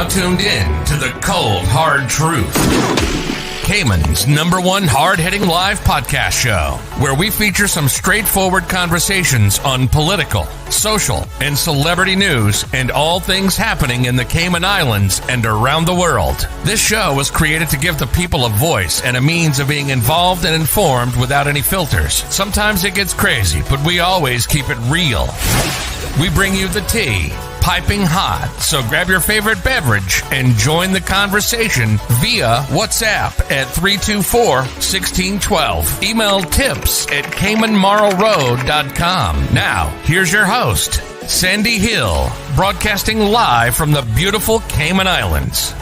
now tuned in to the cold, hard truth. Cayman's #1 hard-hitting live podcast show, where we feature some straightforward conversations on political, social, and celebrity news and all things happening in the Cayman Islands and around the world. This show was created to give the people a voice and a means of being involved and informed without any filters. Sometimes it gets crazy, but we always keep it real. We bring you the tea, piping hot, so grab your favorite beverage and join the conversation via WhatsApp at 324-1612. Email tips at CaymanMarlRoad.com. Now, here's your host, Sandy Hill, broadcasting live from the beautiful Cayman Islands.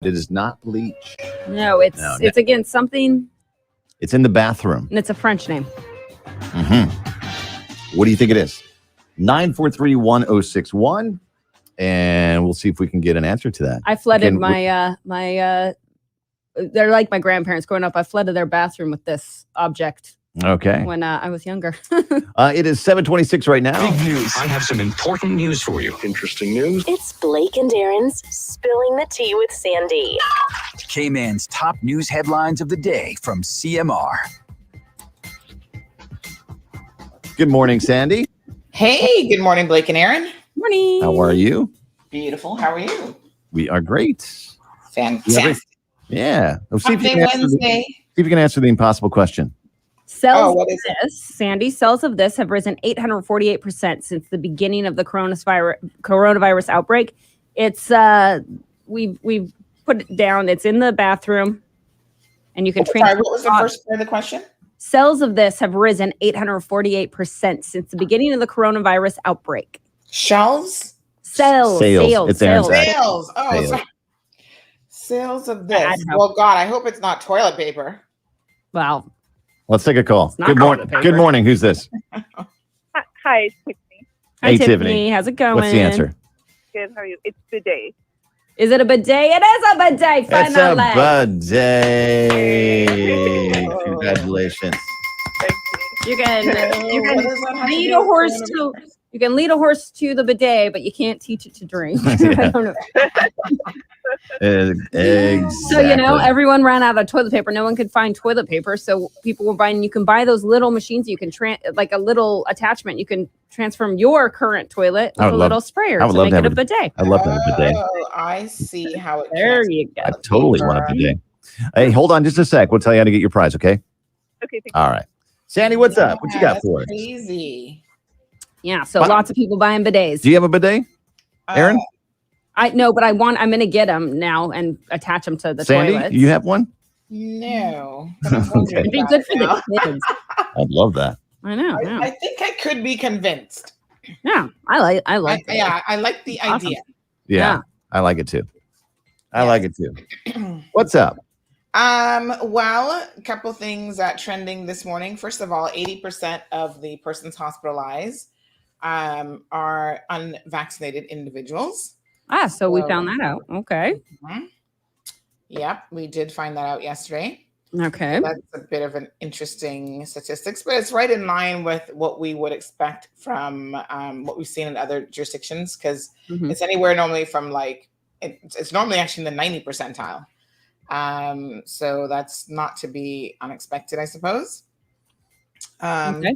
It is not bleach. No, it's against something. It's in the bathroom. And it's a French name. Mm-hmm. What do you think it is? 943-1061. And we'll see if we can get an answer to that. I flooded they're like my grandparents growing up. I flooded their bathroom with this object. Okay. When I was younger. It is 7:26 right now. Big news. I have some important news for you. Interesting news. It's Blake and Aaron's Spilling the Tea with Sandy. Cayman's top news headlines of the day from CMR. Good morning, Sandy. Hey, good morning, Blake and Aaron. Morning. How are you? Beautiful. How are you? We are great. Fantastic. Yeah. See if Wednesday. See if you can answer the impossible question. Sales of this, Sandy, sales of this have risen 848% since the beginning of the coronavirus outbreak. It's we've put it down. It's in the bathroom, and you can Sorry, what was the first part of the question? Sales of this have risen 848% since the beginning of the coronavirus outbreak. Shelves? Sales. It's Aaron's ad. Sales. Oh, Sales. sorry. Sales of I'd this. help. Well, God, I hope it's not toilet paper. Well, Let's take a call. It's not Good morning. toilet paper. Good morning. Who's this? Hi, it's Tiffany. hi, Hey, Tiffany. How's it going? What's the answer? Good. How are you? It's bidet. Is it a bidet? It is a bidet. It's a Finally. bidet. Oh. Congratulations. Thank You can What does that have to lead do a with horse coronavirus? to you can lead a horse to the bidet, but you can't teach it to drink. Yeah. I don't know. Exactly. So everyone ran out of toilet paper. No one could find toilet paper, so people were buying. You can buy those little machines. You can like a little attachment. You can transform your current toilet I with would a love- little sprayer I would to love make to it have a bidet. I love that bidet. Oh, I see how it There connects. you go. I totally want a bidet. Hey, hold on just a sec. We'll tell you how to get your prize, okay? Okay, thank you. All right. Sandy, what's up? What you got That's for us? crazy. Yeah, so What? lots of people buying bidets. Do you have a bidet? Aaron? I know, but I'm gonna get them now and attach them to the Sandy, toilets. you have one? No. Okay. It'd be good for the kids. I'd love that. I know. Yeah, I think I could be convinced. yeah. I like it. Yeah, I like the Awesome. idea. Yeah, Yeah. I like it too. I Yes. like it too. What's up? Well, a couple things trending this morning. First of all, 80% of the persons hospitalized are unvaccinated individuals. So we found that out. Okay. Mhm. Yep, we did find that out yesterday. Okay. That's a bit of an interesting statistics, but it's right in line with what we would expect from what we've seen in other jurisdictions, because Mhm. it's anywhere normally from it's normally actually in the 90 percentile. So that's not to be unexpected, I suppose. Okay.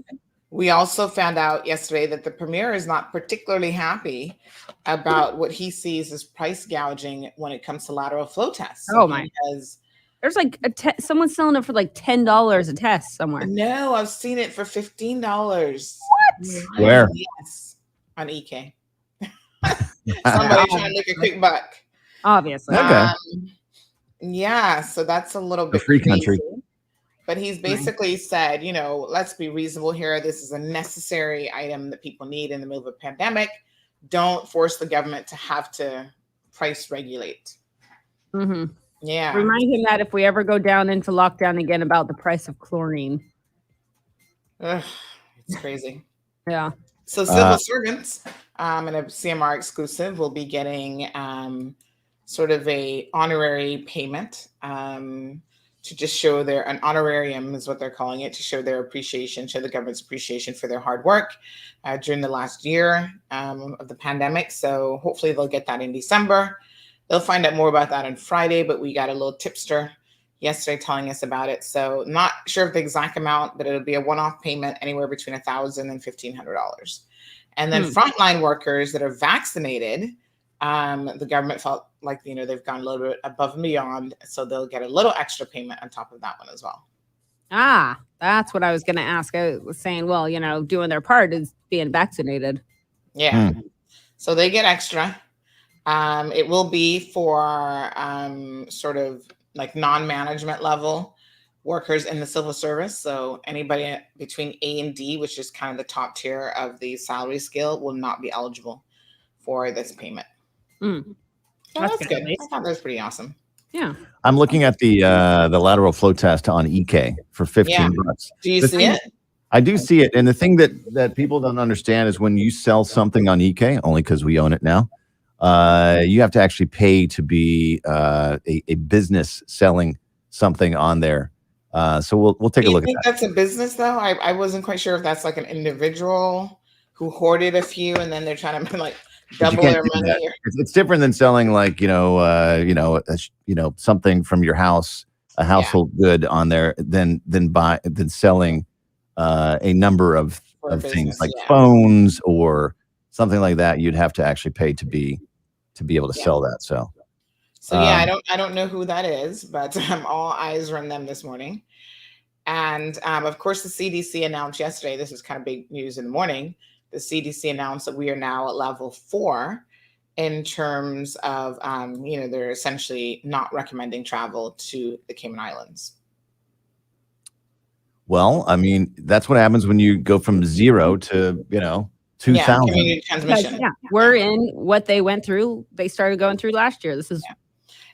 We also found out yesterday that the premier is not particularly happy about what he sees as price gouging when it comes to lateral flow tests. Oh, my. Because There's like someone's selling it for like $10 a test somewhere. no, I've seen it for $15. What? Where? Yes, on EK. Somebody trying to make a quick buck. Obviously. Okay. Yeah, so that's a little bit free country. crazy. But he's basically said, let's be reasonable here. This is a necessary item that people need in the middle of a pandemic. Don't force the government to have to price regulate. hmm Yeah. Remind him that if we ever go down into lockdown again, about the price of chlorine. Ugh, it's crazy. Yeah. So civil servants in a CMR exclusive will be getting sort of a honorary payment to just show an honorarium is what they're calling it, to show their appreciation, show the government's appreciation for their hard work during the last year of the pandemic. So hopefully they'll get that in December. They'll find out more about that on Friday, but we got a little tipster yesterday telling us about it. So not sure of the exact amount, but it'll be a one-off payment anywhere between $1,000 and $1,500. And then frontline workers that are vaccinated, the government felt like, they've gone a little bit above and beyond. So they'll get a little extra payment on top of that one as well. That's what I was going to ask. I was saying, well, doing their part is being vaccinated. Yeah. So they get extra. It will be for sort of like non-management level workers in the civil service. So anybody between A and D, which is kind of the top tier of the salary scale, will not be eligible for this payment. So that's good. I thought that was pretty awesome. Yeah. I'm looking at the lateral flow test on EK for $15. Do you see it? I do see it. And the thing that people don't understand is when you sell something on EK, only because we own it now, you have to actually pay to be a business selling something on there. So we'll take a look at that. That's a business though? I wasn't quite sure if that's like an individual who hoarded a few and then they're trying to like double their money. It's different than selling like something from your house, a household good on there, than selling a number of things like phones or something like that. You'd have to actually pay to be able to sell that. So yeah, I don't know who that is, but all eyes are on them this morning. And of course, the CDC announced yesterday, this is kind of big news in the morning. The CDC announced that we are now at level 4 in terms of, they're essentially not recommending travel to the Cayman Islands. Well, I mean, that's what happens when you go from 0 to, 2,000. Community transmission. Yeah, we're in what they went through. They started going through last year. This is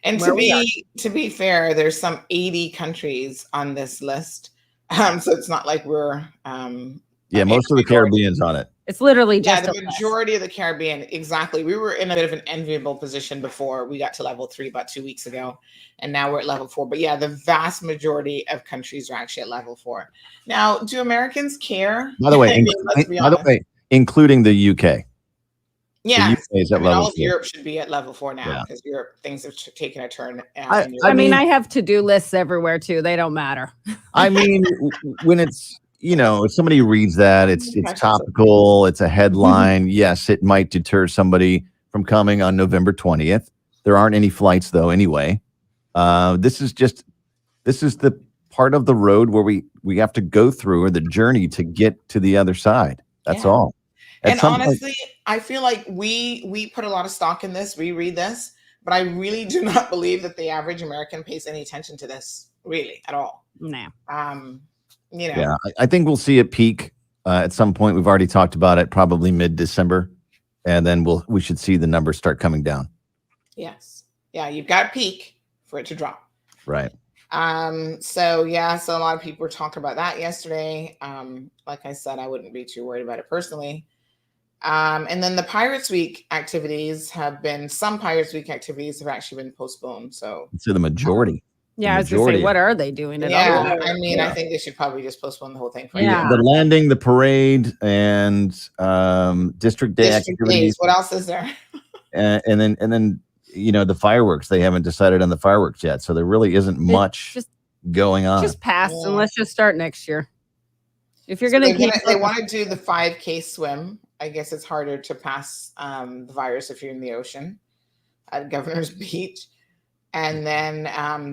And where we are. to be fair, there's some 80 countries on this list, so it's not like we're Most of the Caribbean's on it. It's literally just the majority of the Caribbean. Exactly. We were in a bit of an enviable position before we got to level 3 about 2 weeks ago, and now we're at level 4. But yeah, the vast majority of countries are actually at level 4. Now, do Americans care? By the way, including the UK. Yeah, the UK is at level all of 4. Europe should be at level 4 now because Europe things have taken a turn. I mean, I have to-do lists everywhere too. They don't matter. I mean, when it's if somebody reads that, it's topical, it's a headline. Yes, it might deter somebody from coming on November 20th. There aren't any flights though anyway. This is the part of the road where we have to go through, or the journey to get to the other side. That's all. And honestly, I feel like we put a lot of stock in this. We read this, but I really do not believe that the average American pays any attention to this really at all. No. Yeah, I think we'll see it peak at some point. We've already talked about it, probably mid-December, and then we should see the numbers start coming down. Yes. Yeah, you've got peak for it to drop. Right. So a lot of people were talking about that yesterday. Like I said, I wouldn't be too worried about it personally. And then the Pirates Week activities some Pirates Week activities have actually been postponed. So the majority. Yeah, I was going to say, what are they doing at all? I mean, I think they should probably just postpone the whole thing. The landing, the parade, and district day activities. What else is there? and then the fireworks. They haven't decided on the fireworks yet, so there really isn't much going on. Just pass and let's just start next year. If you're going to, they want to do the 5K swim. I guess it's harder to pass the virus if you're in the ocean at Governor's Beach. And then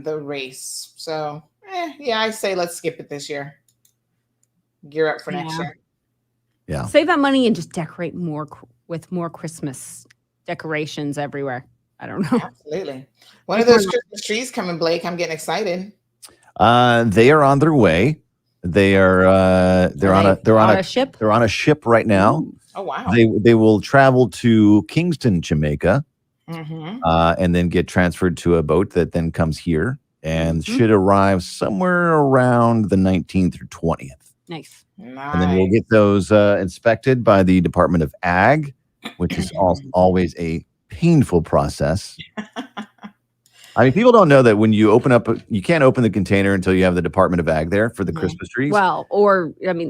the race. So, I say let's skip it this year. Gear up for next year. Yeah. Save that money and just decorate with more Christmas decorations everywhere. I don't know. Absolutely. When are those Christmas trees coming, Blake? I'm getting excited. They are on their way. They are they're on a ship. They're on a ship right now. Oh wow. They will travel to Kingston, Jamaica. And then get transferred to a boat that then comes here and should arrive somewhere around the 19th or 20th. Nice. And then we'll get those inspected by the Department of Ag, which is always a painful process. I mean, people don't know that when you open up, you can't open the container until you have the Department of Ag there for the Christmas trees. Well,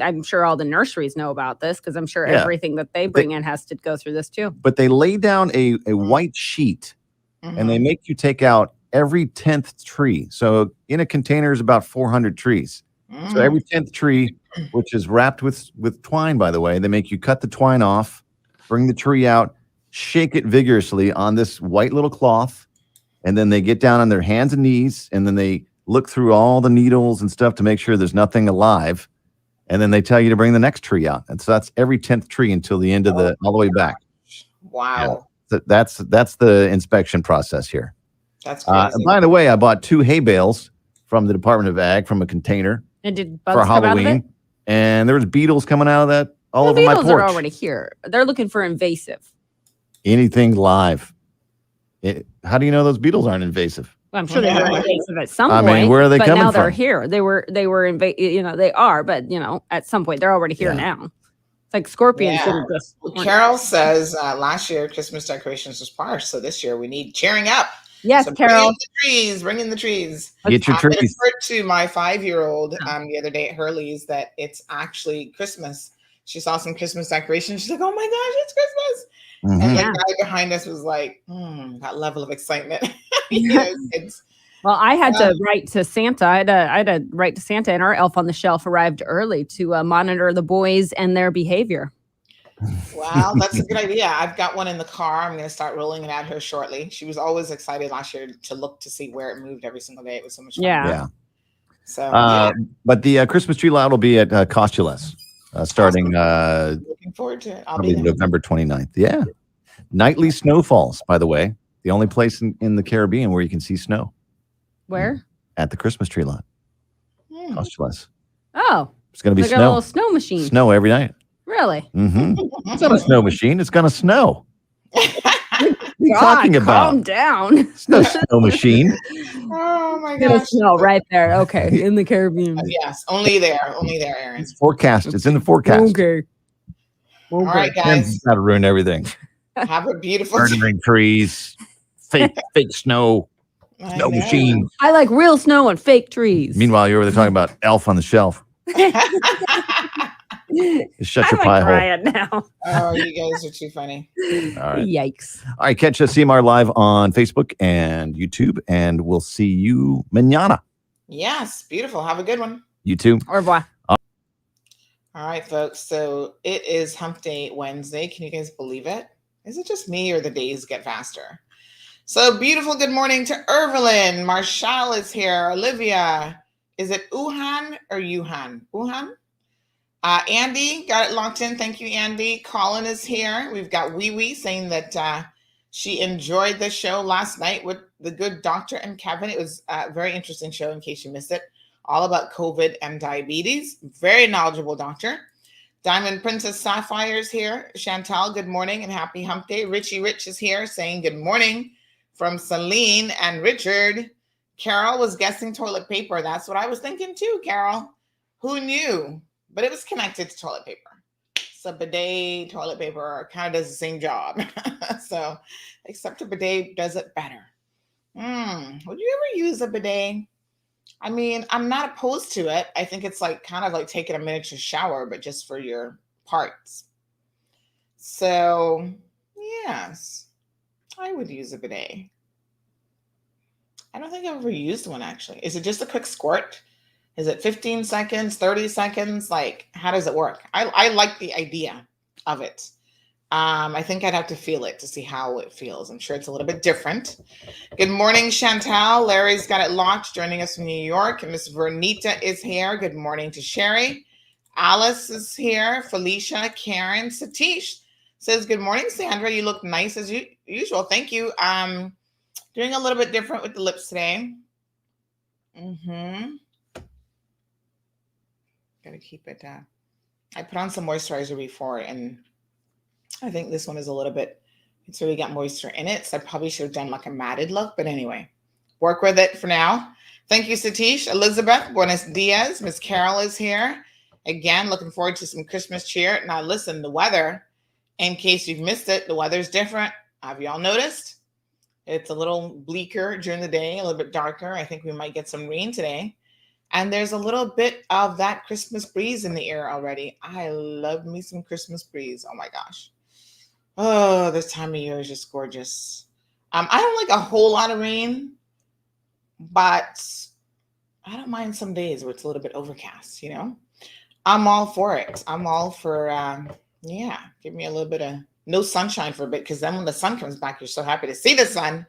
I'm sure all the nurseries know about this because I'm sure everything that they bring in has to go through this too. But they lay down a white sheet and they make you take out every 10th tree. So in a container is about 400 trees. So every 10th tree, which is wrapped with twine, by the way, they make you cut the twine off, bring the tree out, shake it vigorously on this white little cloth. And then they get down on their hands and knees, and then they look through all the needles and stuff to make sure there's nothing alive. And then they tell you to bring the next tree out. And so that's every 10th tree until the end of all the way back. Wow. Yeah. That's the inspection process here. That's crazy. And by the way, I bought 2 hay bales from the Department of Ag from a container. And did bugs for come Halloween. Out of it? And there was beetles coming out of that all over my porch. Beetles are already here. They're looking for invasive. Anything live. How do you know those beetles aren't invasive? Well, I'm sure they were invasive at some point. I mean, where are they coming from? But now they're here. They were they are, but at some point they're already here now. It's like scorpions. Carol says last year Christmas decorations was sparse, so this year we need cheering up. Yes, so Carol. Bring in the trees. Get your trees. I referred to my 5-year-old the other day at Hurley's that it's actually Christmas. She saw some Christmas decorations. She's like, "Oh my gosh, it's Christmas!" And the guy behind us was like, that level of excitement. Well, I had to write to Santa. I had to write to Santa, and our elf on the shelf arrived early to monitor the boys and their behavior. Wow, that's a good idea. I've got one in the car. I'm going to start rolling it at her shortly. She was always excited last year to look to see where it moved every single day. It was so much fun. Yeah. So, but the Christmas tree lot will be at Costuless. Starting looking forward to it. I'll be there. November 29th. Yeah. Nightly snowfalls, by the way. The only place in the Caribbean where you can see snow. Where? At the Christmas tree lot. Costuless. Oh, It's going to be they got a snow. little snow machine. Snow every night. Really? Mm-hmm. It's not a snow machine. It's going to snow. What are you talking about? Calm down. It's no snow machine. Oh my It's gonna gosh. snow right there. Okay, in the Caribbean. Yes, only there, Aaron. It's forecast. It's in the forecast. Okay. All right, guys. Got to ruin everything. Have a beautiful Murdering trees, fake snow, I snow know. machine. I like real snow and fake trees. Meanwhile, you're over there talking about Elf on the Shelf. Just shut your pie hole. Crying now. Oh, you guys are too funny. All right. Yikes. All right. Catch us CMR live on Facebook and YouTube, and we'll see you mañana. Yes, beautiful. Have a good one. You too. Au revoir. All right, folks. So it is Hump Day Wednesday. Can you guys believe it? Is it just me or the days get faster? So beautiful. Good morning to Evelyn. Marshall is here. Olivia. Is it Uhan or Yuhan? Uhan? Andy got it locked in. Thank you, Andy. Colin is here. We've got Wee Wee saying that she enjoyed the show last night with the good doctor and Kevin. It was a very interesting show in case you missed it. All about COVID and diabetes. Very knowledgeable doctor. Diamond Princess Sapphire is here. Chantal, good morning and happy hump day. Richie Rich is here saying good morning from Celine and Richard. Carol was guessing toilet paper. That's what I was thinking too, Carol. Who knew? But it was connected to toilet paper. So bidet, toilet paper kind of does the same job. So except a bidet does it better. Would you ever use a bidet? I mean, I'm not opposed to it. I think it's like kind of like taking a miniature shower, but just for your parts. So yes, I would use a bidet. I don't think I've ever used one actually. Is it just a quick squirt? Is it 15 seconds, 30 seconds? Like, how does it work? I like the idea of it. I think I'd have to feel it to see how it feels. I'm sure it's a little bit different. Good morning, Chantal. Larry's got it locked, joining us from New York. And Miss Vernita is here. Good morning to Sherry. Alice is here. Felicia, Karen, Satish says, good morning, Sandra. You look nice as usual. Thank you. Doing a little bit different with the lips today. Gotta keep it. I put on some moisturizer before, and I think this one is a little bit, it's really got moisture in it. So I probably should have done like a matted look, but anyway, work with it for now. Thank you, Satish. Elizabeth, buenos dias. Miss Carol is here. Again, looking forward to some Christmas cheer. Now, listen, the weather, in case you've missed it, the weather's different. Have y'all noticed? It's a little bleaker during the day, a little bit darker. I think we might get some rain today. And there's a little bit of that Christmas breeze in the air already. I love me some Christmas breeze. Oh my gosh. Oh, this time of year is just gorgeous. I don't like a whole lot of rain, but I don't mind some days where it's a little bit overcast, you know? I'm all for it. I'm all for, give me a little bit of no sunshine for a bit, because then when the sun comes back, you're so happy to see the sun.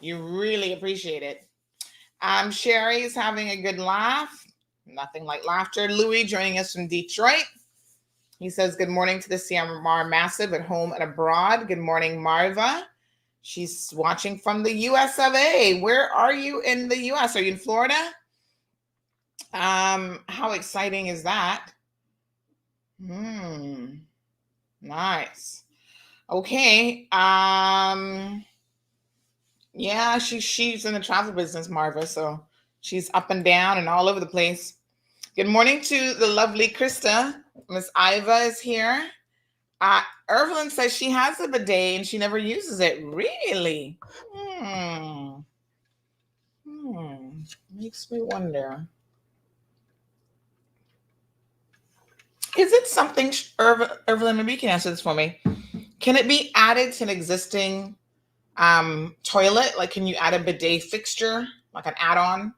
You really appreciate it. Sherry's having a good laugh. Nothing like laughter. Louis joining us from Detroit. He says, good morning to the CMR Massive at home and abroad. Good morning, Marva. She's watching from the US of A. Where are you in the US? Are you in Florida? How exciting is that? Nice. Okay. Yeah, she's in the travel business, Marva, so she's up and down and all over the place. Good morning to the lovely Krista. Miss Iva is here. Evelyn says she has a bidet and she never uses it. Really? Makes me wonder. Is it something, Evelyn, maybe you can answer this for me. Can it be added to an existing toilet? Like, can you add a bidet fixture, like an add-on?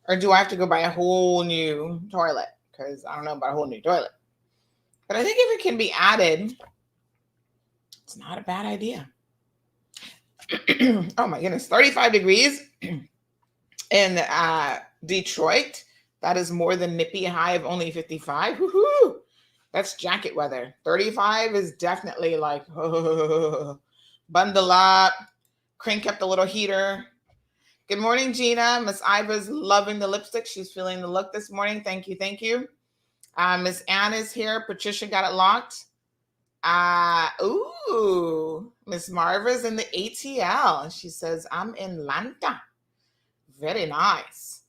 Or do I have to go buy a whole new toilet? Because I don't know about a whole new toilet. But I think if it can be added, it's not a bad idea. Oh my goodness, 35 degrees in Detroit. That is more than nippy, a high of only 55. Woohoo! That's jacket weather. 35 is definitely like, bundle up, crank up the little heater. Good morning, Gina. Miss Iva's loving the lipstick. She's feeling the look this morning. Thank you. Thank you. Miss Ann is here. Patricia got it locked. Miss Marva's in the ATL. She says, I'm in Atlanta. Very nice.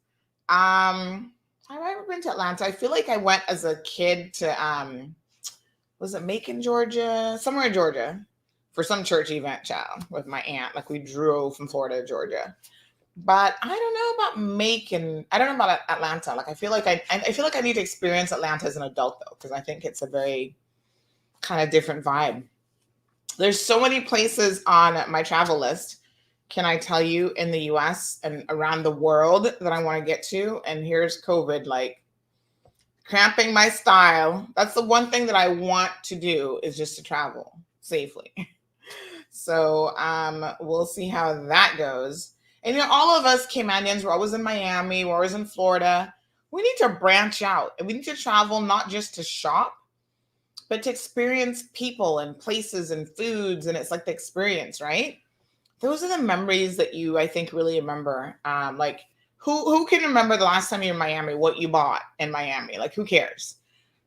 Have I ever been to Atlanta? I feel like I went as a kid to was it Macon, Georgia? Somewhere in Georgia for some church event, child, with my aunt. Like we drove from Florida to Georgia. But I don't know about Macon. I don't know about Atlanta. Like I feel like I need to experience Atlanta as an adult though, because I think it's a very kind of different vibe. There's so many places on my travel list, can I tell you, in the US and around the world that I want to get to. And here's COVID like cramping my style. That's the one thing that I want to do, is just to travel safely. So we'll see how that goes. And all of us Caymanians, we're always in Miami, we're always in Florida. We need to branch out, and we need to travel not just to shop, but to experience people and places and foods. And it's like the experience, right? Those are the memories that you, I think, really remember. Like who can remember the last time you were in Miami, what you bought in Miami? Like who cares,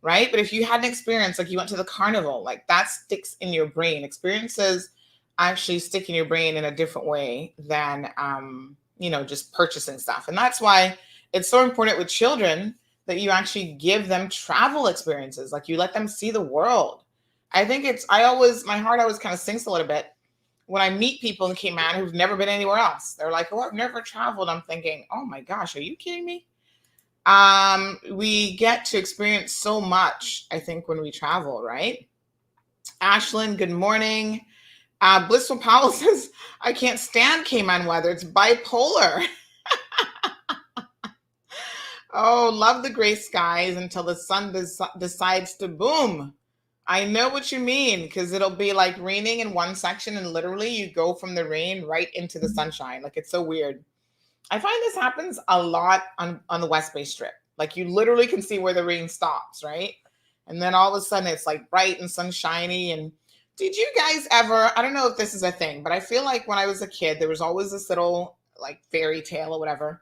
right? But if you had an experience, like you went to the carnival, like that sticks in your brain. Experiences actually stick in your brain in a different way than, just purchasing stuff. And that's why it's so important with children that you actually give them travel experiences. Like you let them see the world. I think my heart always kind of sinks a little bit when I meet people in Cayman who've never been anywhere else. They're like, oh, I've never traveled. I'm thinking, oh my gosh, are you kidding me? We get to experience so much, I think, when we travel, right? Ashlyn, good morning. Blissful Powell says, I can't stand Cayman weather. It's bipolar. Oh, love the gray skies until the sun decides to boom. I know what you mean, because it'll be like raining in one section and literally you go from the rain right into the sunshine. Like it's so weird. I find this happens a lot on the West Bay Strip. Like you literally can see where the rain stops, right? And then all of a sudden it's like bright and sunshiny. And did you guys ever, I don't know if this is a thing, but I feel like when I was a kid, there was always this little like fairy tale or whatever,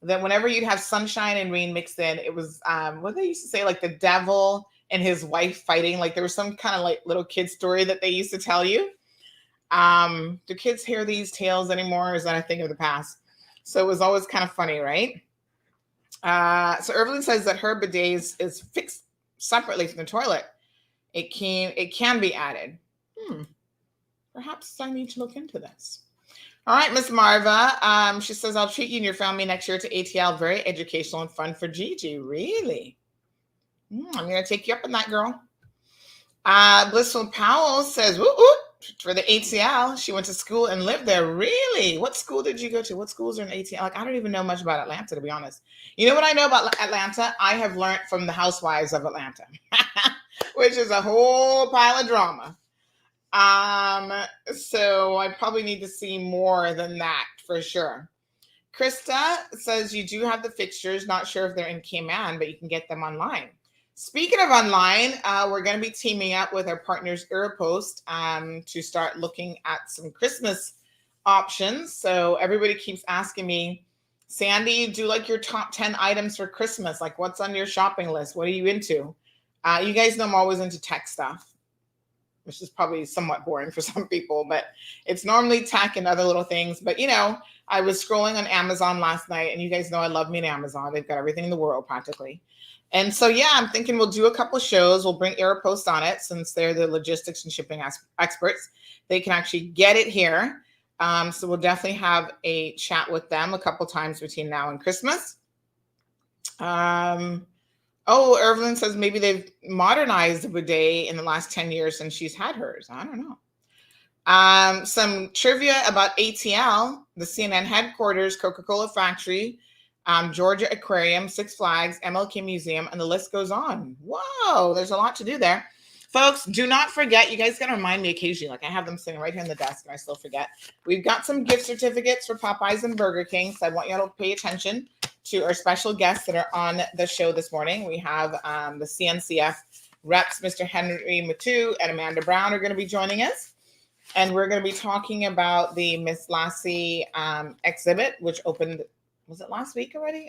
that whenever you'd have sunshine and rain mixed in, it was what they used to say, like the devil and his wife fighting. Like there was some kind of like little kid story that they used to tell you. Do kids hear these tales anymore? Or is that a thing of the past? So it was always kind of funny, right? So Evelyn says that her bidet is fixed separately from the toilet. It can be added. Perhaps I need to look into this. All right, Miss Marva. She says, I'll treat you and your family next year to ATL. Very educational and fun for Gigi. Really? I'm going to take you up on that, girl. Blissful Powell says, woo, woo, for the ATL. She went to school and lived there. Really? What school did you go to? What schools are in ATL? Like, I don't even know much about Atlanta, to be honest. You know what I know about Atlanta? I have learned from the housewives of Atlanta, which is a whole pile of drama. So I probably need to see more than that for sure. Krista says you do have the fixtures. Not sure if they're in Cayman, but you can get them online. Speaking of online, we're going to be teaming up with our partners Aeropost to start looking at some Christmas options. So everybody keeps asking me, Sandy, do like your top 10 items for Christmas? Like what's on your shopping list? What are you into? You guys know I'm always into tech stuff, which is probably somewhat boring for some people, but it's normally tech and other little things. But, I was scrolling on Amazon last night, and you guys know I love me in Amazon. They've got everything in the world practically. And so, yeah, I'm thinking we'll do a couple of shows. We'll bring Aeropost on it since they're the logistics and shipping experts. They can actually get it here. So we'll definitely have a chat with them a couple times between now and Christmas. Evelyn says maybe they've modernized the bidet in the last 10 years since she's had hers. I don't know. Some trivia about ATL, the CNN headquarters, Coca-Cola factory, Georgia Aquarium, Six Flags, MLK Museum, and the list goes on. Whoa, there's a lot to do there. Folks, do not forget, you guys got to remind me occasionally, like I have them sitting right here on the desk and I still forget. We've got some gift certificates for Popeyes and Burger King, so I want you all to pay attention to our special guests that are on the show this morning. We have the CNCF reps, Mr. Henry Muttoo and Amanda Brown are going to be joining us. And we're going to be talking about the Miss Lassie exhibit, which opened, was it last week already?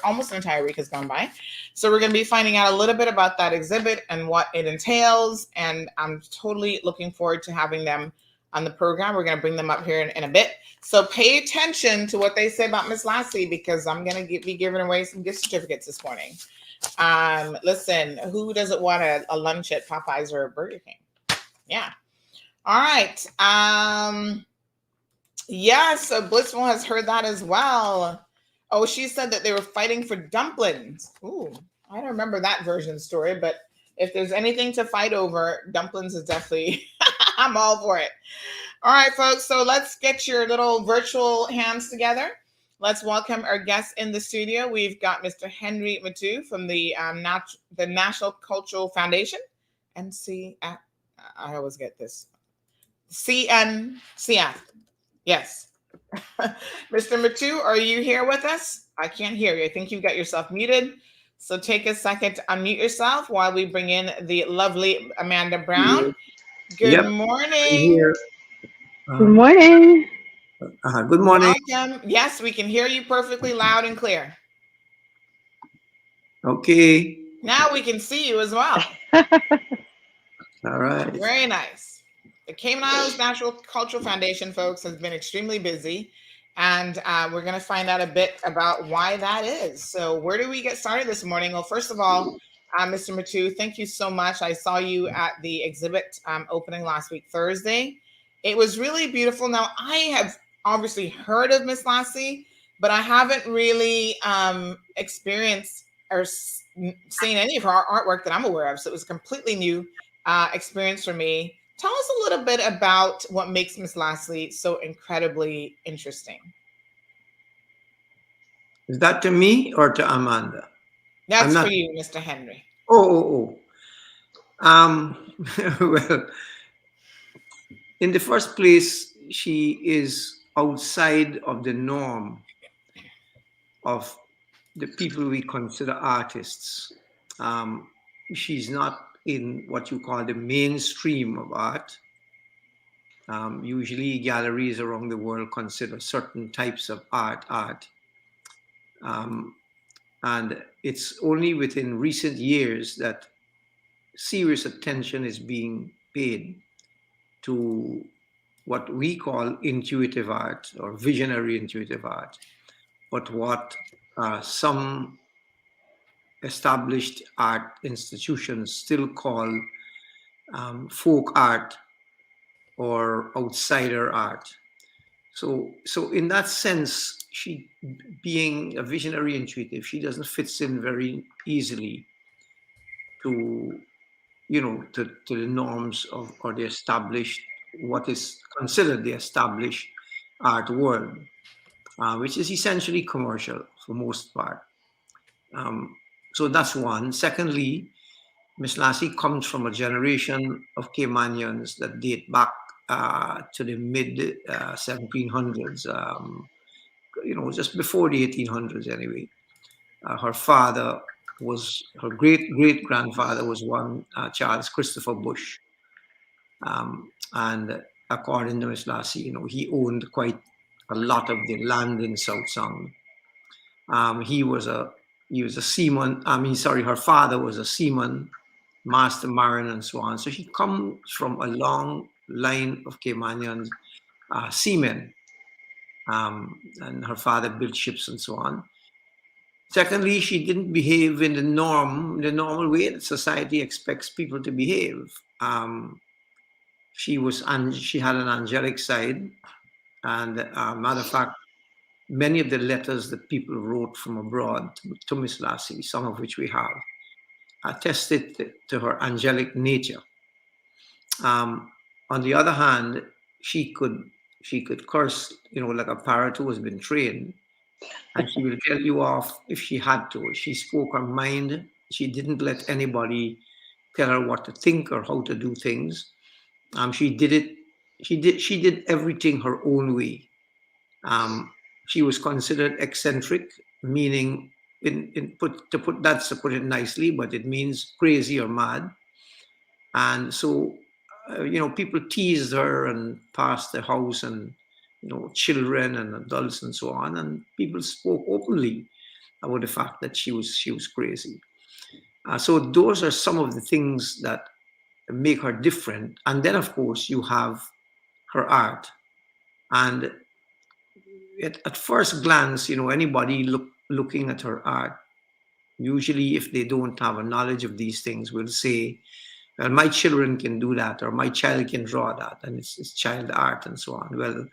Almost an entire week has gone by. So we're going to be finding out a little bit about that exhibit and what it entails. And I'm totally looking forward to having them on the program. We're going to bring them up here in a bit. So pay attention to what they say about Miss Lassie, because I'm going to be giving away some gift certificates this morning. Listen, who doesn't want a lunch at Popeyes or Burger King? Yeah. All right. So Blissful has heard that as well. Oh, she said that they were fighting for dumplings. Ooh, I don't remember that version of the story, but if there's anything to fight over, dumplings is definitely, I'm all for it. All right, folks. So let's get your little virtual hands together. Let's welcome our guests in the studio. We've got Mr. Henry Muttoo from the National Cultural Foundation, I always get this, CNCF. Yes. Mr. Muttoo, are you here with us? I can't hear you. I think you've got yourself muted. So take a second to unmute yourself while we bring in the lovely Amanda Brown. Good morning. Good morning. Good morning. Welcome. Yes, we can hear you perfectly loud and clear. Okay. Now we can see you as well. All right. Very nice. The Cayman Islands National Cultural Foundation, folks, has been extremely busy, and we're going to find out a bit about why that is. So where do we get started this morning? Well, first of all, Mr. Muttoo, thank you so much. I saw you at the exhibit opening last week, Thursday. It was really beautiful. Now, I have obviously heard of Miss Lassie, but I haven't really experienced or seen any of her artwork that I'm aware of. So it was a completely new experience for me. Tell us a little bit about what makes Miss Lassie so incredibly interesting. Is that to me or to Amanda? That's for you, Mr. Henry. Well, in the first place, she is outside of the norm of the people we consider artists. She's not in what you call the mainstream of art. Usually galleries around the world consider certain types of art. And it's only within recent years that serious attention is being paid to what we call intuitive art or visionary intuitive art, but what some established art institutions still call folk art or outsider art. So in that sense, she, being a visionary intuitive, she doesn't fit in very easily to the norms of or the established, what is considered the established art world, which is essentially commercial for most part. So that's one. Secondly, Miss Lassie comes from a generation of Caymanians that date back to the mid 1700s, just before the 1800s anyway. Her father was, her great-great-grandfather was one Charles Christopher Bush. And according to Miss Lassie, he owned quite a lot of the land in South Sound. He was a seaman. Her father was a seaman, master mariner, and so on. So he comes from a long line of Caymanian seamen, and her father built ships and so on. Secondly, she didn't behave in the normal way that society expects people to behave. She had an angelic side, and matter of fact, many of the letters that people wrote from abroad to Miss Lassie, some of which we have, attested to her angelic nature. On the other hand, she could curse, like a parrot who has been trained, and she will tell you off if she had to. She spoke her mind. She didn't let anybody tell her what to think or how to do things. She did everything her own way. She was considered eccentric, meaning to put it nicely, but it means crazy or mad. And so, people teased her and passed the house and children and adults and so on, and people spoke openly about the fact that she was crazy. So those are some of the things that make her different. And then, of course, you have her art. And at first glance, anybody looking at her art, usually if they don't have a knowledge of these things, will say, well, my children can do that, or my child can draw that, and it's child art and so on. Well,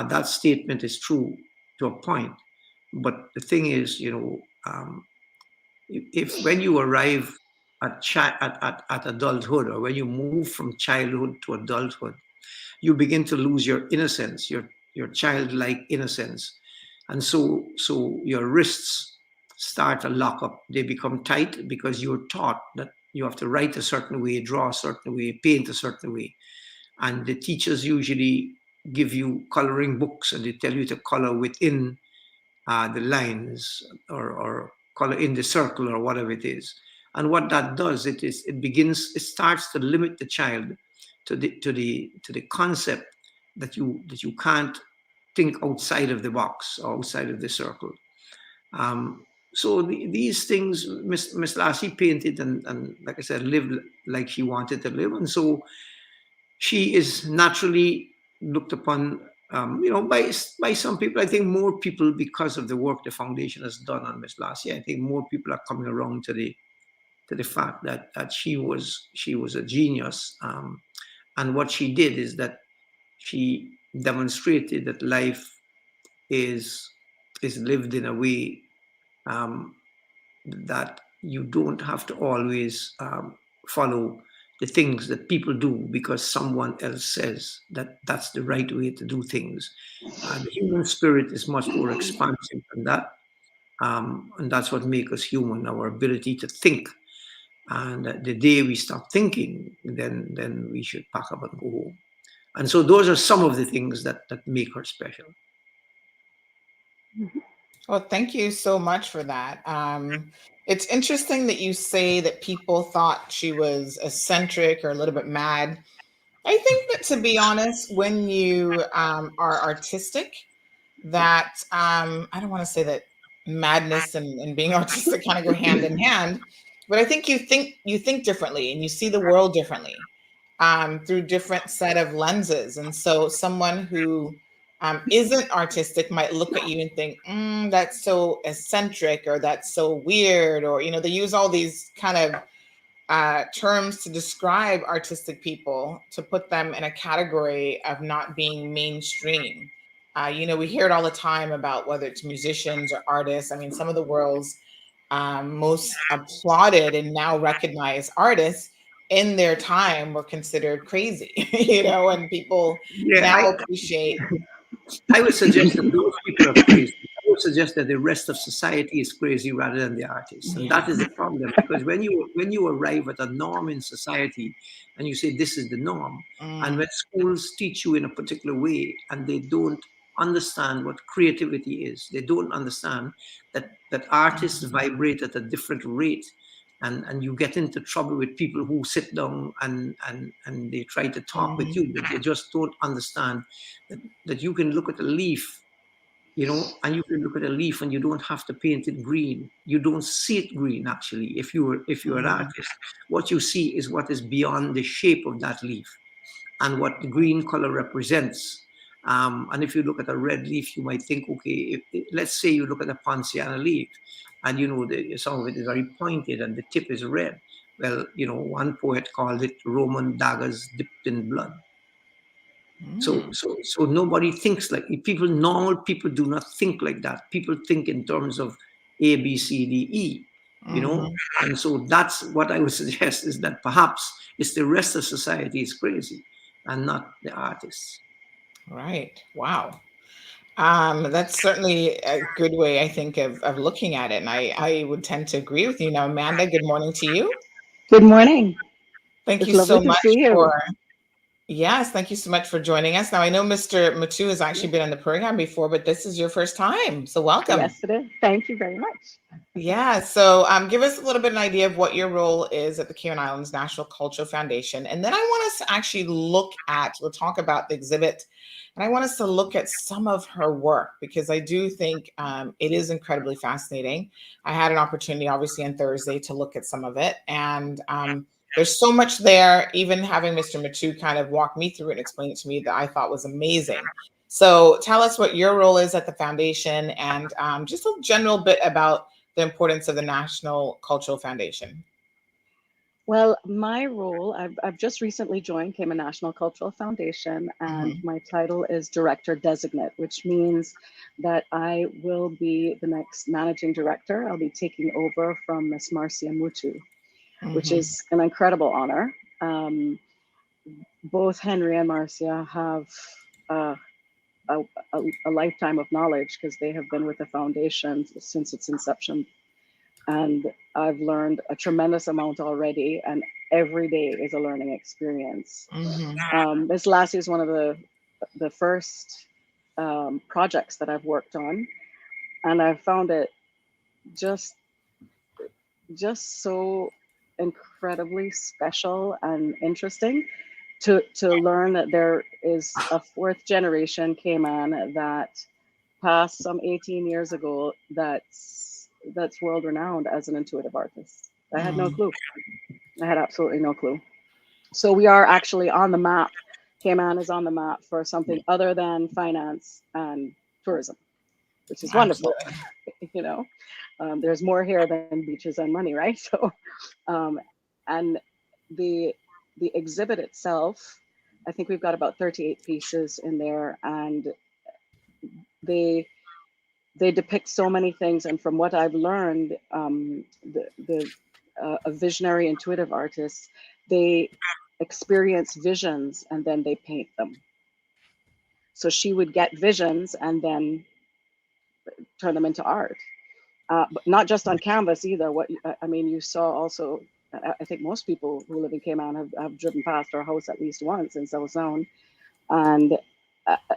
that statement is true to a point. But the thing is, if when you arrive at adulthood, or when you move from childhood to adulthood, you begin to lose your innocence, your childlike innocence, and so your wrists start to lock up. They become tight because you're taught that you have to write a certain way, draw a certain way, paint a certain way, and the teachers usually give you coloring books, and they tell you to color within the lines, or color in the circle, or whatever it is. And what that does, it starts to limit the child to the concept that you can't think outside of the box or outside of the circle. So these things, Miss Lassie painted and like I said, lived like she wanted to live, and so she is naturally looked upon, by some people. I think more people, because of the work the foundation has done on Miss Lassie, I think more people are coming around to the fact that she was a genius. And what she did is that she demonstrated that life is lived in a way that you don't have to always follow the things that people do because someone else says that that's the right way to do things. The human spirit is much more expansive than that, and that's what makes us human, our ability to think. And the day we stop thinking, then we should pack up and go home. And so those are some of the things that make her special. Well, thank you so much for that. It's interesting that you say that people thought she was eccentric or a little bit mad. I think that, to be honest, when you are artistic, that I don't want to say that madness and being artistic kind of go hand in hand, but I think you think differently and you see the world differently through different set of lenses. And so someone who isn't artistic might look at you and think, that's so eccentric, or that's so weird, or they use all these kind of terms to describe artistic people to put them in a category of not being mainstream. We hear it all the time about whether it's musicians or artists. I mean, some of the world's most applauded and now recognized artists in their time were considered crazy, and people now appreciate. I would suggest that those people are crazy. I would suggest that the rest of society is crazy rather than the artists. And that is the problem, because when you arrive at a norm in society and you say this is the norm, and when schools teach you in a particular way and they don't understand what creativity is, they don't understand that artists vibrate at a different rate, and you get into trouble with people who sit down and they try to talk with you, but they just don't understand that you can look at a leaf, and you can look at a leaf and you don't have to paint it green. You don't see it green, actually. If you're an artist, what you see is what is beyond the shape of that leaf and what the green color represents. And if you look at a red leaf, you might think, okay, let's say you look at a Poinciana leaf, and some of it is very pointed and the tip is red. Well, one poet called it Roman daggers dipped in blood. So nobody thinks like people. Normal people do not think like that. People think in terms of A, B, C, D, E. And so that's what I would suggest, is that perhaps it's the rest of society is crazy and not the artists. Right. Wow. That's certainly a good way, I think, of looking at it. And I would tend to agree with you. Now, Amanda, good morning to you. Good morning. Thank It's you so lovely to much see you. Yes, thank you so much for joining us. Now, I know Mr. Muttoo has actually been on the program before, but this is your first time. So welcome. Yes, it is. Thank you very much. Yeah, so give us a little bit of an idea of what your role is at the Cayman Islands National Cultural Foundation. And then I want us to actually we'll talk about the exhibit, and I want us to look at some of her work because I do think it is incredibly fascinating. I had an opportunity, obviously, on Thursday to look at some of it. And there's so much there, even having Mr. Muttoo kind of walk me through it and explain it to me that I thought was amazing. So tell us what your role is at the foundation and just a general bit about the importance of the National Cultural Foundation. Well, my role, I've just recently joined Cayman National Cultural Foundation, and my title is Director Designate, which means that I will be the next managing director. I'll be taking over from Miss Marcia Muttoo, which is an incredible honor. Both Henry and Marcia have a lifetime of knowledge because they have been with the foundation since its inception. And I've learned a tremendous amount already, and every day is a learning experience. Miss Lassie is one of the first projects that I've worked on, and I've found it just so incredibly special and interesting to learn that there is a fourth generation Cayman that passed some 18 years ago that's world renowned as an intuitive artist. I had no clue. I had absolutely no clue. So we are actually on the map. Cayman is on the map for something other than finance and tourism, which is wonderful. You know, there's more here than beaches and money, right? So, and the exhibit itself, I think we've got about 38 pieces in there, and they depict so many things. And from what I've learned, a visionary intuitive artist, they experience visions and then they paint them. So she would get visions and then turn them into art, but not just on canvas either. You saw also, I think most people who live in Cayman have driven past our house at least once in South Sound, and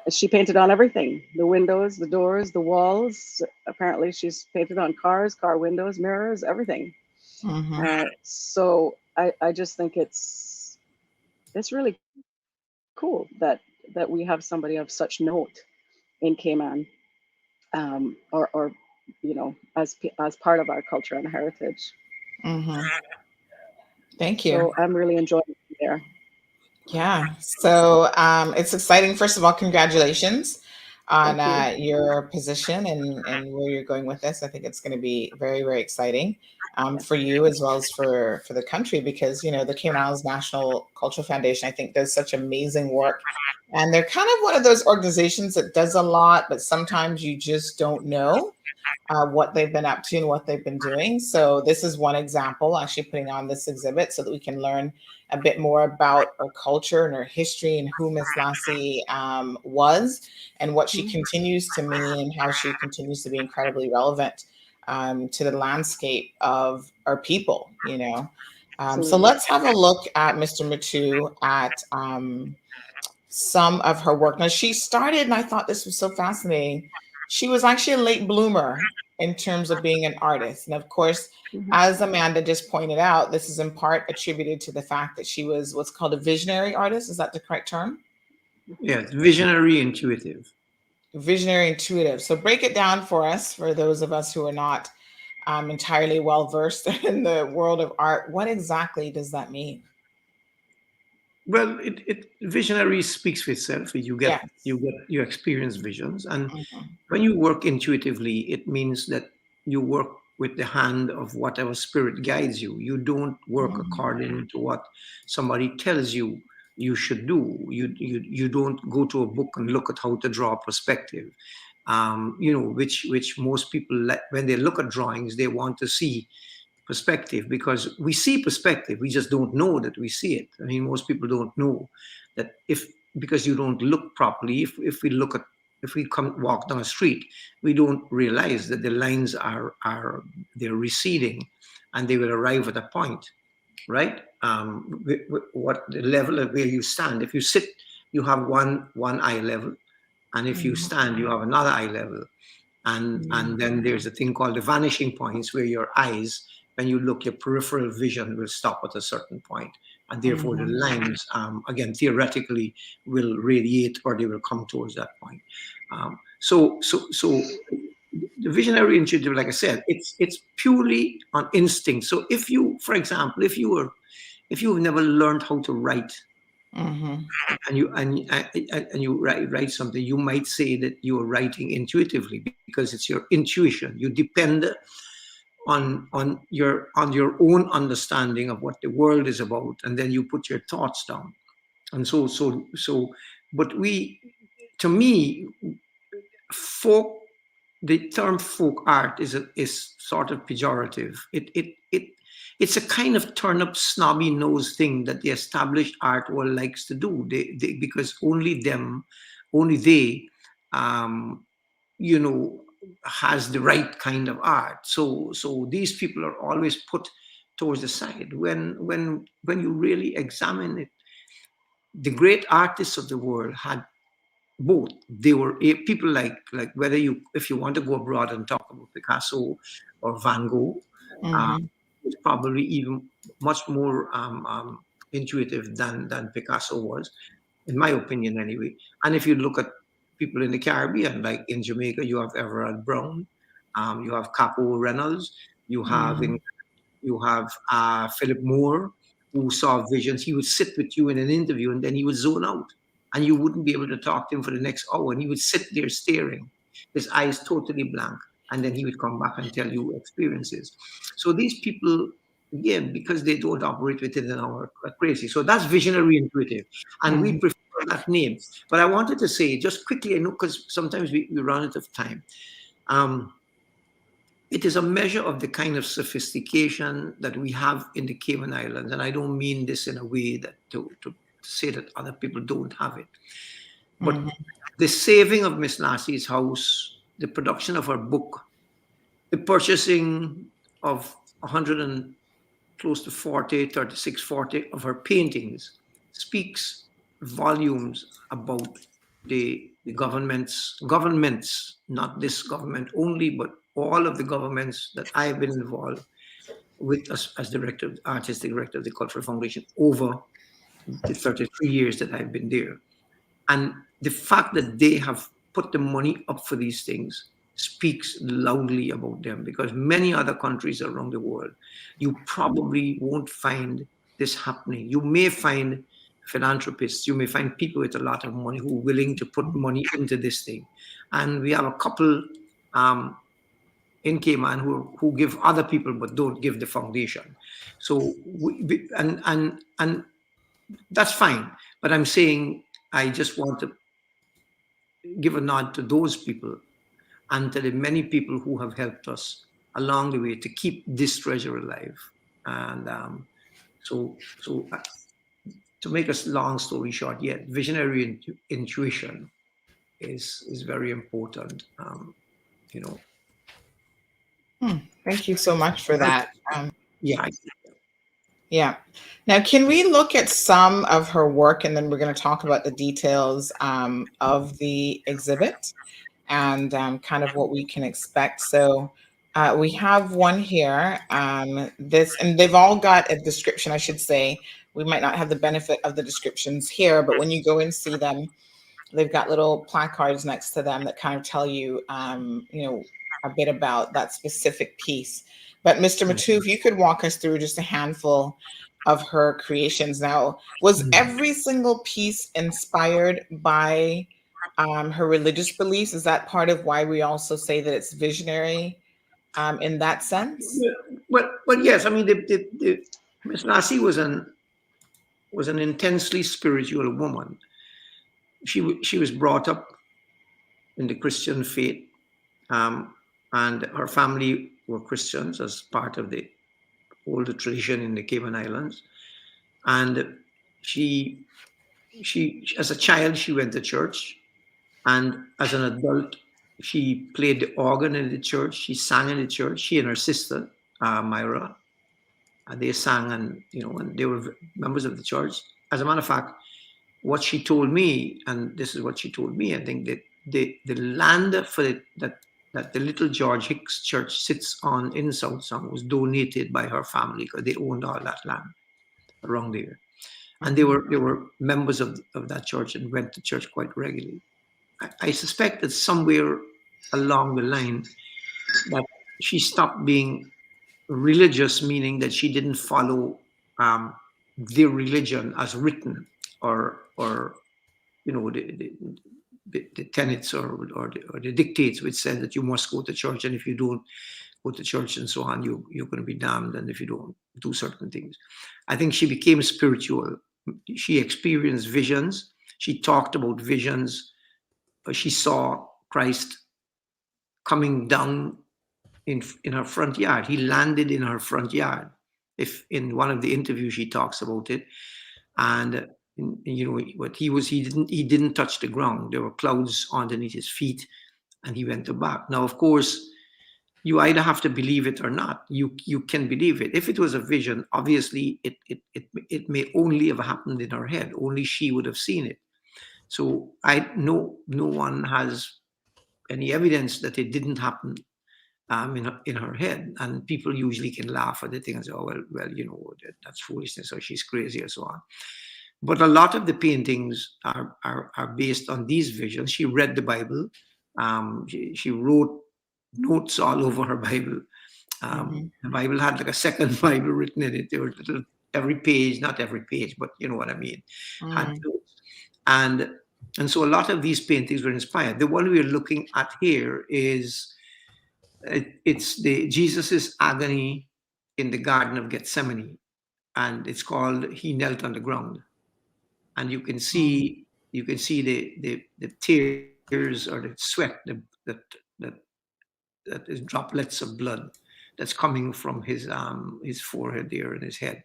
she painted on everything: the windows, the doors, the walls. Apparently she's painted on cars, car windows, mirrors, everything. So I just think it's really cool that we have somebody of such note in Cayman, or as part of our culture and heritage. Thank you. So I'm really enjoying it there. Yeah, so it's exciting. First of all, congratulations on your position and where you're going with this. I think it's going to be very, very exciting for you as well as for the country, because the Cayman Islands National Cultural Foundation, I think, does such amazing work, and they're kind of one of those organizations that does a lot, but sometimes you just don't know what they've been up to and what they've been doing. So this is one example, actually putting on this exhibit so that we can learn a bit more about our culture and our history and who Miss Lassie was and what she continues to mean and how she continues to be incredibly relevant to the landscape of our people, So let's have a look at Mr. Muttoo at some of her work. Now, she started, and I thought this was so fascinating, she was actually a late bloomer in terms of being an artist. And of course, as Amanda just pointed out, this is in part attributed to the fact that she was what's called a visionary artist. Is that the correct term? Yes, visionary intuitive. Visionary intuitive. So break it down for us, for those of us who are not entirely well-versed in the world of art. What exactly does that mean? Well, it visionary speaks for itself. You experience visions, and when you work intuitively, it means that you work with the hand of whatever spirit guides you. You don't work according to what somebody tells you should do. You don't go to a book and look at how to draw perspective. Which most people, when they look at drawings, they want to see perspective, because we see perspective, we just don't know that we see it. I mean, most people don't know that because you don't look properly. If we walk down a street, we don't realize that the lines they're receding, and they will arrive at a point. right? What the level of where you stand. If you sit, you have one eye level, and if you stand, you have another eye level. And then there's a thing called the vanishing points, where your eyes, when you look, your peripheral vision will stop at a certain point, and therefore the lines, again, theoretically, will radiate, or they will come towards that point. So the visionary intuitive, like I said, it's purely on instinct. So if you, for example, if you've never learned how to write, and you write something, you might say that you are writing intuitively, because it's your intuition. You depend on your own understanding of what the world is about, and then you put your thoughts down. And so but to me, the term folk art is sort of pejorative. It's a kind of turn up snobby nose thing that the established art world likes to do. Because only they has the right kind of art. So these people are always put towards the side. When you really examine it, the great artists of the world had both. They were people like if you want to go abroad and talk about Picasso or Van Gogh, it's probably even much more intuitive than Picasso was, in my opinion, anyway. And if you look at people in the Caribbean, like in Jamaica, you have Everard Brown, you have Capo Reynolds, you have Philip Moore, who saw visions. He would sit with you in an interview, and then he would zone out, and you wouldn't be able to talk to him for the next hour. And he would sit there staring, his eyes totally blank, and then he would come back and tell you experiences. So these people, again, because they don't operate within an hour, are crazy. So that's visionary intuitive, and we prefer that name. But I wanted to say just quickly, I know because sometimes we run out of time. It is a measure of the kind of sophistication that we have in the Cayman Islands, and I don't mean this in a way that to say that other people don't have it. But the saving of Miss Lassie's house, the production of her book, the purchasing of 100 and close to 36, 40 of her paintings speaks volumes about the governments, not this government only, but all of the governments that I've been involved with as artistic director of the Cultural Foundation over the 33 years that I've been there. And the fact that they have put the money up for these things speaks loudly about them, because many other countries around the world, you probably won't find this happening. You may find philanthropists, you may find people with a lot of money who are willing to put money into this thing. And we have a couple in Cayman who give other people but don't give the foundation. So and that's fine. But I'm saying I just want to give a nod to those people and to the many people who have helped us along the way to keep this treasure alive. And so to make a long story short, visionary intuition is very important. Thank you so much for that. Yeah. Yeah. Now, can we look at some of her work, and then we're going to talk about the details of the exhibit and kind of what we can expect. So we have one here. And they've all got a description, I should say. We might not have the benefit of the descriptions here, but when you go and see them, they've got little placards next to them that kind of tell you, a bit about that specific piece. But Mr. Muttoo, if you could walk us through just a handful of her creations. Now, was every single piece inspired by her religious beliefs? Is that part of why we also say that it's visionary in that sense? Well, yes. I mean, Miss Lassie was an intensely spiritual woman. She was brought up in the Christian faith, and her family were Christians as part of the older tradition in the Cayman Islands. And she as a child, she went to church, and as an adult, she played the organ in the church. She sang in the church. She and her sister, Myra. and they sang, and and they were members of the church. As a matter of fact, what she told me, and this is what she told me, I think that the land for that the Little George Hicks Church sits on in South Sound was donated by her family, because they owned all that land around there, and they were members of that church and went to church quite regularly. I suspect that somewhere along the line that she stopped being religious, meaning that she didn't follow their religion as written, or the tenets or the dictates which said that you must go to church, and if you don't go to church and so on, you're going to be damned, and if you don't do certain things. I think she became spiritual. She experienced visions. She talked about visions. She saw Christ coming down in her front yard. He landed in her front yard. If in one of the interviews she talks about it, and what he didn't touch the ground. There were clouds underneath his feet, and he went back. Now, of course, you either have to believe it or not. You can believe it. If it was a vision, obviously it may only have happened in her head. Only she would have seen it. So no one has any evidence that it didn't happen in her head. And people usually can laugh at the thing and say, oh, well, that's foolishness, or she's crazy, or so on. But a lot of the paintings are based on these visions. She read the Bible. She wrote notes all over her Bible. The Bible had like a second Bible written in it. There were little, every page, not every page, but you know what I mean, had notes. And so a lot of these paintings were inspired. The one we're looking at here is, it's the Jesus's agony in the Garden of Gethsemane, and it's called "He Knelt on the Ground," and you can see the tears or the sweat that is droplets of blood that's coming from his forehead there and his head,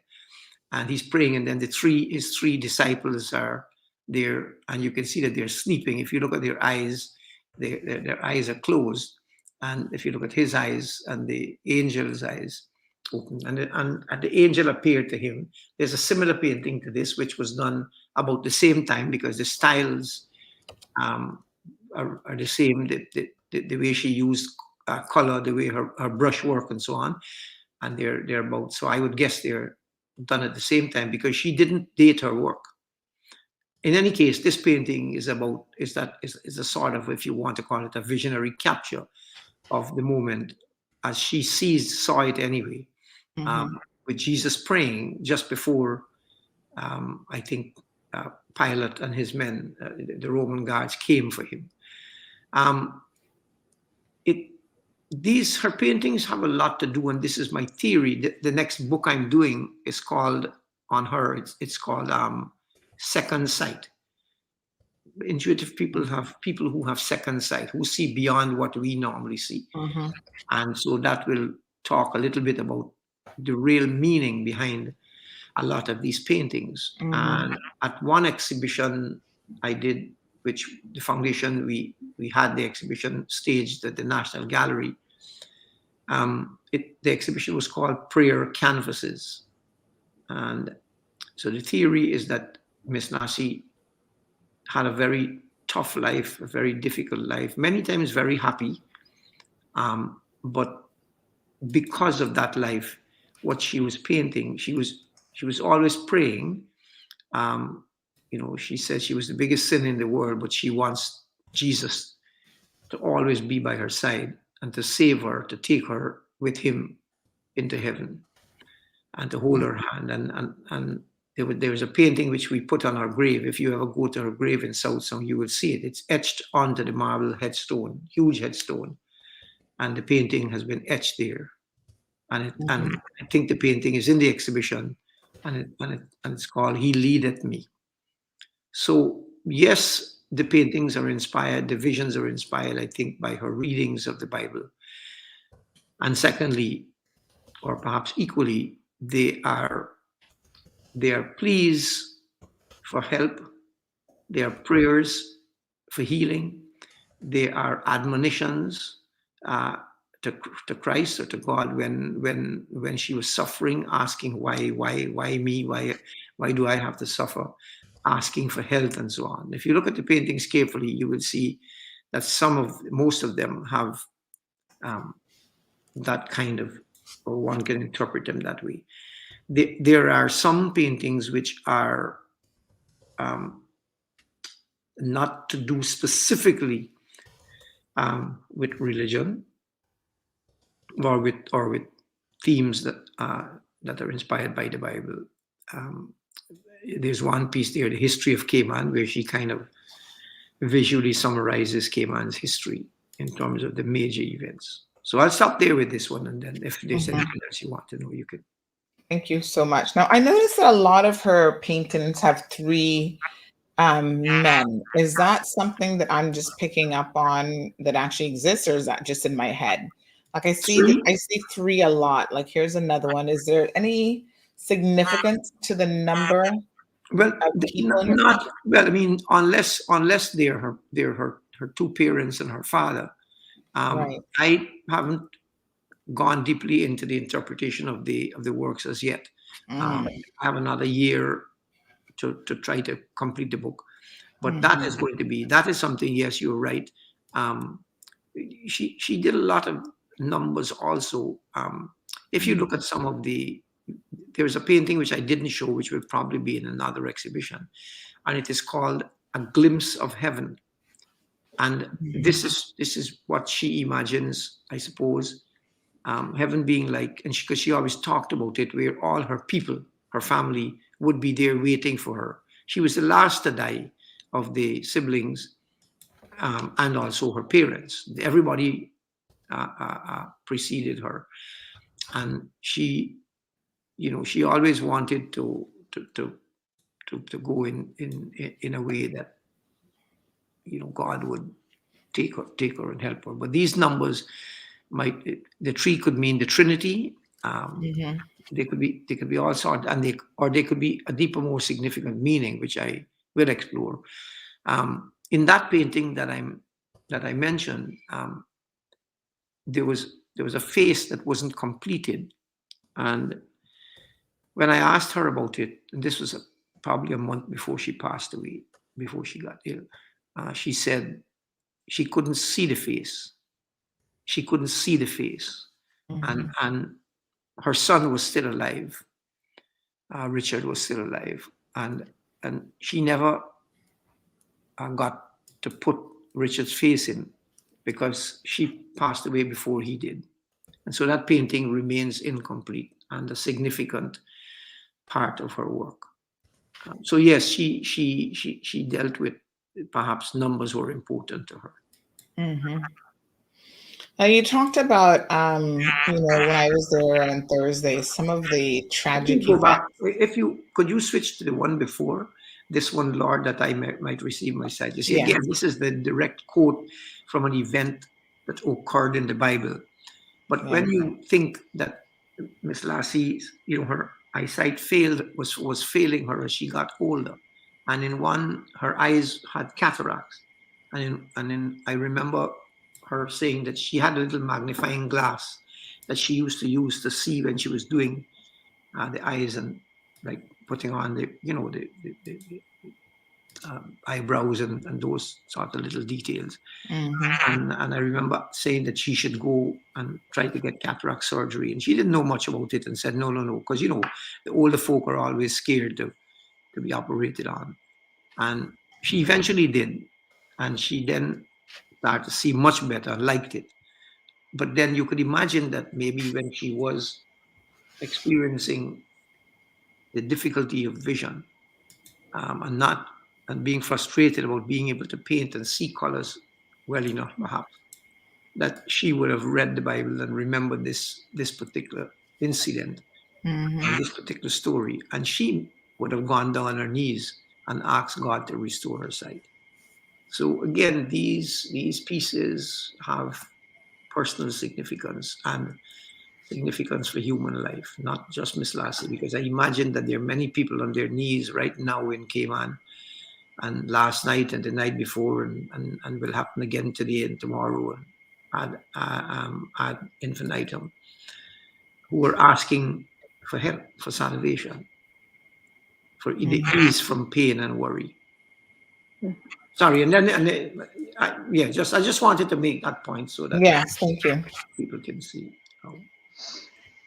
and he's praying, and then his three disciples are there, and you can see that they're sleeping. If you look at their eyes, their eyes are closed. And if you look at his eyes and the angel's eyes open, and the angel appeared to him. There's a similar painting to this, which was done about the same time, because the styles are the same. The way she used color, the way her brush work, and so on, and they're about. So I would guess they're done at the same time, because she didn't date her work. In any case, this painting is a sort of, if you want to call it, a visionary capture of the moment as she saw it anyway, with Jesus praying just before, I think, Pilate and his men, the Roman guards, came for him. Her paintings have a lot to do, and this is my theory. The next book I'm doing is called, on her, it's called Second Sight. Intuitive people have people who have second sight, who see beyond what we normally see. And so that will talk a little bit about the real meaning behind a lot of these paintings. And at one exhibition I did, which the foundation, we had the exhibition staged at the National Gallery. The exhibition was called Prayer Canvases. And so the theory is that Miss Lassie had a very tough life, a very difficult life, many times very happy. But because of that life, what she was painting, she was always praying. She says she was the biggest sin in the world, but she wants Jesus to always be by her side and to save her, to take her with him into heaven and to hold her hand. And there was a painting which we put on her grave. If you ever go to her grave in South Sound, you will see it. It's etched onto the marble headstone, huge headstone. And the painting has been etched there. And I think the painting is in the exhibition, and it's called He Leadeth Me. So yes, the paintings are inspired, the visions are inspired, I think, by her readings of the Bible. And secondly, or perhaps equally, they are pleas for help, they are prayers for healing, they are admonitions to Christ or to God when she was suffering, asking why me, why do I have to suffer, asking for health and so on. If you look at the paintings carefully, you will see that most of them have that kind of, or one can interpret them that way. There are some paintings which are not to do specifically with religion or with themes that are inspired by the Bible. There's one piece there, the history of Cayman, where she kind of visually summarizes Cayman's history in terms of the major events. So I'll stop there with this one, and then if there's anything else you want to know, you could. Thank you so much. Now, I noticed that a lot of her paintings have three men. Is that something that I'm just picking up on that actually exists, or is that just in my head? Like I see three a lot. Like here's another one. Is there any significance to the number? Well, not well. I mean, unless they're her two parents and her father. Right. I haven't gone deeply into the interpretation of the works as yet. I have another year to try to complete the book, but that is something. Yes, you're right. She did a lot of numbers also. If you look at some of there's a painting which I didn't show, which will probably be in another exhibition, and it is called A Glimpse of Heaven. And this is what she imagines, I suppose, heaven being like, and because she always talked about it, where all her people, her family, would be there waiting for her. She was the last to die of the siblings, and also her parents. Everybody preceded her, and she always wanted to go in a way that God would take her and help her. But these numbers the three could mean the Trinity. They could be all sorts, and they could be a deeper, more significant meaning, which I will explore. In that painting that I mentioned, there was a face that wasn't completed, and when I asked her about it, and this was probably a month before she passed away, before she got ill, she said she couldn't see the face. She couldn't see the face, and her son was still alive. Richard was still alive, and she never got to put Richard's face in because she passed away before he did, and so that painting remains incomplete and a significant part of her work. So yes, she dealt with, perhaps numbers were important to her. Now you talked about when I was there on Thursday, some of the tragic events. Could you switch to the one before this one, Lord, that I might receive my sight? You see, again, this is the direct quote from an event that occurred in the Bible. But when you think that Miss Lassie, her eyesight was failing her as she got older, and in one, her eyes had cataracts, and I remember her saying that she had a little magnifying glass that she used to use to see when she was doing the eyes and like putting on the eyebrows and those sort of little details. And I remember saying that she should go and try to get cataract surgery, and she didn't know much about it and said no, because the older folk are always scared to be operated on. And she eventually did, and she then started to see much better, liked it. But then you could imagine that maybe when she was experiencing the difficulty of vision, and being frustrated about being able to paint and see colors well enough, perhaps, that she would have read the Bible and remembered this particular incident and this particular story, and she would have gone down on her knees and asked God to restore her sight. So again, these pieces have personal significance and significance for human life, not just Miss Lassie, because I imagine that there are many people on their knees right now in Cayman, and last night and the night before, and will happen again today and tomorrow, ad infinitum, who were asking for help, for salvation, for the ease from pain and worry. Sorry, and then I just wanted to make that point so that Yes, thank you. people can see how.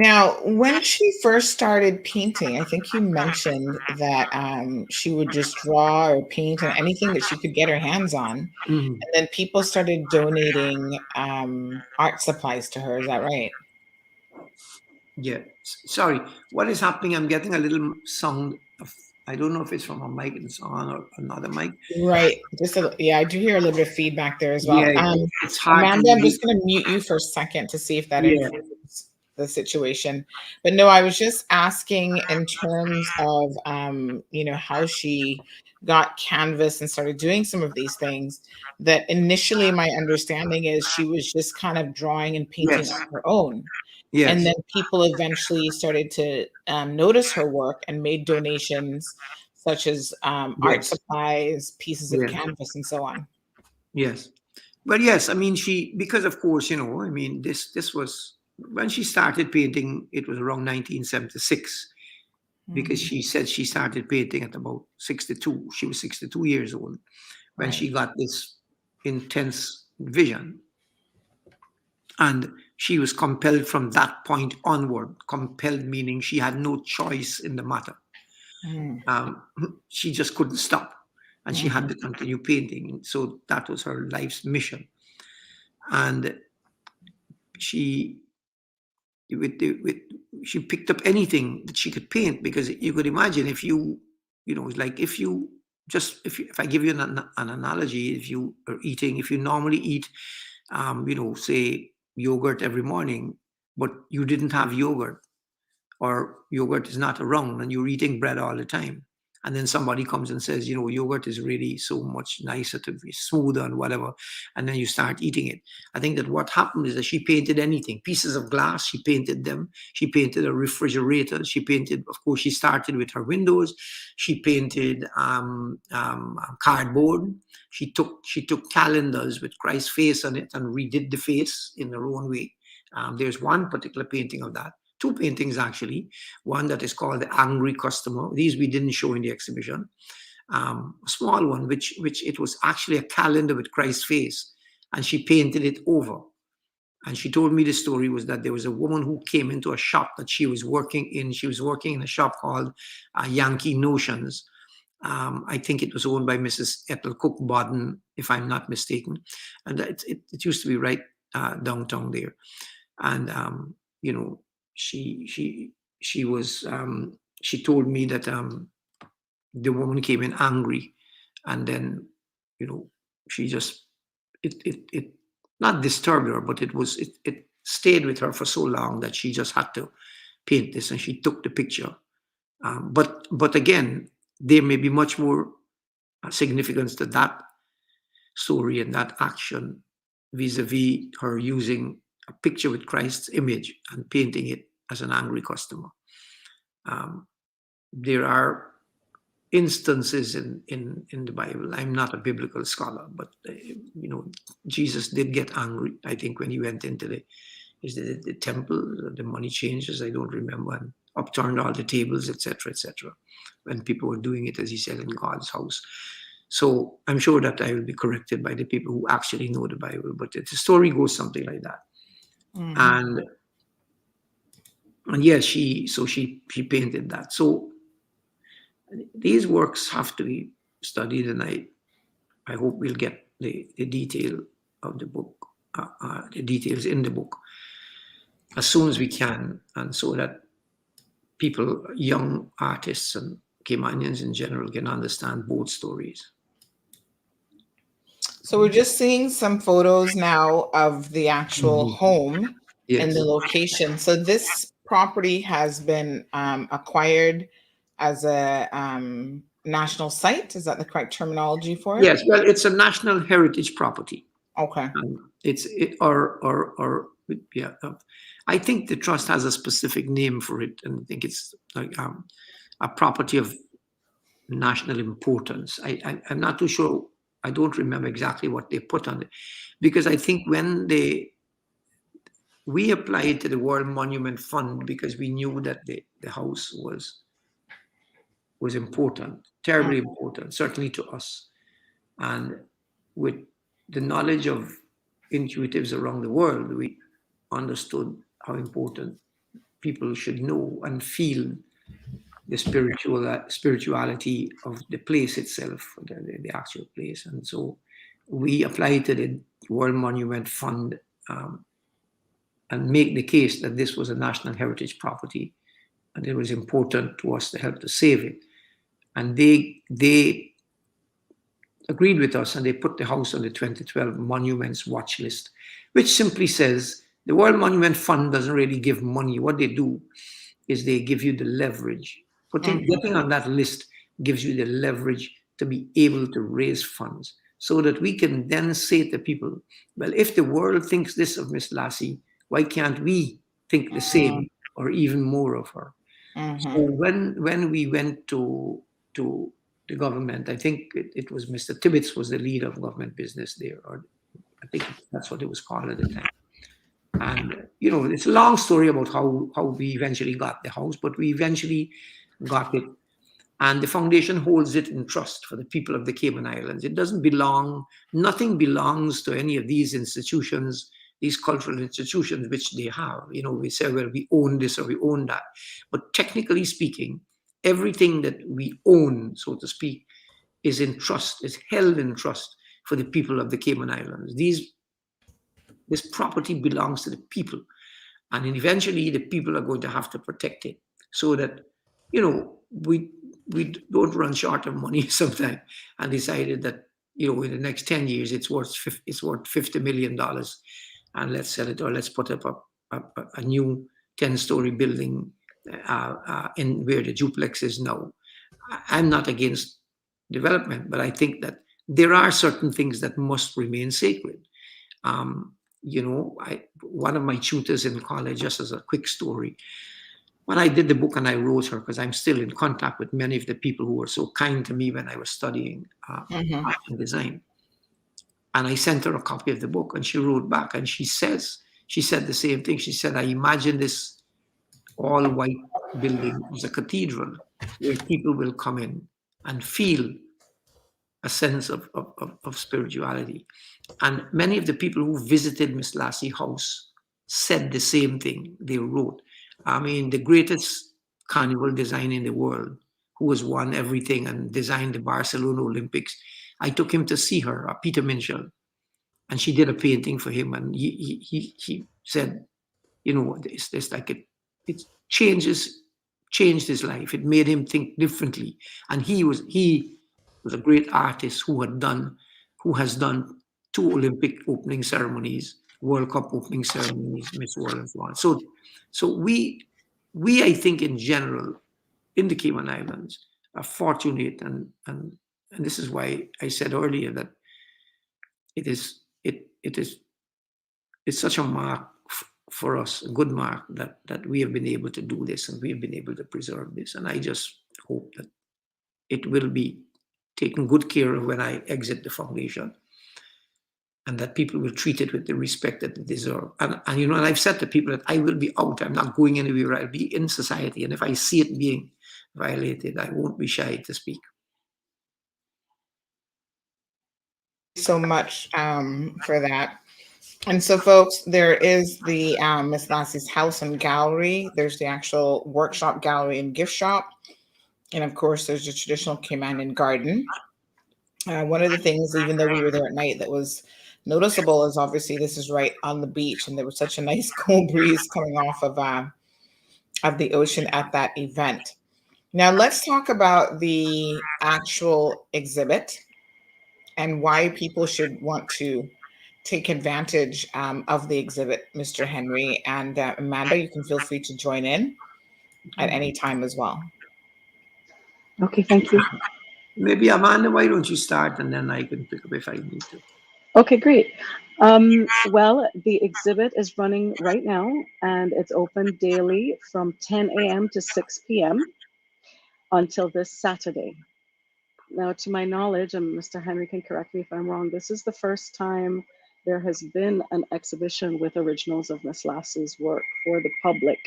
Now, when she first started painting, I think you mentioned that she would just draw or paint on anything that she could get her hands on. Mhm. And then people started donating art supplies to her. Is that right? Yeah. Sorry, what is happening? I'm getting a little sound of, I don't know if it's from a mic it's on or another mic. Right. Yeah, I do hear a little bit of feedback there as well. Yeah, it's hard. Amanda, I'm just going to mute you for a second to see if that Yeah. improves the situation. But no, I was just asking in terms of, how she got canvas and started doing some of these things, that initially my understanding is she was just kind of drawing and painting Yes. on her own. Yes. And then people eventually started to notice her work and made donations, such as art Yes. supplies, pieces of Yes. canvas, and so on. Yes. But yes, I mean, because of course, I mean, this was, when she started painting, it was around 1976, because she said she started painting at about 62. She was 62 years old when Right. she got this intense vision. And she was compelled from that point onward. Compelled meaning she had no choice in the matter. She just couldn't stop, and she had to continue painting. So that was her life's mission. And she picked up anything that she could paint, because you could imagine if like if I give you an analogy, if you normally eat, say yogurt every morning, but you didn't have yogurt, or yogurt is not around, and you're eating bread all the time, and then somebody comes and says, yogurt is really so much nicer to be smoother and whatever, and then you start eating it. I think that what happened is that she painted anything. Pieces of glass, she painted them. She painted a refrigerator. She painted, of course, she started with her windows. She painted cardboard. She took calendars with Christ's face on it and redid the face in her own way. There's one particular painting of that. Two paintings, actually. One that is called The Angry Customer. These we didn't show in the exhibition. A small one, which it was actually a calendar with Christ's face, and she painted it over. And she told me the story was that there was a woman who came into a shop that she was working in. She was working in a shop called Yankee Notions. I think it was owned by Mrs. Ethel Cook Bodden, if I'm not mistaken. And it used to be right downtown there. And, she told me that the woman came in angry, and then she just it not disturbed her, but it stayed with her for so long that she just had to paint this, and she took the picture. But again, there may be much more significance to that story and that action vis-a-vis her using a picture with Christ's image and painting it as an angry customer. There are instances in the Bible. I'm not a biblical scholar, but Jesus did get angry, I think, when he went into the temple, the money changers, I don't remember, and upturned all the tables, etc., when people were doing it, as he said, in God's house. So I'm sure that I will be corrected by the people who actually know the Bible, but the story goes something like that. And yes, she painted that. So these works have to be studied, and I hope we'll get the detail of the book, the details in the book, as soon as we can, and so that people, young artists and Caymanians in general, can understand both stories. So we're just seeing some photos now of the actual home and the location. So this property has been acquired as a national site. Is that the correct terminology for it? Yes, well, it's a national heritage property. Okay. I think the trust has a specific name for it, and I think it's like a property of national importance. I'm not too sure. I don't remember exactly what they put on it, because I think when they we applied to the World Monument Fund because we knew that the house was important, terribly important, certainly to us. And with the knowledge of intuitives around the world, we understood how important people should know and feel the spirituality of the place itself, the actual place. And so we applied to the World Monument Fund and make the case that this was a national heritage property and it was important to us to help to save it. And they agreed with us and they put the house on the 2012 Monuments Watch List, which simply says the World Monument Fund doesn't really give money. What they do is they give you the leverage. Getting on that list gives you the leverage to be able to raise funds so that we can then say to people, well, if the world thinks this of Miss Lassie, why can't we think the same or even more of her? So when we went to the government, I think it was Mr. Tibbetts was the lead of government business there, or I think that's what it was called at the time. And, you know, it's a long story about how we eventually got the house, but we eventually got it. And the foundation holds it in trust for the people of the Cayman Islands. It doesn't belong, nothing belongs to any of these institutions, these cultural institutions, which they have. You know, we say, well, we own this or we own that. But technically speaking, everything that we own, so to speak, is in trust, is held in trust for the people of the Cayman Islands. This property belongs to the people. And eventually the people are going to have to protect it so that, you know, we don't run short of money sometime and decided that, you know, in the next 10 years, it's worth $50 million and let's sell it or let's put up a new 10-story building in where the duplex is now. I'm not against development, but I think that there are certain things that must remain sacred. You know, one of my tutors in college, just as a quick story, when I did the book and I wrote her, because I'm still in contact with many of the people who were so kind to me when I was studying art and design. And I sent her a copy of the book and she wrote back and she said the same thing. She said, I imagine this all white building is a cathedral where people will come in and feel a sense of spirituality. And many of the people who visited Miss Lassie house said the same thing. They wrote, I mean, the greatest carnival designer in the world, who has won everything and designed the Barcelona Olympics, I took him to see her, Peter Minshall, and she did a painting for him. And he said, you know, it's like it changed his life. It made him think differently. And he was a great artist who has done 2 Olympic opening ceremonies, World Cup opening ceremonies, Miss World and so on. So we I think in general in the Cayman Islands are fortunate, and this is why I said earlier that it's such a mark for us, a good mark that we have been able to do this and we have been able to preserve this. And I just hope that it will be taken good care of when I exit the foundation, and that people will treat it with the respect that they deserve. And you know, and I've said to people that I will be out. I'm not going anywhere. I'll be in society. And if I see it being violated, I won't be shy to speak. So much for that. And so, folks, there is the Miss Lassie's house and gallery. There's the actual workshop gallery and gift shop. And of course, there's the traditional Cayman garden. One of the things, even though we were there at night, that was noticeable is obviously this is right on the beach, and there was such a nice cool breeze coming off of the ocean at that event. Now, let's talk about the actual exhibit and why people should want to take advantage of the exhibit, Mr. Henry. And Amanda, you can feel free to join in at any time as well. Okay, thank you. Maybe Amanda, why don't you start and then I can pick up if I need to. Okay, great. Well, the exhibit is running right now and it's open daily from 10 a.m. to 6 p.m. until this Saturday. Now, to my knowledge, and Mr. Henry can correct me if I'm wrong, this is the first time there has been an exhibition with originals of Miss Lassie's work for the public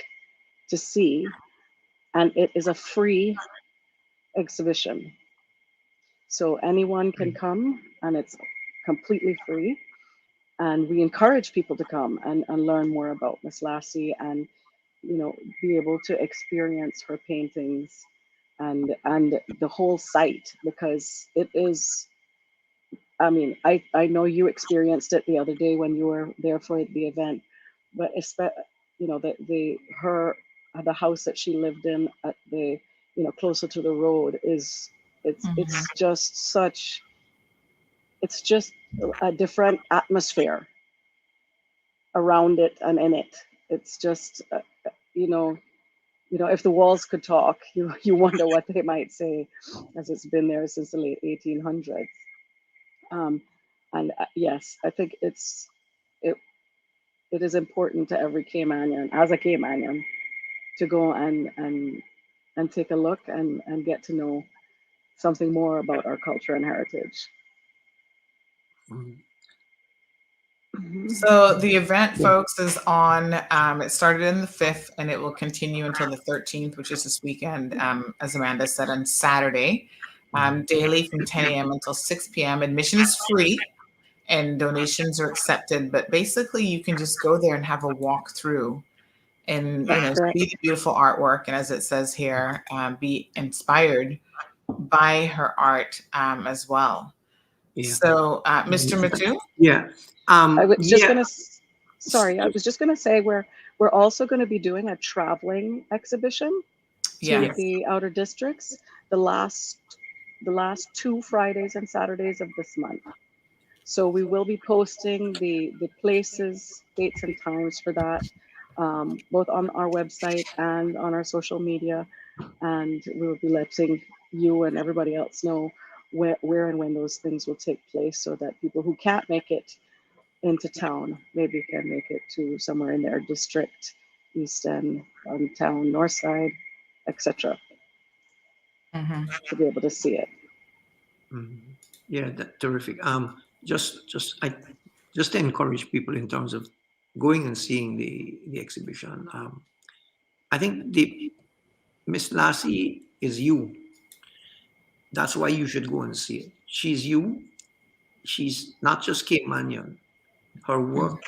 to see, and it is a free exhibition. So anyone can come, and it's completely free. And we encourage people to come and learn more about Miss Lassie, and be able to experience her paintings and the whole site, because it is, I mean, I know you experienced it the other day when you were there for the event, but the house that she lived in at the closer to the road is it's just a different atmosphere around it and in it. It's just if the walls could talk, you wonder what they might say, as it's been there since the late 1800s. And yes, I think it is important to every Caymanian, as a Caymanian, to go and take a look and get to know something more about our culture and heritage. So the event, folks, is on, it started in the 5th and it will continue until the 13th, which is this weekend, as Amanda said, on Saturday, daily from 10 a.m. until 6 p.m. Admission is free and donations are accepted, but basically you can just go there and have a walk through and see the beautiful artwork, and as it says here, be inspired by her art as well. Yeah. So Mr. Muttoo? Yeah. I was just gonna say we're also going to be doing a traveling exhibition to the outer districts the last 2 Fridays and Saturdays of this month. So we will be posting the places, dates, and times for that, both on our website and on our social media, and we will be letting you and everybody else know where and when those things will take place, so that people who can't make it into town maybe can make it to somewhere in their district, east end, town, north side, etc. To be able to see it. Yeah, that's terrific. Just to encourage people in terms of going and seeing the exhibition. I think the Miss Lassie is you. That's why you should go and see it. She's you. She's not just Caymanian. Her work,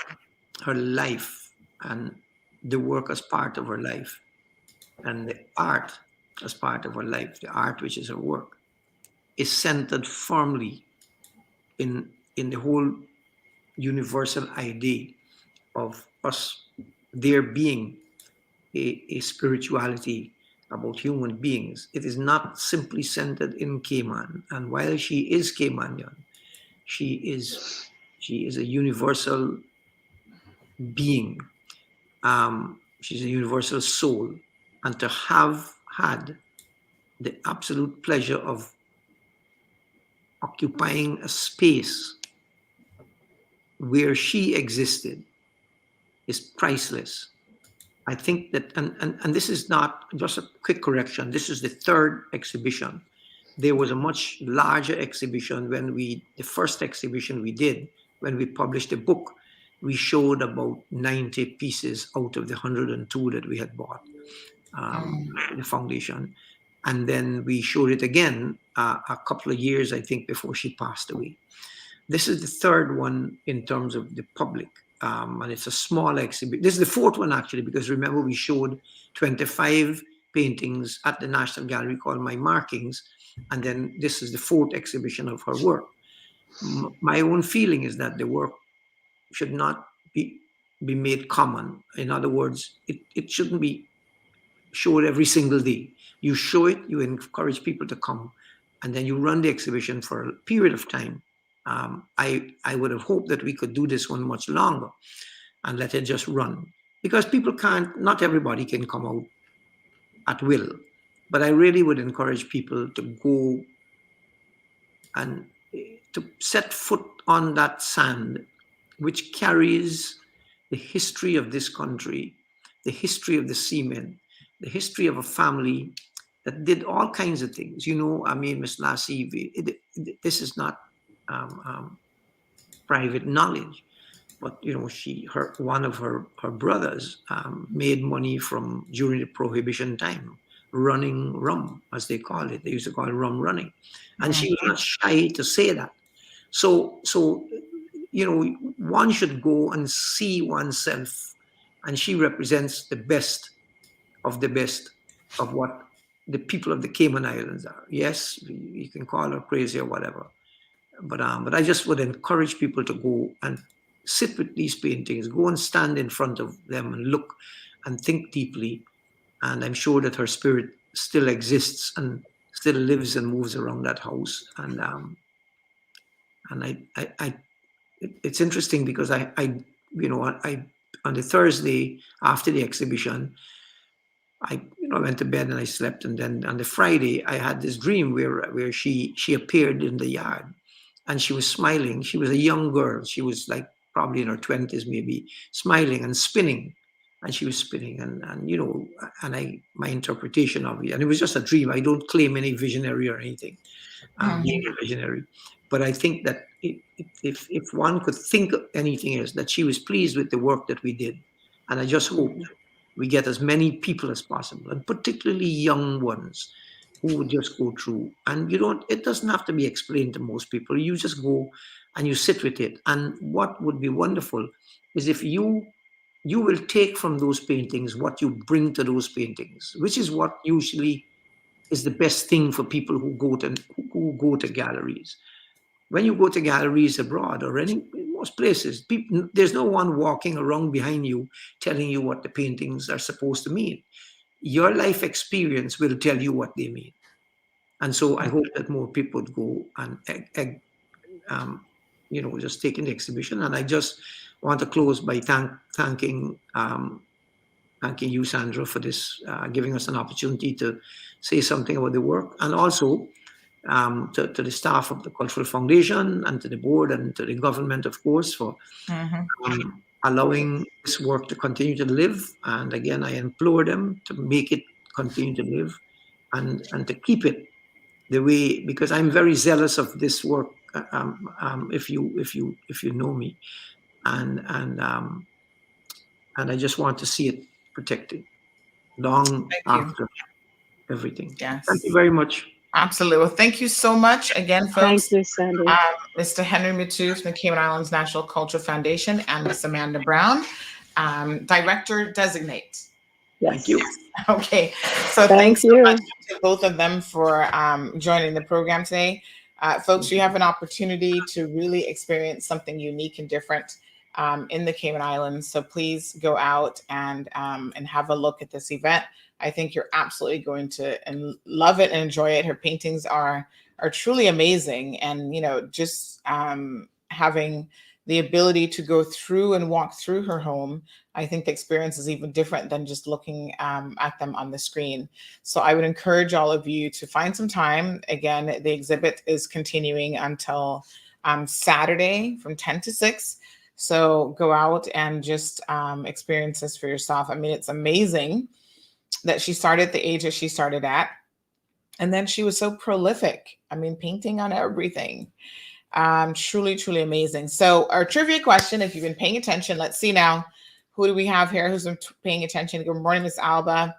her life, and the work as part of her life, and the art as part of her life, the art which is her work, is centered firmly in the whole universal idea of us there being a spirituality about human beings. It is not simply centered in Cayman. And while she is Caymanian, she is a universal being. She's a universal soul. And to have had the absolute pleasure of occupying a space where she existed is priceless. I think that, and this is not just a quick correction, this is the 3rd exhibition. There was a much larger exhibition the first exhibition we did, when we published the book, we showed about 90 pieces out of the 102 that we had bought, the foundation. And then we showed it again a couple of years, I think, before she passed away. This is the 3rd one in terms of the public. And it's a small exhibition. This is the 4th one, actually, because remember we showed 25 paintings at the National Gallery called My Markings. And then this is the 4th exhibition of her work. My own feeling is that the work should not be made common. In other words, it shouldn't be showed every single day. You show it, you encourage people to come, and then you run the exhibition for a period of time. I would have hoped that we could do this one much longer and let it just run, because people not everybody can come out at will. But I really would encourage people to go and to set foot on that sand, which carries the history of this country, the history of the seamen, the history of a family that did all kinds of things. I mean, Miss Lassie, this is not private knowledge. But one of her brothers made money from during the prohibition time, running rum, as they call it. They used to call it rum running, and she was not shy to say that. So one should go and see oneself, and she represents the best of what the people of the Cayman Islands are. Yes, you can call her crazy or whatever, but I just would encourage people to go and sit with these paintings, go and stand in front of them and look and think deeply. And I'm sure that her spirit still exists and still lives and moves around that house. And it's interesting because I on the Thursday after the exhibition, I went to bed and I slept, and then on the Friday I had this dream where she appeared in the yard, and she was smiling. She was a young girl. She was like probably in her 20s, maybe, smiling and spinning, and she was spinning, and my interpretation of it, and it was just a dream. I don't claim any visionary or anything, being a visionary, but I think that if one could think of anything else, that she was pleased with the work that we did, and I just hope we get as many people as possible, and particularly young ones, who would just go through. And it doesn't have to be explained to most people. You just go and you sit with it. And what would be wonderful is if you will take from those paintings what you bring to those paintings, which is what usually is the best thing for people who go to galleries. When you go to galleries abroad or in most places, there's no one walking around behind you telling you what the paintings are supposed to mean. Your life experience will tell you what they mean. And so I hope that more people would go and just take in the exhibition. And I just want to close by thanking you, Sandra, for this, giving us an opportunity to say something about the work, and also to the staff of the Cultural Foundation and to the board and to the government, of course, for allowing this work to continue to live. And again, I implore them to make it continue to live and to keep it the way, because I'm very zealous of this work. If you know me, and I just want to see it protected long after everything. Yes. Thank you very much. Absolutely. Well, thank you so much again, folks. Thank you, Sandy. Mr. Henry Muttoo from the Cayman Islands National Cultural Foundation, and Miss Amanda Brown, Director Designate. Yes. Thank you. Okay. So thanks so much to both of them for joining the program today. Folks, you have an opportunity to really experience something unique and different in the Cayman Islands. So please go out and have a look at this event. I think you're absolutely going to love it and enjoy it. Her paintings are truly amazing. And, just having the ability to go through and walk through her home, I think the experience is even different than just looking at them on the screen. So I would encourage all of you to find some time. Again, the exhibit is continuing until Saturday from 10 to 6. So go out and just experience this for yourself. I mean, it's amazing that she started at the age that she started at. And then she was so prolific. I mean, painting on everything. Truly, truly amazing. So our trivia question, if you've been paying attention, let's see now. Who do we have here who's been paying attention? Good morning, Miss Alba.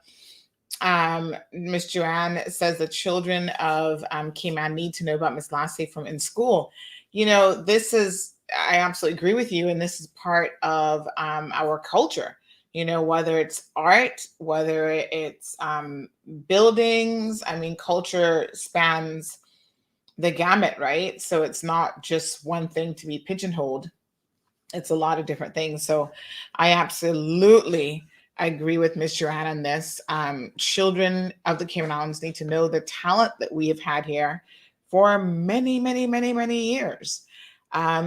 Miss Joanne says the children of Cayman need to know about Miss Lassie from in school. This is, I absolutely agree with you. And this is part of our culture. Whether it's art, whether it's buildings, I mean, culture spans the gamut, right? So it's not just one thing to be pigeonholed. It's a lot of different things. So I absolutely agree with Ms. Joanne on this. Children of the Cayman Islands need to know the talent that we have had here for many, many, many, many years.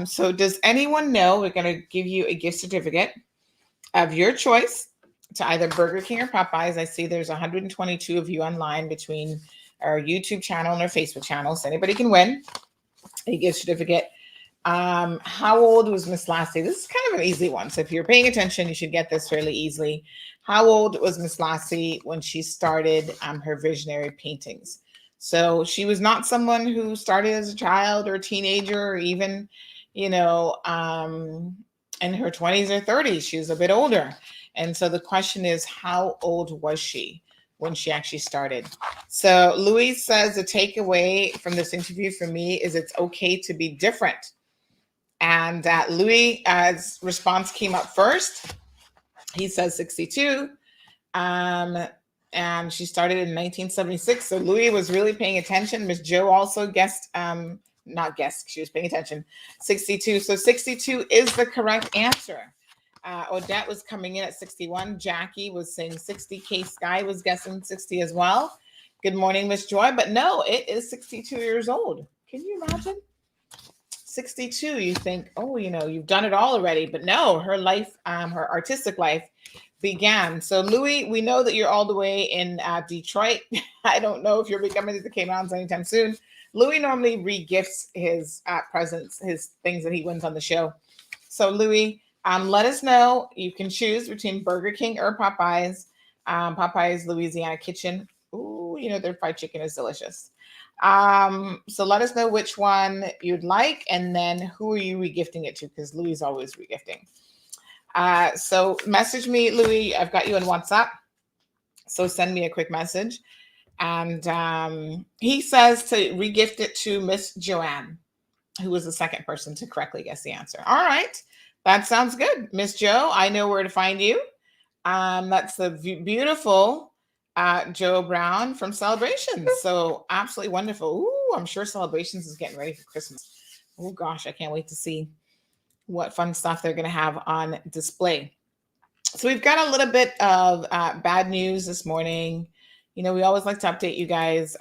So does anyone know, we're going to give you a gift certificate of your choice to either Burger King or Popeyes. I see there's 122 of you online between our YouTube channel and our Facebook channel. So anybody can win a gift certificate. How old was Miss Lassie? This is kind of an easy one. So if you're paying attention, you should get this fairly easily. How old was Miss Lassie when she started her visionary paintings? So she was not someone who started as a child or a teenager or even, in her 20s or 30s. She was a bit older. And so the question is, how old was she when she actually started? So Louis says the takeaway from this interview for me is it's okay to be different. And Louis' response came up first. He says 62. And she started in 1976. So Louis was really paying attention. Miss Jo also she was paying attention. 62. So 62 is the correct answer. Odette was coming in at 61. Jackie was saying 60. K Sky was guessing 60 as well. Good morning, Miss Joy. But no, it is 62 years old. Can you imagine? 62, you think, oh, you've done it all already. But no, her life, her artistic life began. So Louis, we know that you're all the way in Detroit. I don't know if you'll be coming to the Caymans anytime soon. Louis normally re-gifts his presents, his things that he wins on the show. So Louis, let us know. You can choose between Burger King or Popeyes. Popeyes Louisiana Kitchen. Ooh, their fried chicken is delicious. So let us know which one you'd like, and then who are you regifting it to? Because Louis is always regifting. So message me, Louis. I've got you on WhatsApp. So send me a quick message. And he says to regift it to Miss Joanne, who was the second person to correctly guess the answer. All right. That sounds good. Miss Jo, I know where to find you. That's the beautiful Joe Brown from Celebrations. So absolutely wonderful. Ooh, I'm sure Celebrations is getting ready for Christmas. Oh gosh, I can't wait to see what fun stuff they're going to have on display. So we've got a little bit of bad news this morning. We always like to update you guys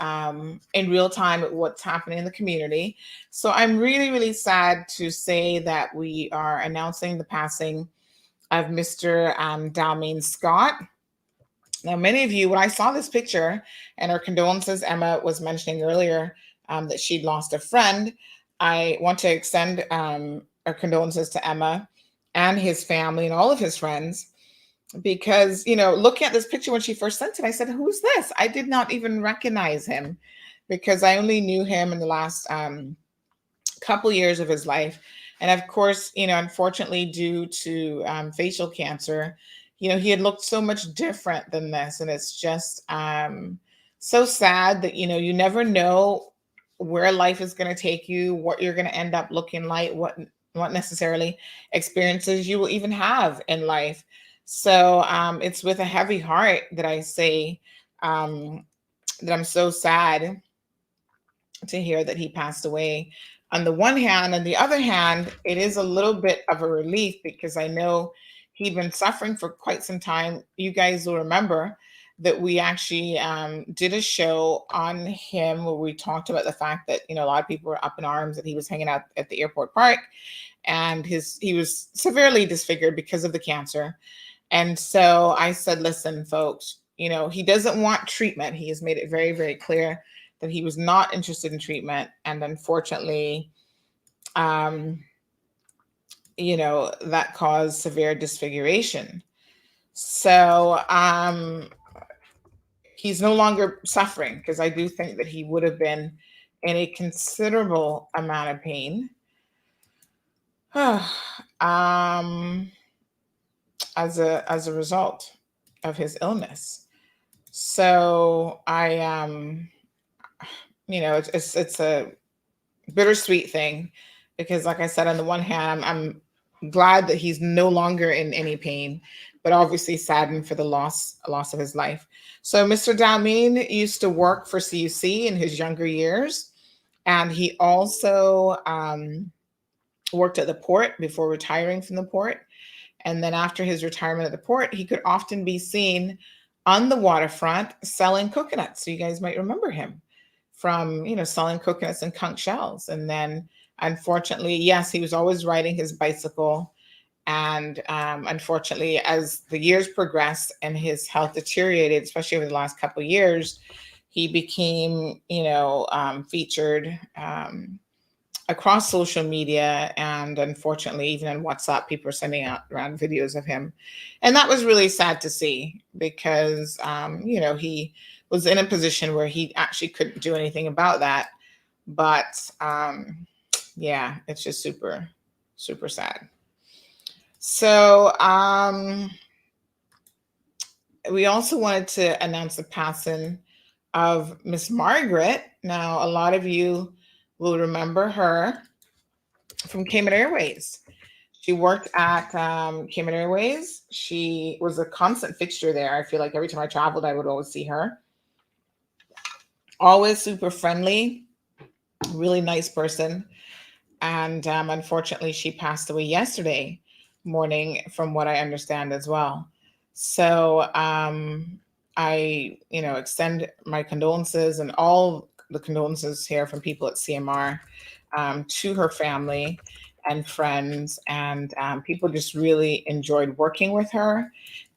in real time at what's happening in the community. So I'm really, really sad to say that we are announcing the passing of Mr. Dalmain Scott. Now, many of you, when I saw this picture, and our condolences, Emma was mentioning earlier that she'd lost a friend, I want to extend our condolences to Emma and his family and all of his friends. Because, looking at this picture when she first sent it, I said, who's this? I did not even recognize him because I only knew him in the last couple years of his life. And of course, unfortunately, due to facial cancer, he had looked so much different than this. And it's just so sad that, you never know where life is going to take you, what you're going to end up looking like, what necessarily experiences you will even have in life. So it's with a heavy heart that I say that I'm so sad to hear that he passed away. On the one hand, on the other hand, it is a little bit of a relief because I know he'd been suffering for quite some time. You guys will remember that we actually did a show on him where we talked about the fact that, a lot of people were up in arms that he was hanging out at the airport park, and he was severely disfigured because of the cancer. And so I said, listen, folks, he doesn't want treatment. He has made it very, very clear that he was not interested in treatment. And unfortunately, that caused severe disfiguration. So he's no longer suffering, because I do think that he would have been in a considerable amount of pain. As a result of his illness. So I it's a bittersweet thing, because like I said, on the one hand, I'm glad that he's no longer in any pain, but obviously saddened for the loss of his life. So Mr. Dalmain used to work for CUC in his younger years, and he also worked at the port before retiring from the port. And then after his retirement at the port, he could often be seen on the waterfront selling coconuts. So you guys might remember him from, selling coconuts and conch shells. And then unfortunately, yes, he was always riding his bicycle. And unfortunately, as the years progressed and his health deteriorated, especially over the last couple of years, he became, featured across social media, and unfortunately, even on WhatsApp, people are sending out around videos of him. And that was really sad to see, because, he was in a position where he actually couldn't do anything about that. But yeah, it's just super, super sad. So we also wanted to announce the passing of Miss Margaret. Now, a lot of you will remember her from Cayman Airways. She worked at Cayman Airways. She was a constant fixture there. I feel like every time I traveled, I would always see her. Always super friendly, really nice person. And unfortunately, she passed away yesterday morning, from what I understand as well. So I, extend my condolences and all the condolences here from people at CMR to her family and friends. And people just really enjoyed working with her.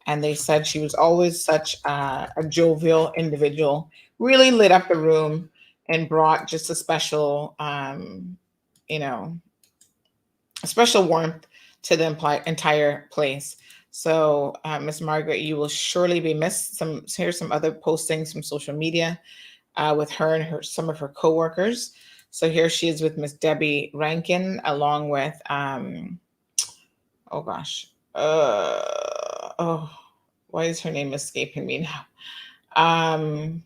And they said she was always such a jovial individual, really lit up the room and brought just a special, you know, a special warmth to the entire place. So, Miss Margaret, you will surely be missed. Here's some other postings from social media with her and some of her coworkers. So here she is with Miss Debbie Rankin, along with oh gosh, why is her name escaping me now?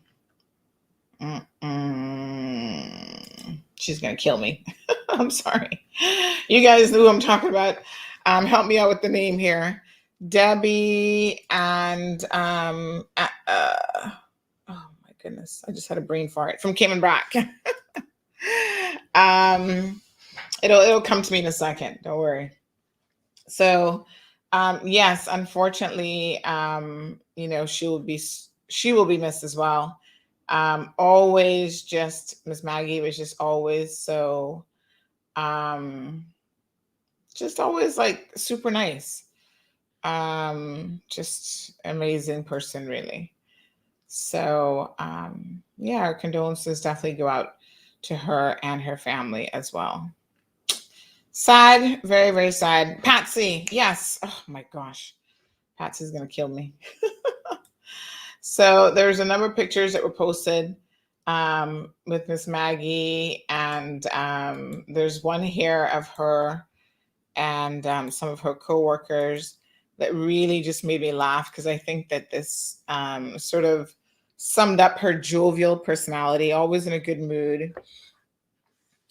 She's gonna kill me. I'm sorry. You guys know who I'm talking about. Help me out with the name here. Debbie and oh my goodness, I just had a brain fart from Cayman Brack. It'll come to me in a second. Don't worry. So yes, unfortunately, she will be missed as well. Always just Miss Maggie was just always so just always like super nice. Just amazing person, really. So yeah, our condolences definitely go out to her and her family as well. Sad, very, very sad. Patsy, yes. Oh my gosh. Patsy's gonna kill me. So there's a number of pictures that were posted with Miss Maggie, and there's one here of her and some of her coworkers that really just made me laugh, because I think that this sort of summed up her jovial personality, always in a good mood,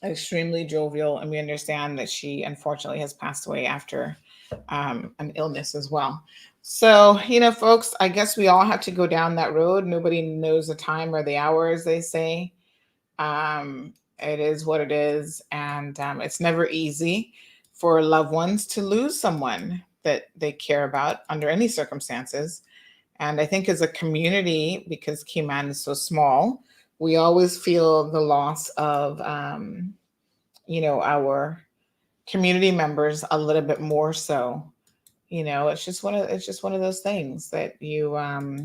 extremely jovial. And we understand that she unfortunately has passed away after an illness as well. So, folks, I guess we all have to go down that road. Nobody knows the time or the hour, as they say. It is what it is. And it's never easy for loved ones to lose someone that they care about under any circumstances. And I think as a community, because Cayman is so small, we always feel the loss of, our community members a little bit more so. It's just one of those things that you have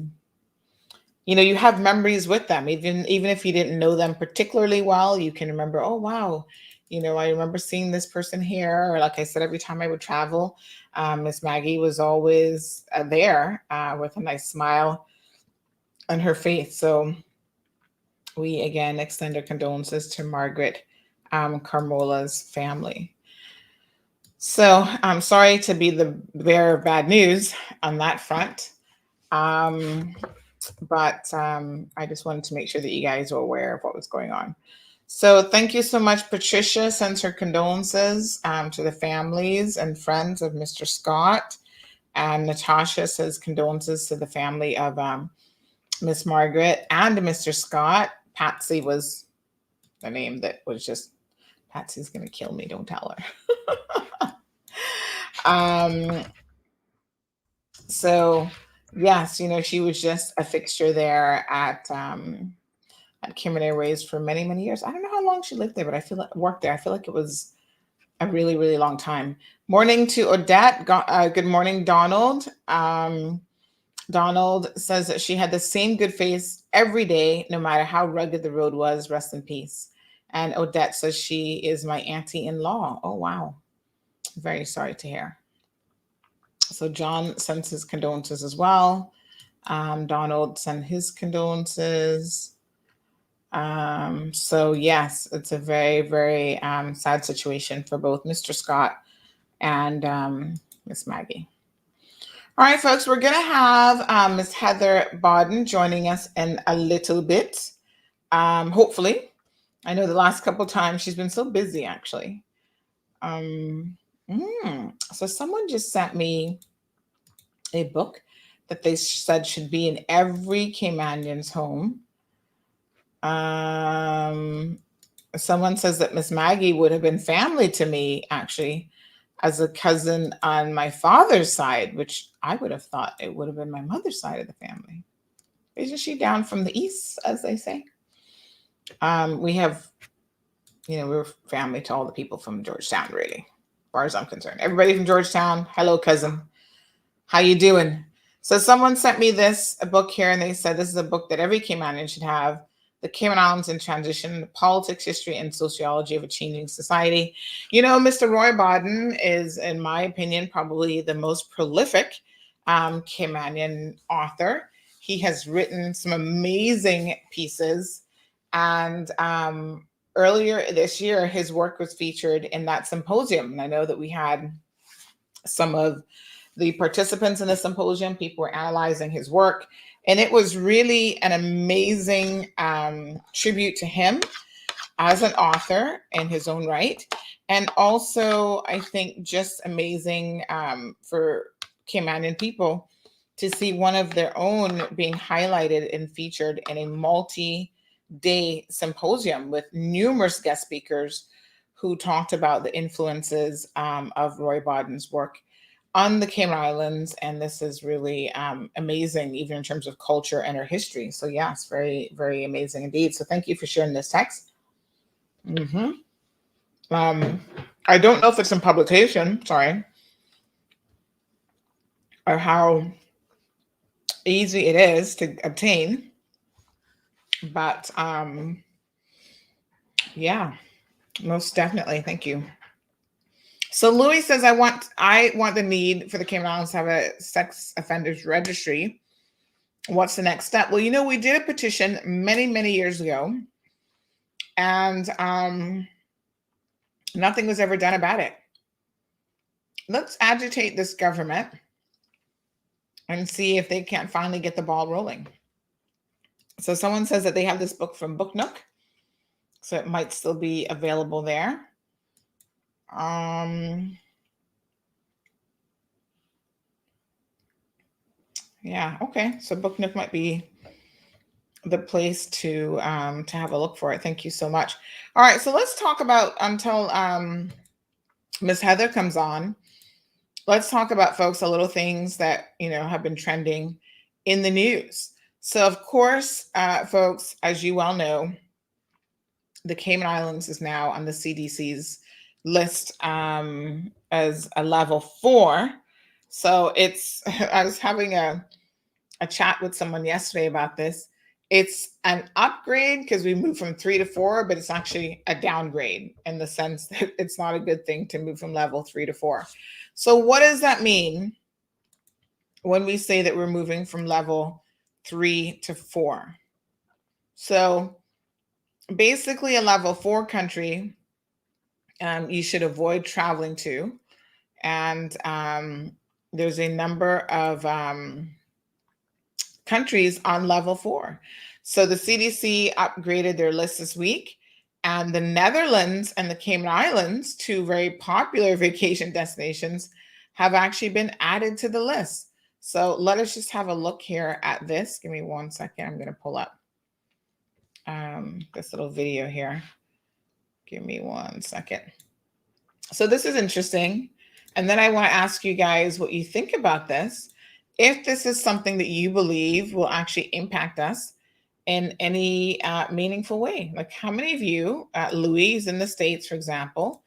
memories with them, even if you didn't know them particularly well. You can remember, oh wow, I remember seeing this person here. Or like I said, every time I would travel, Miss Maggie was always there with a nice smile on her face. So we again extend our condolences to Margaret Carmola's family. So I'm sorry to be the bearer of bad news on that front. But I just wanted to make sure that you guys were aware of what was going on. So thank you so much. Patricia sends her condolences to the families and friends of Mr. Scott. And Natasha says condolences to the family of Miss Margaret and Mr. Scott. Patsy was the name that was just, Patsy's going to kill me. Don't tell her. So yes, she was just a fixture there at Cayman Airways for many, many years. I don't know how long she lived there, but I feel like worked there. I feel like it was a really, really long time. Morning to Odette. Good morning, Donald. Donald says that she had the same good face every day, no matter how rugged the road was. Rest in peace. And Odette says she is my auntie-in-law. Oh, wow. Very sorry to hear. So John sends his condolences as well. Donald sent his condolences. So yes, it's a very, very sad situation for both Mr. Scott and Miss Maggie. All right, folks, we're going to have Miss Heather Bodden joining us in a little bit. Hopefully. I know the last couple times she's been so busy, actually. So someone just sent me a book that they said should be in every Caymanian's home. Someone says that Miss Maggie would have been family to me, actually, as a cousin on my father's side, which I would have thought it would have been my mother's side of the family. Isn't she down from the east, as they say? We have, we're family to all the people from Georgetown, really, as far as I'm concerned. Everybody from Georgetown, hello, cousin. How you doing? So someone sent me a book here, and they said this is a book that every Caymanian should have. The Cayman Islands in Transition, Politics, History, and Sociology of a Changing Society. Mr. Roy Bodden is, in my opinion, probably the most prolific Caymanian author. He has written some amazing pieces. And earlier this year, his work was featured in that symposium. And I know that we had some of the participants in the symposium. People were analyzing his work. And it was really an amazing tribute to him as an author in his own right. And also, I think, just amazing for Caymanian people to see one of their own being highlighted and featured in a multi-day symposium with numerous guest speakers who talked about the influences of Roy Bodden's work on the Cayman Islands. And this is really amazing, even in terms of culture and our history. So yes, very, very amazing indeed. So thank you for sharing this text. I don't know if it's in publication, sorry, or how easy it is to obtain, but yeah, most definitely. Thank you. So Louis says, I want the need for the Cayman Islands to have a sex offenders registry. What's the next step? Well, we did a petition many, many years ago, and nothing was ever done about it. Let's agitate this government and see if they can't finally get the ball rolling. So someone says that they have this book from Book Nook, so it might still be available there. Yeah, okay. So Book Nook might be the place to have a look for it. Thank you so much. All right, so let's talk about, until Miss Heather comes on, let's talk about, folks, a little things that have been trending in the news. So of course, folks, as you well know, the Cayman Islands is now on the CDC's list as a level 4. So it's, I was having a chat with someone yesterday about this. It's an upgrade because we moved from 3 to 4, but it's actually a downgrade in the sense that it's not a good thing to move from level 3 to 4. So what does that mean when we say that we're moving from level 3 to 4? So basically a level 4 country you should avoid traveling to. And there's a number of countries on level 4. So the CDC upgraded their list this week, and the Netherlands and the Cayman Islands, 2 very popular vacation destinations, have actually been added to the list. So let us just have a look here at this. Give me 1 second. I'm going to pull up this little video here. Give me 1 second. So this is interesting. And then I want to ask you guys what you think about this. If this is something that you believe will actually impact us in any meaningful way. Like, how many of you, Louise in the States, for example,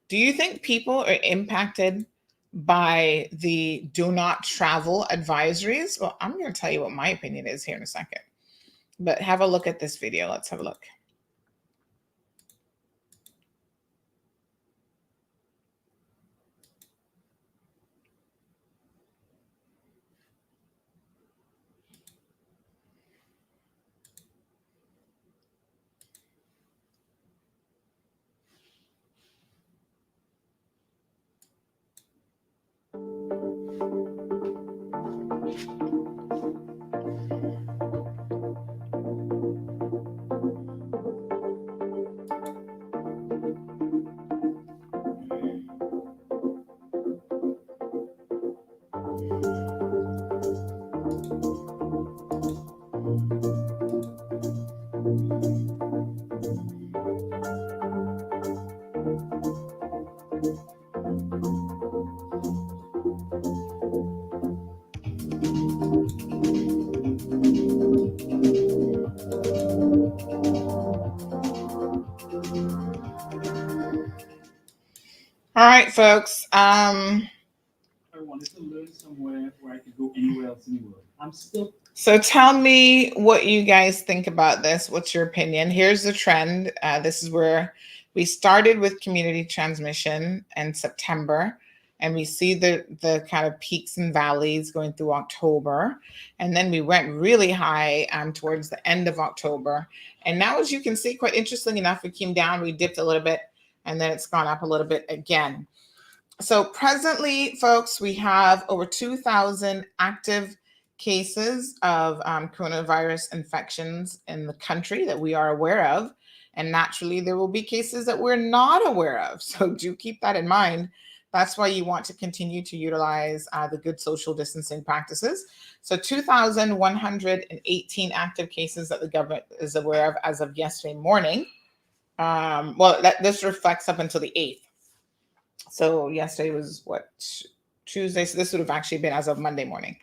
do you think people are impacted by the do not travel advisories? Well, I'm going to tell you what my opinion is here in a second. But have a look at this video. Let's have a look. All right, folks. I wanted to learn somewhere where I could go anywhere else in the world. I'm still. So tell me what you guys think about this. What's your opinion? Here's the trend. This is where we started with community transmission in September, and we see the kind of peaks and valleys going through October. And then we went really high towards the end of October. And now, as you can see, quite interesting enough, we came down, we dipped a little bit, and then it's gone up a little bit again. So presently, folks, we have over 2,000 active cases of coronavirus infections in the country that we are aware of. And naturally, there will be cases that we're not aware of. So do keep that in mind. That's why you want to continue to utilize the good social distancing practices. So 2,118 active cases that the government is aware of as of yesterday morning. This reflects up until the 8th. So yesterday was what, Tuesday? So this would have actually been as of Monday morning.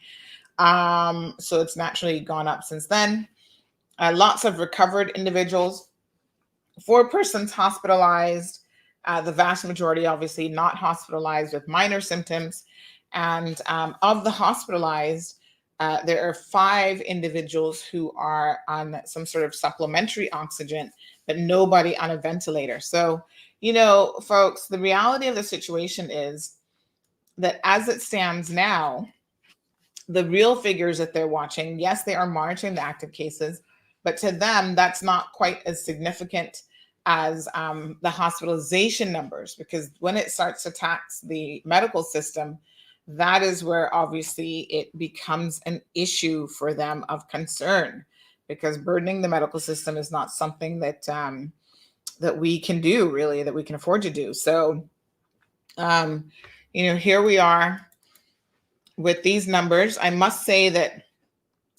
So it's naturally gone up since then. Lots of recovered individuals, 4 persons hospitalized, the vast majority obviously not hospitalized with minor symptoms. And of the hospitalized, there are 5 individuals who are on some sort of supplementary oxygen, but nobody on a ventilator. So, you know, folks, the reality of the situation is that as it stands now, the real figures that they're watching, yes, they are monitoring the active cases, but to them, that's not quite as significant as the hospitalization numbers, because when it starts to tax the medical system, that is where obviously it becomes an issue for them of concern, because burdening the medical system is not something that that we can do, really, that we can afford to do. So, you know, here we are with these numbers. I must say that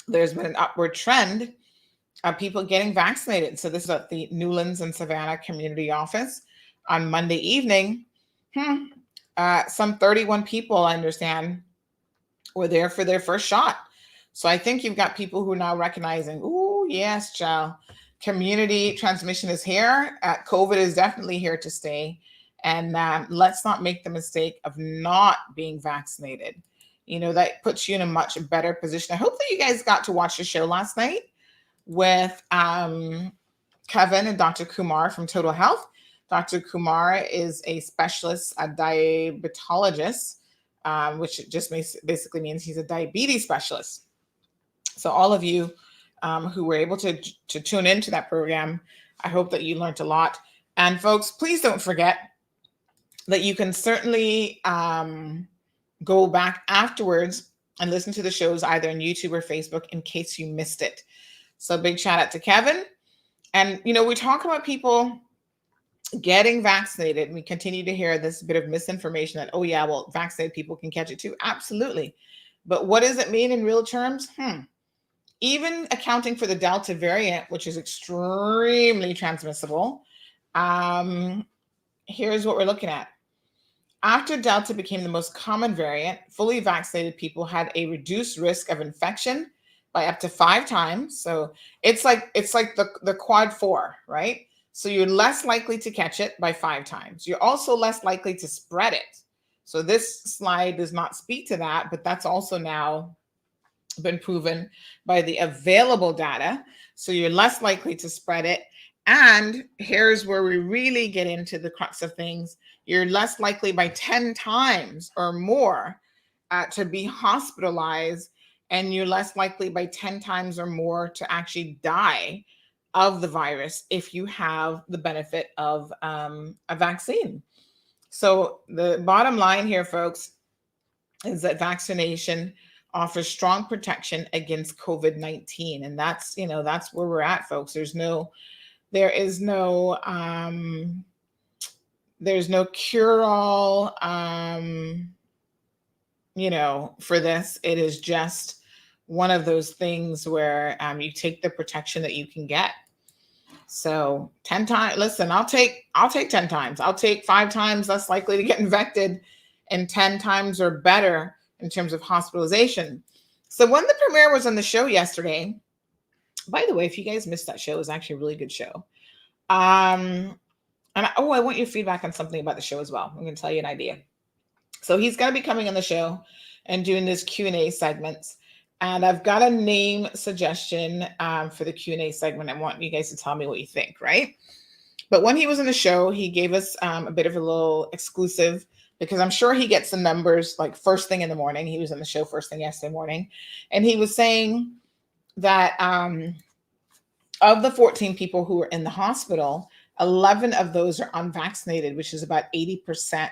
there's been an upward trend of people getting vaccinated. So this is at the Newlands and Savannah Community Office on Monday evening. Some 31 people, I understand, were there for their first shot. So I think you've got people who are now recognizing, oh, yes, child, community transmission is here. COVID is definitely here to stay. And let's not make the mistake of not being vaccinated. You know, that puts you in a much better position. I hope that you guys got to watch the show last night with Kevin and Dr. Kumar from Total Health. Dr. Kumar is a specialist, a diabetologist, which just basically means he's a diabetes specialist. So all of you who were able to tune into that program, I hope that you learned a lot. And folks, please don't forget that you can certainly go back afterwards and listen to the shows either on YouTube or Facebook in case you missed it. So big shout out to Kevin. And, you know, we talk about people getting vaccinated, and we continue to hear this bit of misinformation that, oh yeah, well, vaccinated people can catch it too. Absolutely. But what does it mean in real terms? Even accounting for the Delta variant, which is extremely transmissible, here's what we're looking at. After Delta became the most common variant, fully vaccinated people had a reduced risk of infection by up to 5 times. So it's like the quad 4, right? So you're less likely to catch it by 5 times. You're also less likely to spread it. So this slide does not speak to that, but that's also now been proven by the available data. So you're less likely to spread it. And here's where we really get into the crux of things. You're less likely by 10 times or more to be hospitalized, and you're less likely by 10 times or more to actually die of the virus if you have the benefit of a vaccine. So the bottom line here, folks, is that vaccination offers strong protection against COVID-19. And that's, you know, that's where we're at, folks. There's no cure-all, you know, for this. It is just one of those things where you take the protection that you can get. So 10 times, listen, I'll take 10 times. I'll take 5 times less likely to get infected and 10 times or better in terms of hospitalization. So when the premiere was on the show yesterday, by the way, if you guys missed that show, it was actually a really good show. I And I want your feedback on something about the show as well. I'm going to tell you an idea. So he's going to be coming on the show and doing this Q&A segments. And I've got a name suggestion for the Q&A segment. I want you guys to tell me what you think, right? But when he was on the show, he gave us a bit of a little exclusive, because I'm sure he gets the numbers like first thing in the morning. He was on the show first thing yesterday morning. And he was saying that of the 14 people who were in the hospital, 11 of those are unvaccinated, which is about 80%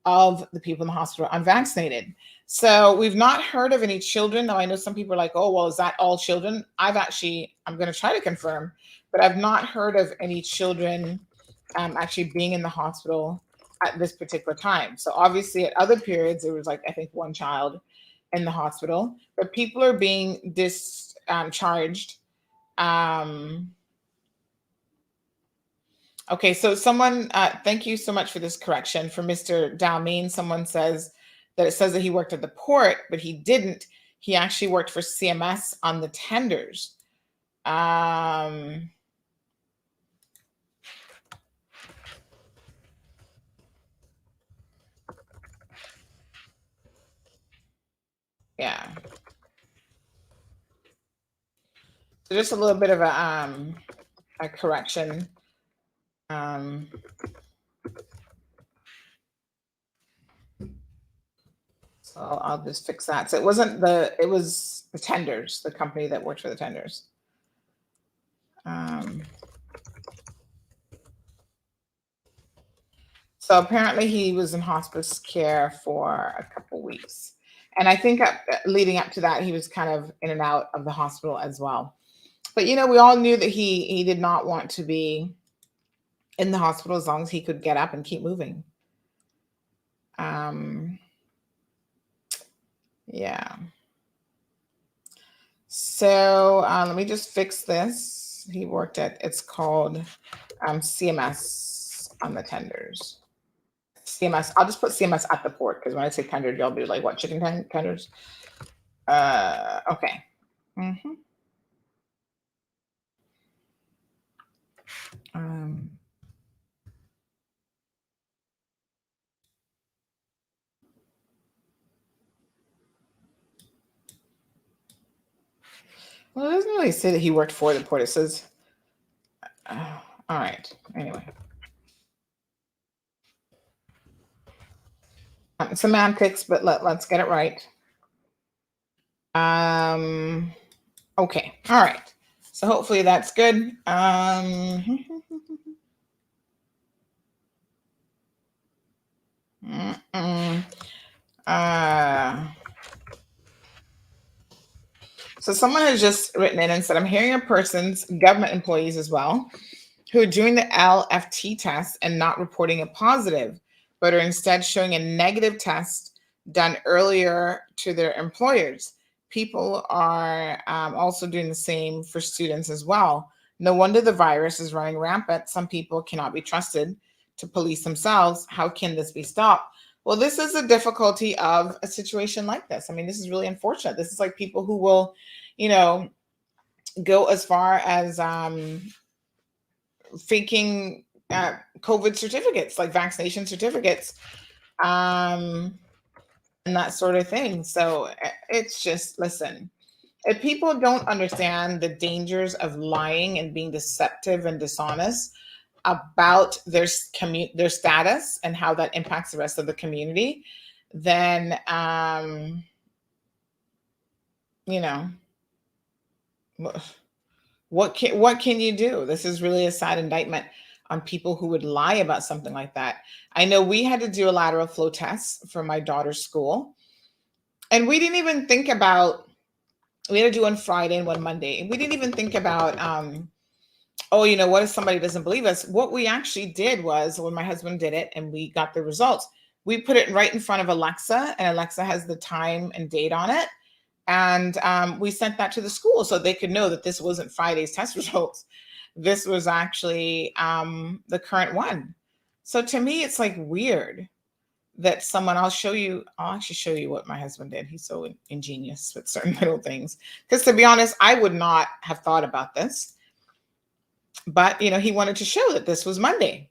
of the people in the hospital are unvaccinated. So we've not heard of any children. Now I know some people are like, oh, well, is that all children? I'm going to try to confirm, but I've not heard of any children actually being in the hospital at this particular time. So obviously at other periods, there was like, I think one child in the hospital, but people are being discharged. Okay, so someone, thank you so much for this correction. For Mr. Dalmeen, someone says that it says that he worked at the port, but he didn't. He actually worked for CMS on the tenders. Yeah. So just a little bit of a correction. So I'll just fix that. So it was the tenders, the company that worked for the tenders. So apparently he was in hospice care for a couple weeks. And I think leading up to that, he was kind of in and out of the hospital as well. But, we all knew that he did not want to be in the hospital as long as he could get up and keep moving. Yeah. So let me just fix this. He worked it's called CMS on the tenders. CMS, I'll just put CMS at the port, because when I say tender, you'll be like, what, chicken tenders? Okay. Well, it doesn't really say that he worked for the port. It says, all right, anyway. Semantics, but let's get it right. Okay, all right. So hopefully that's good. So someone has just written in and said, I'm hearing of persons, government employees as well, who are doing the LFT test and not reporting a positive, but are instead showing a negative test done earlier to their employers. People are also doing the same for students as well. No wonder the virus is running rampant. Some people cannot be trusted to police themselves. How can this be stopped? Well, this is the difficulty of a situation like this. I mean, this is really unfortunate. This is like people who will, go as far as faking COVID certificates, like vaccination certificates, and that sort of thing. So it's just, listen, if people don't understand the dangers of lying and being deceptive and dishonest about their status and how that impacts the rest of the community, then what can you do? This is really a sad indictment on people who would lie about something like that. I know we had to do a lateral flow test for my daughter's school, and we didn't even think about, we had to do one Friday and one Monday. We didn't even think about, what if somebody doesn't believe us? What we actually did was, when my husband did it and we got the results, we put it right in front of Alexa, and Alexa has the time and date on it. And we sent that to the school so they could know that this wasn't Friday's test results. This was actually the current one. So to me, it's like weird that someone, I'll actually show you what my husband did. He's so ingenious with certain little things. Because to be honest, I would not have thought about this. But, he wanted to show that this was Monday.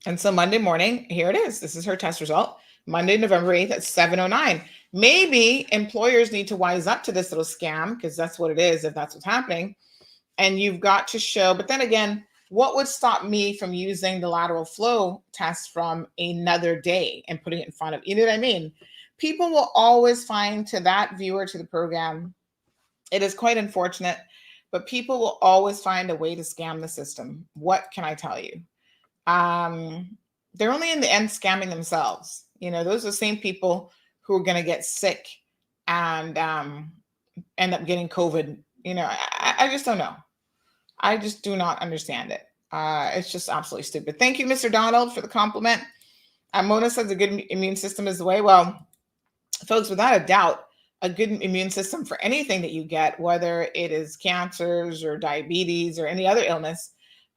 And so Monday morning, here it is. This is her test result. Monday, November 8th at 7:09. Maybe employers need to wise up to this little scam, because that's what it is, if that's what's happening. And you've got to show, but then again, what would stop me from using the lateral flow test from another day and putting it in front of, you know what I mean? People will always find, to that viewer to the program, it is quite unfortunate, but people will always find a way to scam the system. What can I tell you? They're only in the end scamming themselves. You know, those are the same people who are going to get sick and end up getting COVID. You know, I just don't know. I just do not understand it. It's just absolutely stupid. Thank you, Mr. Donald, for the compliment. Mona says a good immune system is the way. Well, folks, without a doubt, a good immune system for anything that you get, whether it is cancers or diabetes or any other illness,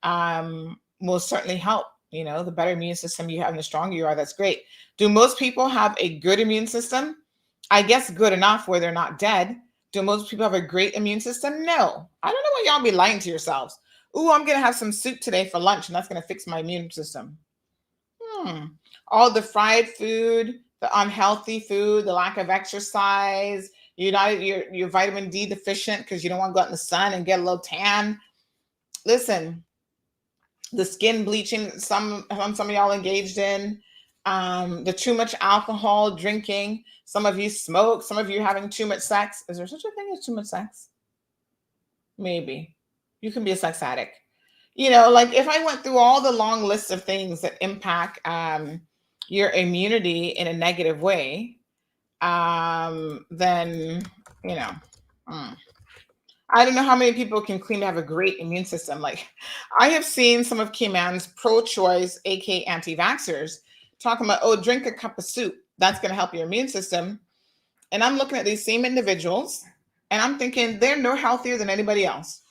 will certainly help. You know, the better immune system you have and the stronger you are, that's great. Do most people have a good immune system? I guess good enough where they're not dead. Do most people have a great immune system? No. I don't know why y'all be lying to yourselves. Ooh, I'm going to have some soup today for lunch and that's going to fix my immune system. All the fried food, the unhealthy food, the lack of exercise, you're vitamin D deficient because you don't want to go out in the sun and get a little tan. Listen, the skin bleaching some of y'all engaged in, the too much alcohol drinking, some of you smoke, some of you having too much sex. Is there such a thing as too much sex? Maybe. You can be a sex addict. You know, like if I went through all the long lists of things that impact your immunity in a negative way, then, you know, I don't know how many people can claim to have a great immune system. Like I have seen some of Keyman's pro-choice, aka anti-vaxxers, talking about, oh, drink a cup of soup. That's going to help your immune system. And I'm looking at these same individuals and I'm thinking they're no healthier than anybody else.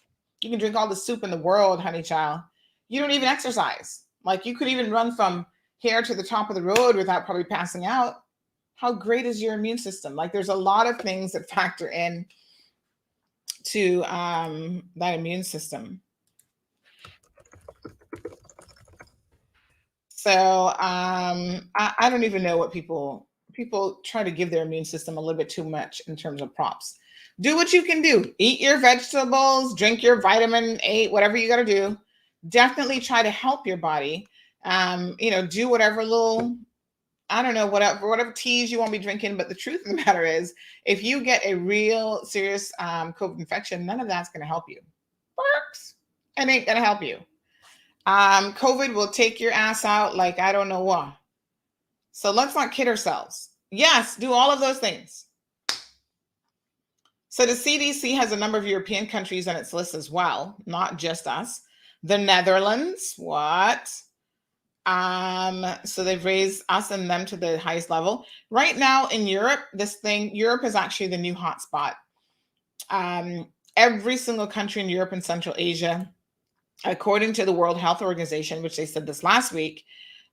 You can drink all the soup in the world, honey child. You don't even exercise. Like you could even run from here to the top of the road without probably passing out. How great is your immune system? Like there's a lot of things that factor in to that immune system. So I don't even know what people try to give their immune system a little bit too much in terms of props. Do what you can do. Eat your vegetables, drink your vitamin A, whatever you got to do. Definitely try to help your body. You know, do whatever little, I don't know, whatever teas you want to be drinking. But the truth of the matter is, if you get a real serious COVID infection, none of that's going to help you. Works. It ain't going to help you. COVID will take your ass out like I don't know what. So let's not kid ourselves. Yes, do all of those things. So the CDC has a number of European countries on its list as well, not just us. The Netherlands, what? So they've raised us and them to the highest level. Right now in Europe, Europe is actually the new hotspot. Every single country in Europe and Central Asia, according to the World Health Organization, which they said this last week,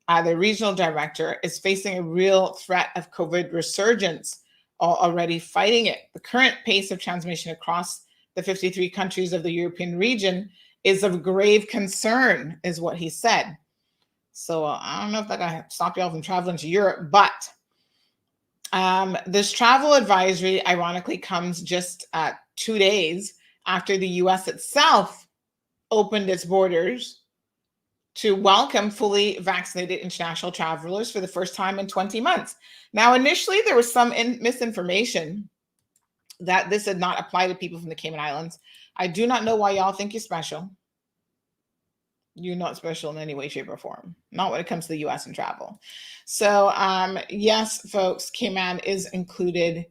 the regional director is facing a real threat of COVID resurgence, already fighting it. The current pace of transmission across the 53 countries of the European region is of grave concern, is what he said. So I don't know if that gonna stop y'all from traveling to Europe, but this travel advisory ironically comes just 2 days after the US itself opened its borders to welcome fully vaccinated international travelers for the first time in 20 months. Now, initially, there was some misinformation that this did not apply to people from the Cayman Islands. I do not know why y'all think you're special. You're not special in any way, shape, or form. Not when it comes to the US and travel. So, yes, folks, Cayman is included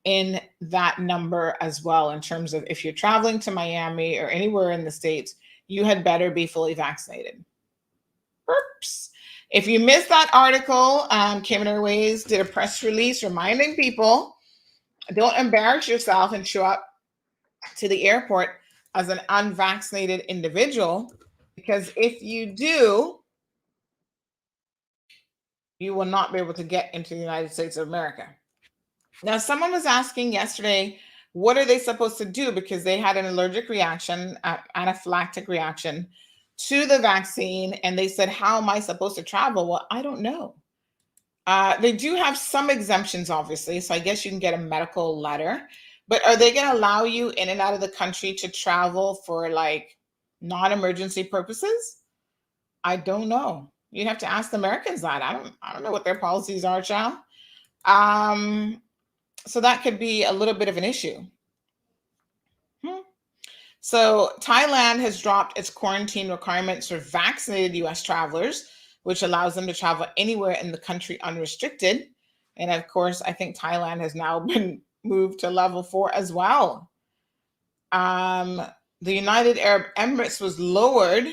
in that number as well in terms of if you're traveling to Miami or anywhere in the States, you had better be fully vaccinated. Oops. If you missed that article, Cayman Airways did a press release reminding people, don't embarrass yourself and show up to the airport as an unvaccinated individual, because if you do, you will not be able to get into the United States of America. Now, someone was asking yesterday, what are they supposed to do? Because they had an allergic reaction, anaphylactic reaction to the vaccine, and they said, how am I supposed to travel? Well, I don't know. They do have some exemptions, obviously, so I guess you can get a medical letter, but are they going to allow you in and out of the country to travel for like non-emergency purposes? I don't know. You'd have to ask the Americans that. I don't know what their policies are, child. So that could be a little bit of an issue. So Thailand has dropped its quarantine requirements for vaccinated US travelers, which allows them to travel anywhere in the country unrestricted. And of course, I think Thailand has now been moved to level 4 as well. The United Arab Emirates was lowered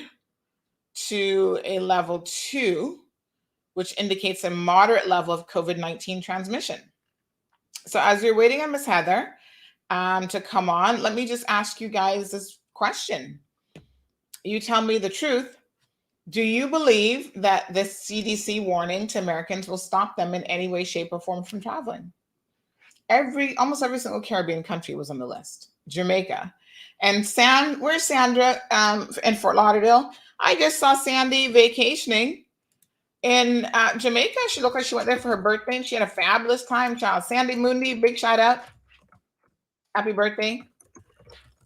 to a level 2, which indicates a moderate level of COVID-19 transmission. So as you're waiting on Miss Heather to come on, let me just ask you guys this question. You tell me the truth. Do you believe that this CDC warning to Americans will stop them in any way, shape, or form from traveling? Almost every single Caribbean country was on the list. Jamaica. And where's Sandra in Fort Lauderdale? I just saw Sandy vacationing in Jamaica. She looked like she went there for her birthday, and she had a fabulous time, child. Sandy Mundi, big shout out. Happy birthday.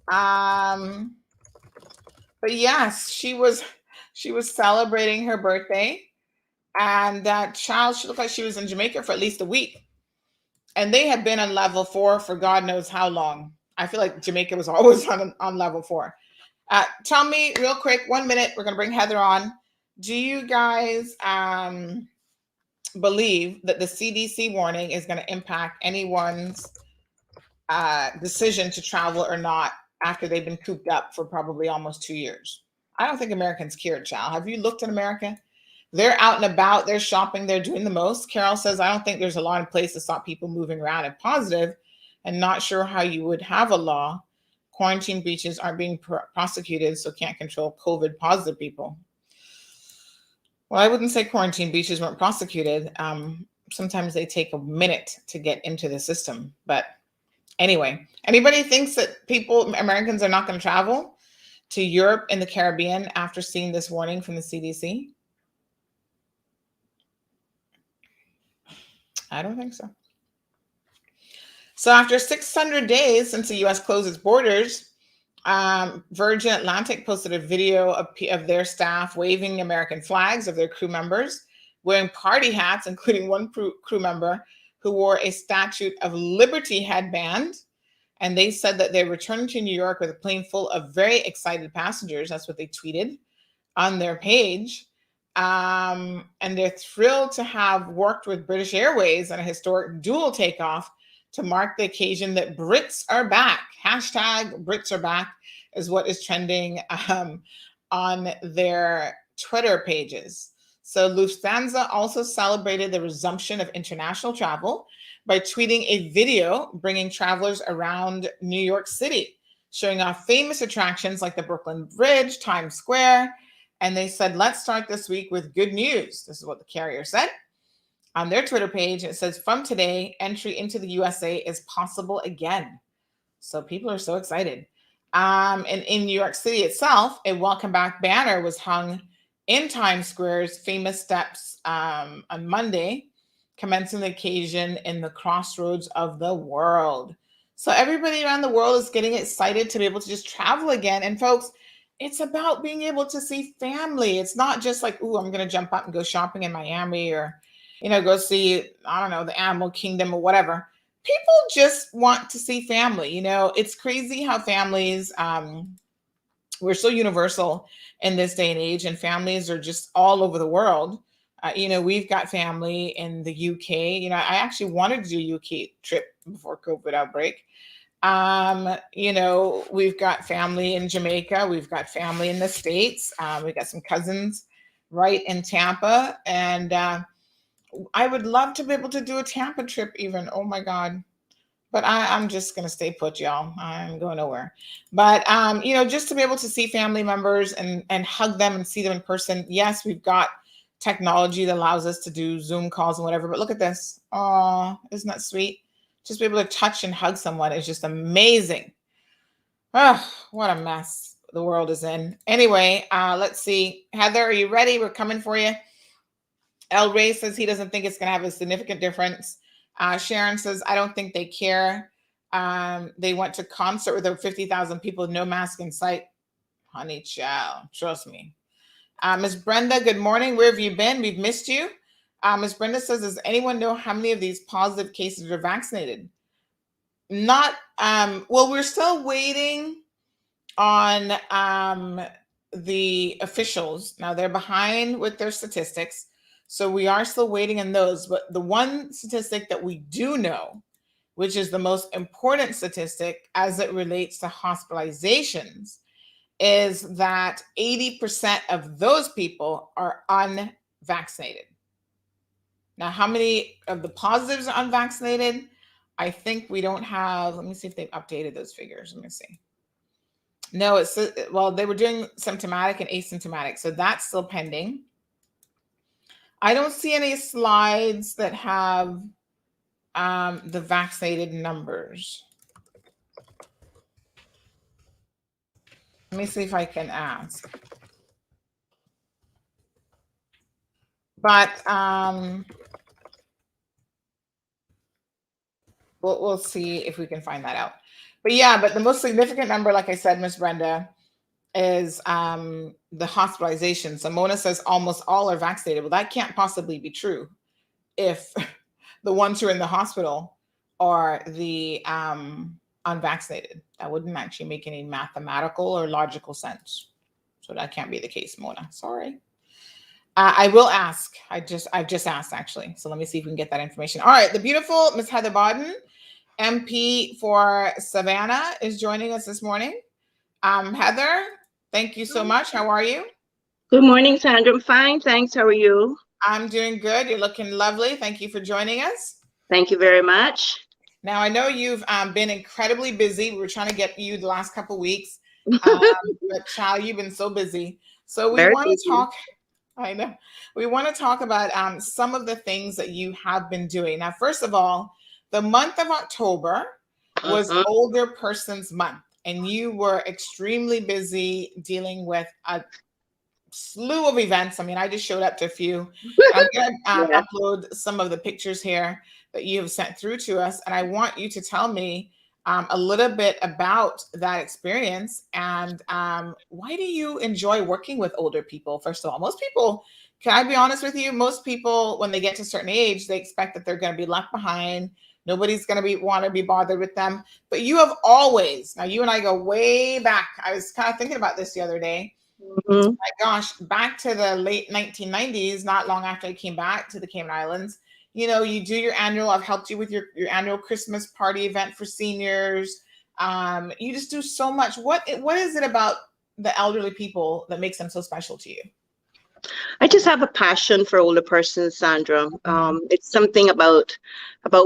But yes, she was celebrating her birthday, and child, she looked like she was in Jamaica for at least a week. And they have been on level 4 for God knows how long. I feel like Jamaica was always on level 4. Tell me real quick, 1 minute, we're going to bring Heather on. Do you guys believe that the CDC warning is going to impact anyone's decision to travel or not after they've been cooped up for probably almost 2 years? I don't think Americans care, child. Have you looked in America? They're out and about, they're shopping, they're doing the most. Carol says, I don't think there's a law in place to stop people moving around and positive, and not sure how you would have a law. Quarantine breaches aren't being prosecuted, so can't control COVID positive people. Well, I wouldn't say quarantine breaches weren't prosecuted. Sometimes they take a minute to get into the system. But anyway, anybody thinks that Americans are not going to travel to Europe and the Caribbean after seeing this warning from the CDC? I don't think so. So after 600 days since the U.S. closed its borders, Virgin Atlantic posted a video of their staff waving American flags of their crew members, wearing party hats, including one crew member who wore a Statue of Liberty headband. And they said that they returned to New York with a plane full of very excited passengers. That's what they tweeted on their page. And they're thrilled to have worked with British Airways on a historic dual takeoff to mark the occasion that Brits are back. Hashtag Brits are back is what is trending on their Twitter pages. So Lufthansa also celebrated the resumption of international travel by tweeting a video bringing travelers around New York City, showing off famous attractions like the Brooklyn Bridge, Times Square. And they said, let's start this week with good news. This is what the carrier said on their Twitter page. It says, from today, entry into the USA is possible again. So people are so excited. And in New York City itself, a welcome back banner was hung in Times Square's famous steps on Monday, commencing the occasion in the crossroads of the world. So everybody around the world is getting excited to be able to just travel again. And folks, it's about being able to see family. It's not just like, ooh, I'm going to jump up and go shopping in Miami or, go see, I don't know, the Animal Kingdom or whatever. People just want to see family. It's crazy how families, we're so universal in this day and age, and families are just all over the world. We've got family in the UK. I actually wanted to do a UK trip before COVID outbreak. We've got family in Jamaica. We've got family in the States. We've got some cousins right in Tampa. And I would love to be able to do a Tampa trip even. Oh my God. But I'm just going to stay put, y'all. I'm going nowhere. But, just to be able to see family members and hug them and see them in person. Yes, we've got technology that allows us to do Zoom calls and whatever. But look at this. Oh, isn't that sweet? Just be able to touch and hug someone is just amazing. Oh, what a mess. the world is in. Anyway, let's see. Heather, are you ready? We're coming for you. El Rey says he doesn't think it's going to have a significant difference. Sharon says, I don't think they care. They went to concert with over 50,000 people, no mask in sight. Honey child, trust me. Ms. Brenda, good morning. Where have you been? We've missed you. Ms. Brenda says, does anyone know how many of these positive cases are vaccinated? Not, well, we're still waiting on the officials. Now they're behind with their statistics. So we are still waiting on those. But the one statistic that we do know, which is the most important statistic as it relates to hospitalizations, is that 80% of those people are unvaccinated. Now, how many of the positives are unvaccinated? I think we don't have, let me see if they've updated those figures. Let me see. No, it's, well, they were doing symptomatic and asymptomatic. So that's still pending. I don't see any slides that have the vaccinated numbers. Let me see if I can ask. But we'll see if we can find that out. But yeah, but the most significant number, like I said, Miss Brenda, is the hospitalization. So Mona says almost all are vaccinated. Well, that can't possibly be true if the ones who are in the hospital are the unvaccinated. That wouldn't actually make any mathematical or logical sense. So that can't be the case, Mona. Sorry. I will ask. I've just asked, actually. So let me see if we can get that information. All right. The beautiful Miss Heather Bodden, MP for Savannah, is joining us this morning. Heather, thank you so much. How are you? Good morning, Sandra. I'm fine, thanks. How are you? I'm doing good. You're looking lovely. Thank you for joining us. Thank you very much. Now, I know you've been incredibly busy. We were trying to get you the last couple of weeks. But child, you've been so busy. So we want to talk. I know. We want to talk about some of the things that you have been doing. Now, first of all, the month of October was Older Persons Month, and you were extremely busy dealing with a slew of events. I mean, I just showed up to a few. I'm going to upload some of the pictures here that you have sent through to us, and I want you to tell me a little bit about that experience and why do you enjoy working with older people? First of all, most people, can I be honest with you? Most people, when they get to a certain age, they expect that they're going to be left behind. Nobody's going to want to be bothered with them. But you have always, now you and I go way back. I was kind of thinking about this the other day. My gosh, back to the late 1990s, not long after I came back to the Cayman Islands. You know, you do your annual, I've helped you with your annual Christmas party event for seniors. You just do so much. What is it about the elderly people that makes them so special to you? I just have a passion for older persons, Sandra. It's something about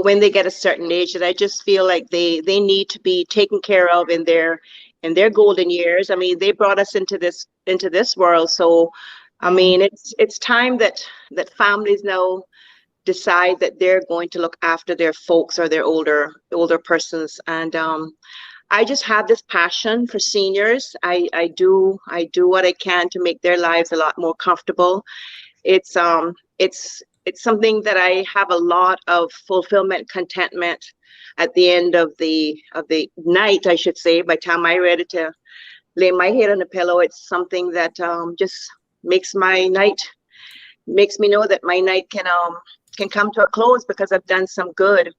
when they get a certain age that I just feel like they need to be taken care of in their golden years. I mean, they brought us into this world. So, I mean, it's time that families now decide that they're going to look after their folks or their older persons. And I just have this passion for seniors. I do what I can to make their lives a lot more comfortable. It's something that I have a lot of fulfillment, contentment at the end of the night, I should say. By the time I'm ready to lay my head on the pillow, it's something that just makes me know that my night can come to a close because I've done some good.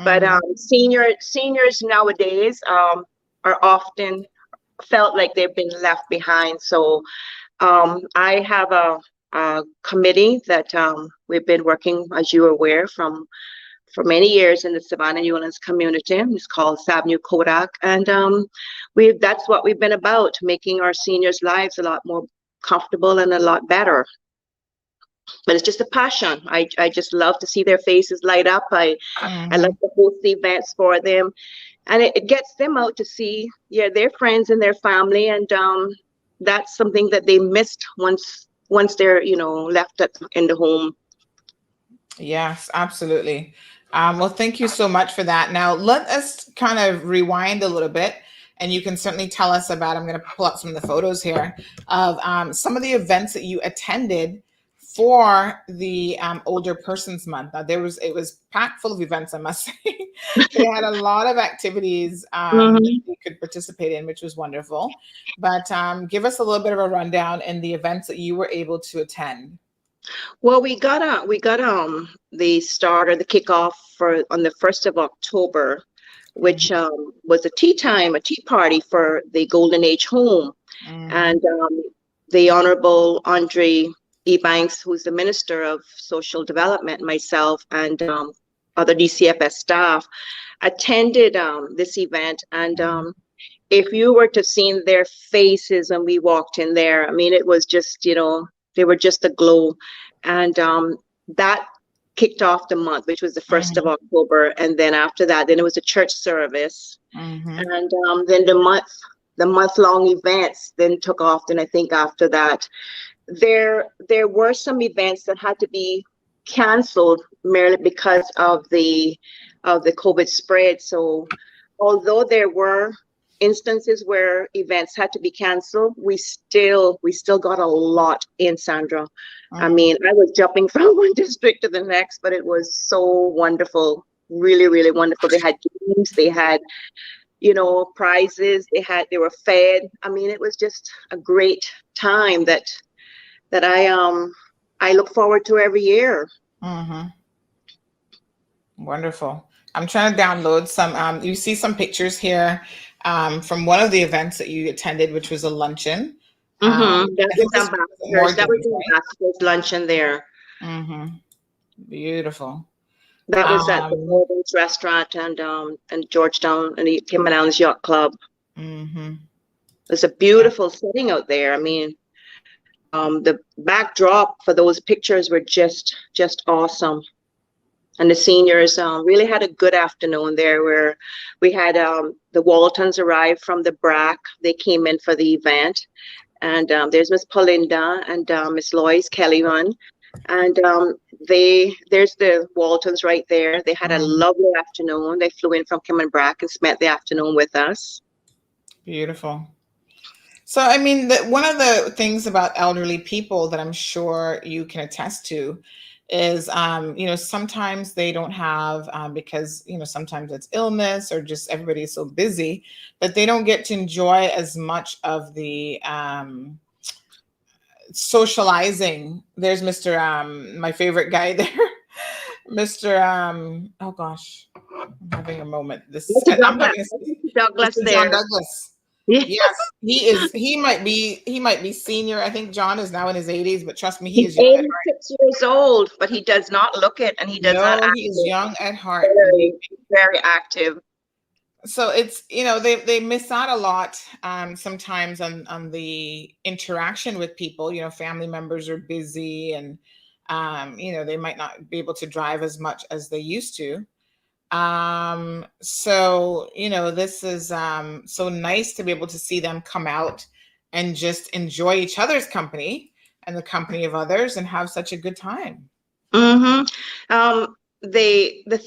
But seniors nowadays are often felt like they've been left behind. So I have a committee that we've been working, as you are aware, for many years in the Savannah New Orleans community. It's called Savnu Kodak, and that's what we've been about, making our seniors' lives a lot more comfortable and a lot better. But it's just a passion. I just love to see their faces light up. I love to host events for them, and it gets them out to see their friends and their family, and that's something that they missed once they're left in the home. Yes, absolutely. Well, thank you so much for that. Now let us kind of rewind a little bit and you can certainly tell us about. I'm going to pull up some of the photos here of some of the events that you attended for the Older Persons Month. It was packed full of events, I must say. They had a lot of activities that you could participate in, which was wonderful. But give us a little bit of a rundown in the events that you were able to attend. Well, we got the start or the kickoff on the 1st of October, which was a tea party for the Golden Age home. And the Honorable Andre Banks, who's the Minister of Social Development, myself, and other DCFS staff attended this event. And if you were to see their faces when we walked in there, I mean, it was just, they were just aglow. And that kicked off the month, which was the 1st of October. And then after that, then it was a church service. And then the month-long events then took off. Then I think after that, there were some events that had to be canceled merely because of the COVID spread. So although there were instances where events had to be canceled, we still got a lot in, Sandra. I mean, I was jumping from one district to the next, but it was so wonderful, really, really wonderful. They had games, they had, prizes, they were fed. I mean, it was just a great time that I look forward to every year. Wonderful. I'm trying to download some. You see some pictures here from one of the events that you attended, which was a luncheon. That was ambassador's luncheon there. Beautiful. That was at the Bodden's restaurant and Georgetown and the Timberlands Yacht Club. It's a beautiful setting out there. I mean, the backdrop for those pictures were just awesome. And the seniors really had a good afternoon there, where we had the Waltons arrive from the BRAC. They came in for the event. And there's Miss Paulinda and Miss Lois Kellyman. And there's the Waltons right there. They had a lovely afternoon. They flew in from Kim BRAC and spent the afternoon with us. Beautiful. So, I mean, one of the things about elderly people that I'm sure you can attest to is, sometimes they don't have, because, sometimes it's illness or just everybody's so busy that they don't get to enjoy as much of the socializing. There's Mr. My favorite guy there, Mr. Oh gosh, I'm having a moment. Douglas there. John Douglas. Yes, he is. He might be senior. I think John is now in his 80s, but trust me, he is young 86 years old, but he does not look it, and he does not act. He is young at heart. Very, very active. So it's, they miss out a lot sometimes on the interaction with people. Family members are busy, and they might not be able to drive as much as they used to. So this is so nice to be able to see them come out and just enjoy each other's company and the company of others and have such a good time. The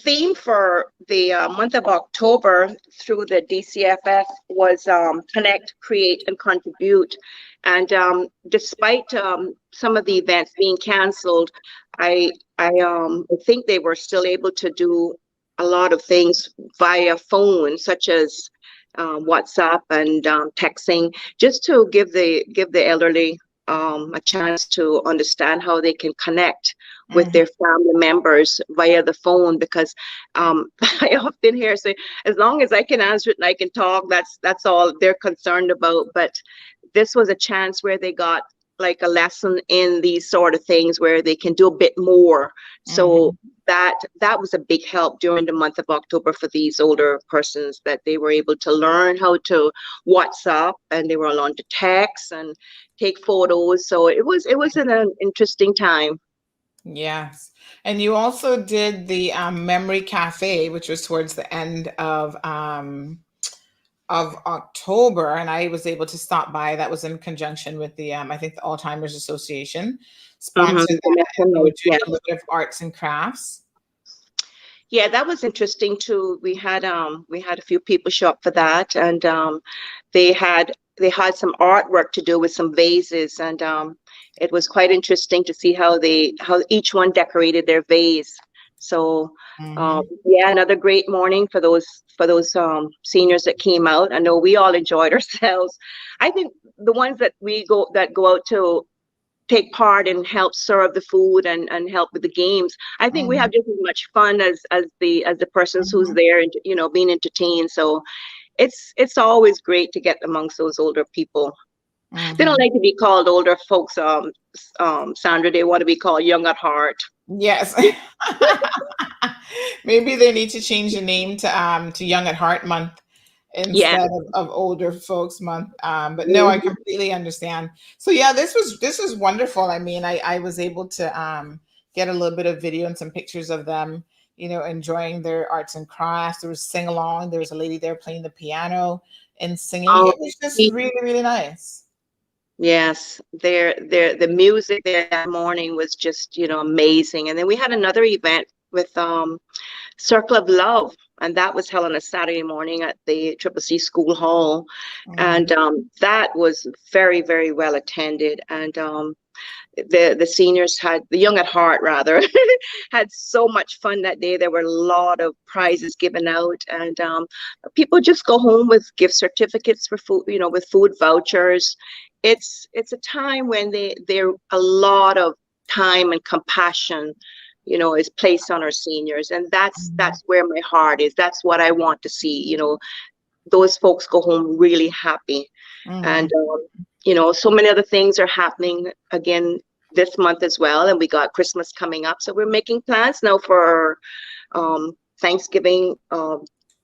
theme for the month of October through the DCFF was connect, create, and contribute. And despite some of the events being canceled, I think they were still able to do a lot of things via phone, such as WhatsApp and texting, just to give the elderly a chance to understand how they can connect with their family members via the phone. Because I often hear say, as long as I can answer it and I can talk, that's all they're concerned about. But this was a chance where they got like a lesson in these sort of things where they can do a bit more. So that was a big help during the month of October for these older persons, that they were able to learn how to WhatsApp, and they were allowed to text and take photos. So it was an interesting time. Yes. And you also did the Memory Cafe, which was towards the end of October, and I was able to stop by. That was in conjunction with the I think the Alzheimer's Association sponsored that. We were doing a little bit of arts and crafts. Yeah, that was interesting too. We had a few people show up for that, and they had some artwork to do with some vases, and it was quite interesting to see how each one decorated their vase. So yeah, another great morning for those seniors that came out. I know we all enjoyed ourselves. I think the ones that go out to take part and help serve the food and help with the games, I think we have just as much fun as the persons who's there and being entertained. So it's always great to get amongst those older people. They don't like to be called older folks, Sandra. They want to be called young at heart. Yes. Maybe they need to change the name to Young at Heart Month instead of Older Folks Month. But no, I completely understand. So yeah, this was wonderful. I mean, I was able to get a little bit of video and some pictures of them, enjoying their arts and crafts. There was sing along. There was a lady there playing the piano and singing. It was just really, really nice. Yes, the music there that morning was just amazing. And then we had another event with Circle of Love, and that was held on a Saturday morning at the CCC School Hall, and that was very, very well attended. And the seniors the young at heart rather had so much fun that day. There were a lot of prizes given out, and people just go home with gift certificates for food, with food vouchers. It's a time when there a lot of time and compassion is placed on our seniors, and that's where my heart is. That's what I want to see. Those folks go home really happy. And so many other things are happening again this month as well, and we got Christmas coming up, so we're making plans now for Thanksgiving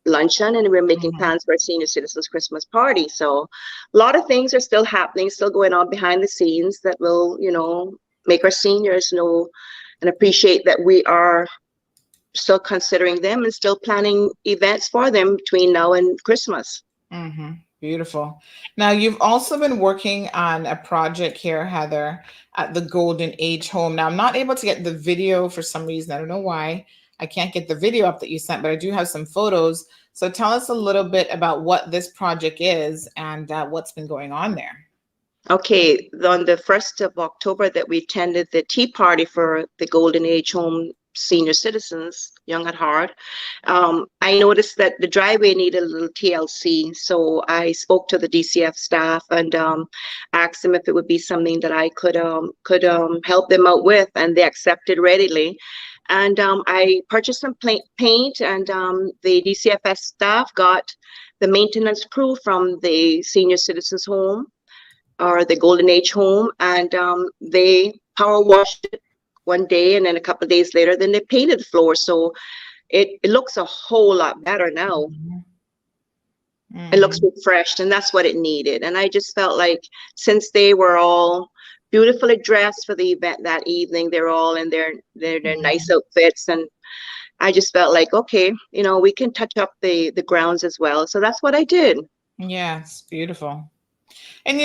luncheon, and we're making plans for our senior citizens Christmas party. So a lot of things are still happening, still going on behind the scenes that will make our seniors know and appreciate that we are still considering them and still planning events for them between now and Christmas. Beautiful. Now, you've also been working on a project here, Heather, at the Golden Age Home. Now, I'm not able to get the video for some reason. I don't know why. I can't get the video up that you sent, but I do have some photos. So tell us a little bit about what this project is and what's been going on there. Okay, on the 1st of October that we attended the tea party for the Golden Age Home senior citizens, young at heart, I noticed that the driveway needed a little TLC. So I spoke to the DCF staff and asked them if it would be something that I could help them out with, and they accepted readily. And I purchased some paint, and the DCFS staff got the maintenance crew from the senior citizens home or the Golden Age Home, and they power washed it one day, and then a couple of days later, then they painted the floor. So it looks a whole lot better now. It looks refreshed, and that's what it needed. And I just felt like since they were all beautifully dressed for the event that evening, they're all in their nice outfits, and I just felt like, okay, we can touch up the grounds as well. So that's what I did. Yes, beautiful. And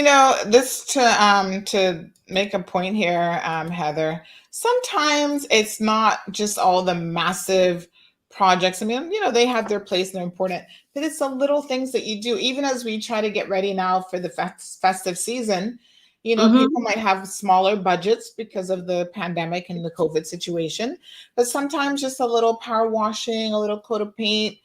this to make a point here, Heather, sometimes it's not just all the massive projects. I mean, they have their place and they're important, but it's the little things that you do. Even as we try to get ready now for the festive season, people might have smaller budgets because of the pandemic and the COVID situation, but sometimes just a little power washing, a little coat of paint.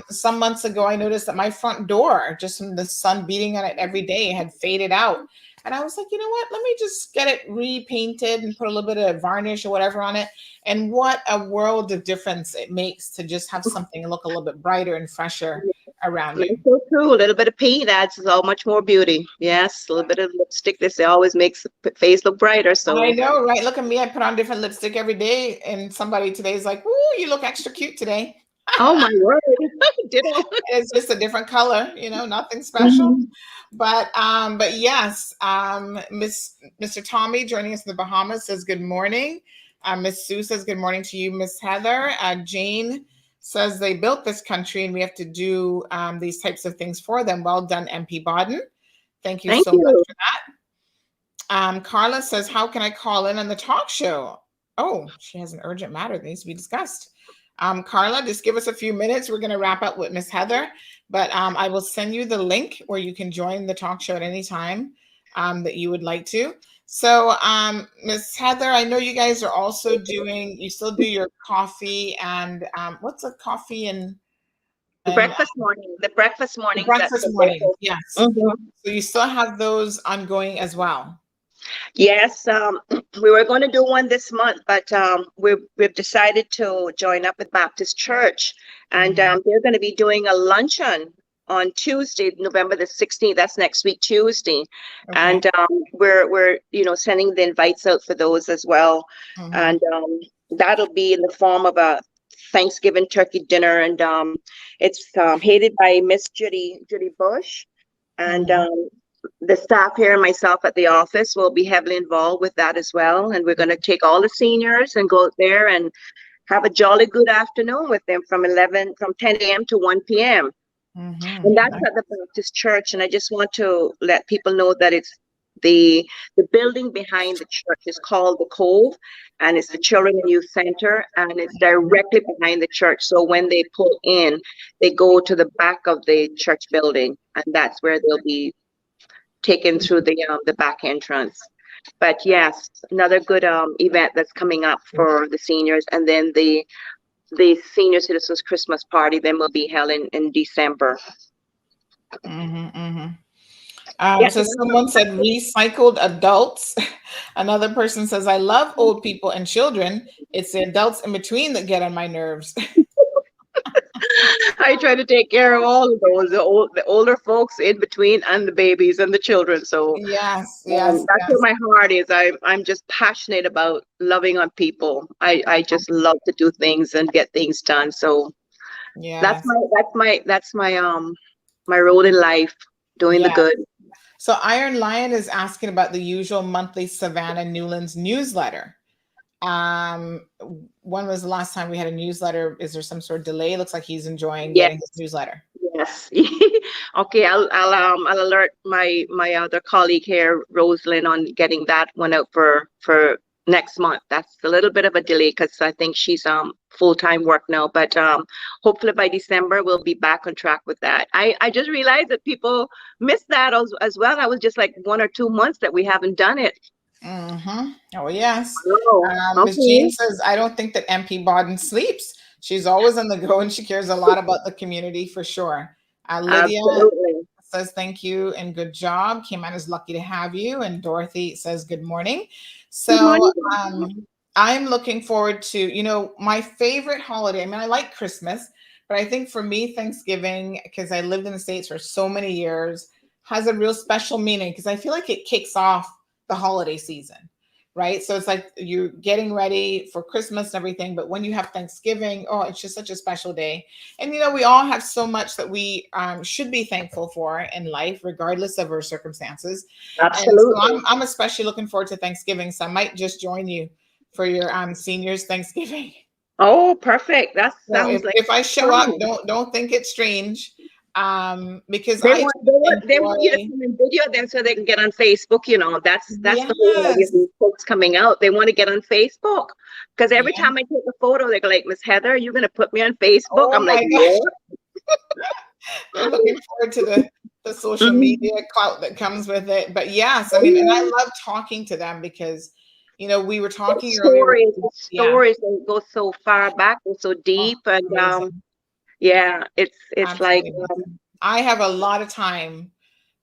Some months ago, I noticed that my front door, just from the sun beating on it every day, had faded out. And I was like, you know what, let me just get it repainted and put a little bit of varnish or whatever on it. And what a world of difference it makes to just have something look a little bit brighter and fresher around you. So true. A little bit of paint adds so much more beauty. Yes, a little bit of lipstick. This always makes the face look brighter. So I know, right? Look at me. I put on different lipstick every day, and somebody today is like, "Ooh, you look extra cute today." Oh my word! It's just a different color, nothing special. But yes, Mr. Tommy joining us in the Bahamas says good morning. Miss Sue says good morning to you, Miss Heather. Jane says they built this country and we have to do these types of things for them. Well done, MP Bodden. Thank you so much for that. Carla says, how can I call in on the talk show? Oh, she has an urgent matter that needs to be discussed. Carla, just give us a few minutes. We're going to wrap up with Miss Heather, but I will send you the link where you can join the talk show at any time that you would like to. So, Miss Heather, I know you guys are also you still do your coffee and what's a coffee and The breakfast morning. breakfast morning. Yes. Mhm. So you still have those ongoing as well. Yes, we were going to do one this month, but we've decided to join up with Baptist Church, and they're going to be doing a luncheon on Tuesday, November the 16th. That's next week, Tuesday, and we're sending the invites out for those as well, and that'll be in the form of a Thanksgiving turkey dinner, and it's headed by Miss Judy Bush, and the staff here and myself at the office will be heavily involved with that as well. And we're going to take all the seniors and go out there and have a jolly good afternoon with them from 10 a.m. to 1 p.m. And that's at the Baptist Church. And I just want to let people know that it's the building behind the church is called the Cove, and it's the Children and Youth Center, and it's directly behind the church. So when they pull in, they go to the back of the church building, and that's where they'll be taken through the back entrance. But yes, another good event that's coming up for the seniors, and then the senior citizens Christmas party then will be held in December. So someone said recycled adults. Another person says, I love old people and children. It's the adults in between that get on my nerves. I try to take care of all of those, the older folks in between, and the babies and the children. So yes, that's where my heart is. I'm just passionate about loving on people. I just love to do things and get things done. So that's my role in life, doing the good. So Iron Lion is asking about the usual monthly Savannah Newlands newsletter. When was the last time we had a newsletter? Is there some sort of delay? It looks like he's enjoying getting his newsletter. Yes. Okay, I'll alert my other colleague here, Rosalind, on getting that one out for next month. That's a little bit of a delay because I think she's full-time work now, but hopefully by December we'll be back on track with that. I just realized that people missed that as well. I was just like 1 or 2 months that we haven't done it. Oh yes. Ms. Jean says, I don't think that MP Bodden sleeps. She's always on the go and she cares a lot about the community for sure. Lydia says thank you and good job. Cayman is lucky to have you. And Dorothy says good morning. So I'm looking forward to, my favorite holiday. I mean, I like Christmas, but I think for me, Thanksgiving, because I lived in the States for so many years, has a real special meaning because I feel like it kicks off the holiday season, right? So it's like you're getting ready for Christmas and everything, but when you have Thanksgiving, it's just such a special day. And, we all have so much that we should be thankful for in life, regardless of our circumstances. Absolutely. And so I'm especially looking forward to Thanksgiving. So I might just join you for your seniors Thanksgiving. Oh, perfect. That sounds if I show up, don't think it's strange. Because they want you to come and video them so they can get on Facebook. That's the whole idea of these folks coming out. They want to get on Facebook because every time I take a photo, they're like, Miss Heather, are you going to put me on Facebook? I'm like, yeah. They're looking forward to the social media clout that comes with it. But yes, I mean, and I love talking to them because, we were talking earlier. Stories that go so far back and so deep, and yeah, it's absolutely. Like I have a lot of time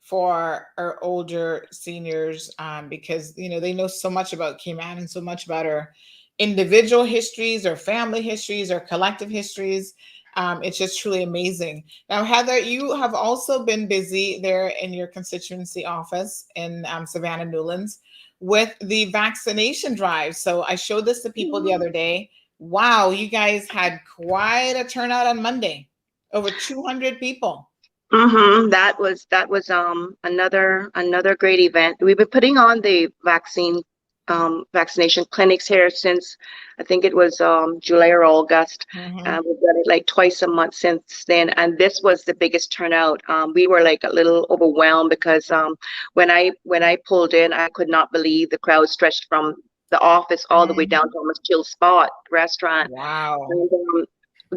for our older seniors because they know so much about Cayman and so much about our individual histories, or family histories, or collective histories. It's just truly amazing. Now, Heather, you have also been busy there in your constituency office in Savannah Newlands with the vaccination drive. So I showed this to people the other day. Wow, you guys had quite a turnout on Monday. Over 200 people. That was another great event. We've been putting on the vaccination clinics here since I think it was July or August. We've done it like twice a month since then, and this was the biggest turnout. We were like a little overwhelmed because when I pulled in, I could not believe the crowd stretched from the office all the way down to almost Chill Spot restaurant. Wow. And,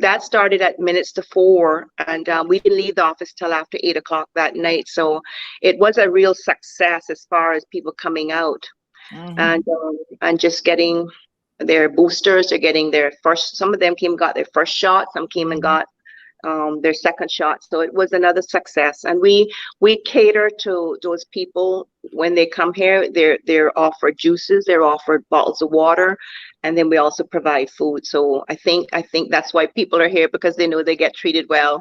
that started at minutes to 4, and we didn't leave the office till after 8 o'clock that night. So it was a real success as far as people coming out and just getting their boosters. They're getting their first. Some of them got their first shot. Some came and got their second shot. So it was another success. And we cater to those people when they come here. They're offered juices. They're offered bottles of water. And then we also provide food. So I think that's why people are here, because they know they get treated well.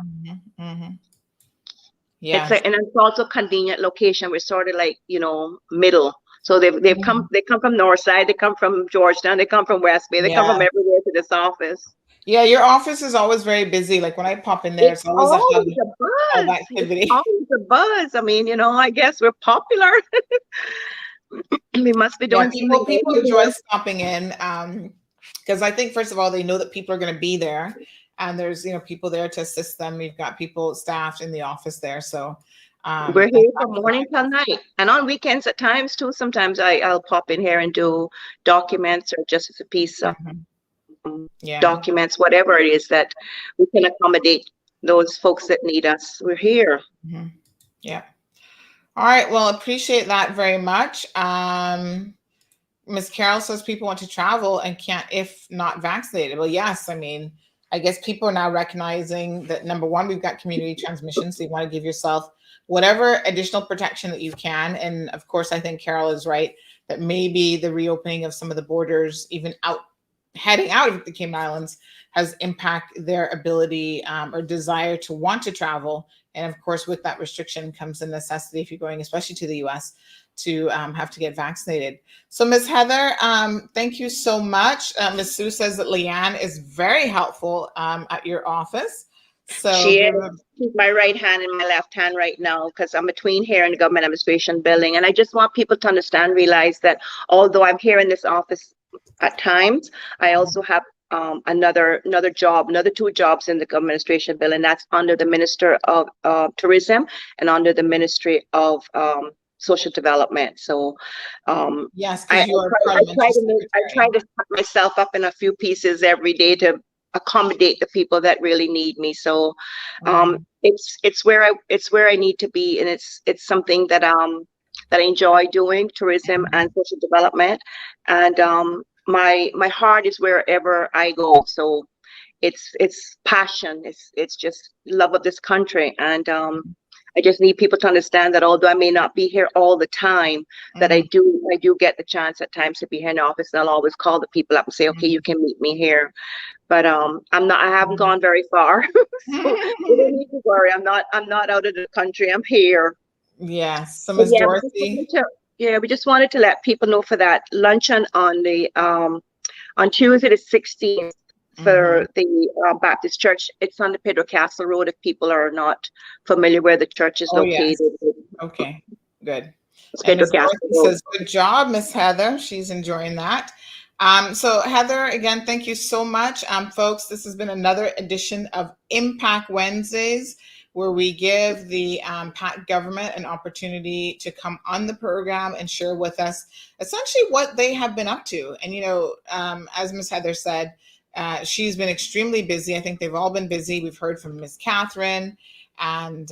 Yeah. And it's also a convenient location. We're sort of like, middle. So they've come from North Side, they come from Georgetown, they come from West Bay, they come from everywhere to this office. Yeah, your office is always very busy. Like when I pop in there, it's always a buzz. of activity. It's always a buzz. I mean, I guess we're popular. We must be doing people enjoy stopping in, because I think, first of all, they know that people are going to be there, and there's people there to assist them. We've got people staffed in the office there, so we're here from morning till night, and on weekends at times too. Sometimes I'll pop in here and do documents, or just as a piece of documents, whatever it is that we can accommodate those folks that need us. We're here. Yeah. All right. Well, appreciate that very much. Ms. Carol says people want to travel and can't if not vaccinated. Well, yes. I mean, I guess people are now recognizing that, number one, we've got community transmission. So you want to give yourself whatever additional protection that you can. And of course, I think Carol is right that maybe the reopening of some of the borders, even heading out of the Cayman Islands, has impacted their ability or desire to want to travel. And of course, with that restriction comes the necessity, if you're going, especially to the US, to have to get vaccinated. So Ms. Heather, thank you so much. Ms. Sue says that Leanne is very helpful at your office. So she is. She's my right hand and my left hand right now, because I'm between here and the government administration building. And I just want people to understand, realize that although I'm here in this office at times, I also have another job, another 2 jobs in the administration building. That's under the Minister of Tourism and under the Ministry of Social Development. So yes, I try to put myself up in a few pieces every day to accommodate the people that really need me. So it's where I need to be, and it's something that I enjoy doing, tourism and social development. And my heart is wherever I go. So it's passion. It's just love of this country. And I just need people to understand that although I may not be here all the time, that I do get the chance at times to be here in the office, and I'll always call the people up and say, okay, you can meet me here. But I haven't gone very far. So you don't need to worry. I'm not out of the country. I'm here. Yes. So Ms. Dorothy. We just wanted to let people know for that luncheon on the on Tuesday the 16th for the Baptist Church. It's on the Pedro Castle Road if people are not familiar where the church is located. Yes. Okay, good. Pedro Castle Road. Says, good job, Miss Heather. She's enjoying that. So Heather, again, thank you so much. Folks, this has been another edition of Impact Wednesdays, where we give the PACT government an opportunity to come on the program and share with us essentially what they have been up to. And, as Ms. Heather said, she's been extremely busy. I think they've all been busy. We've heard from Ms. Catherine and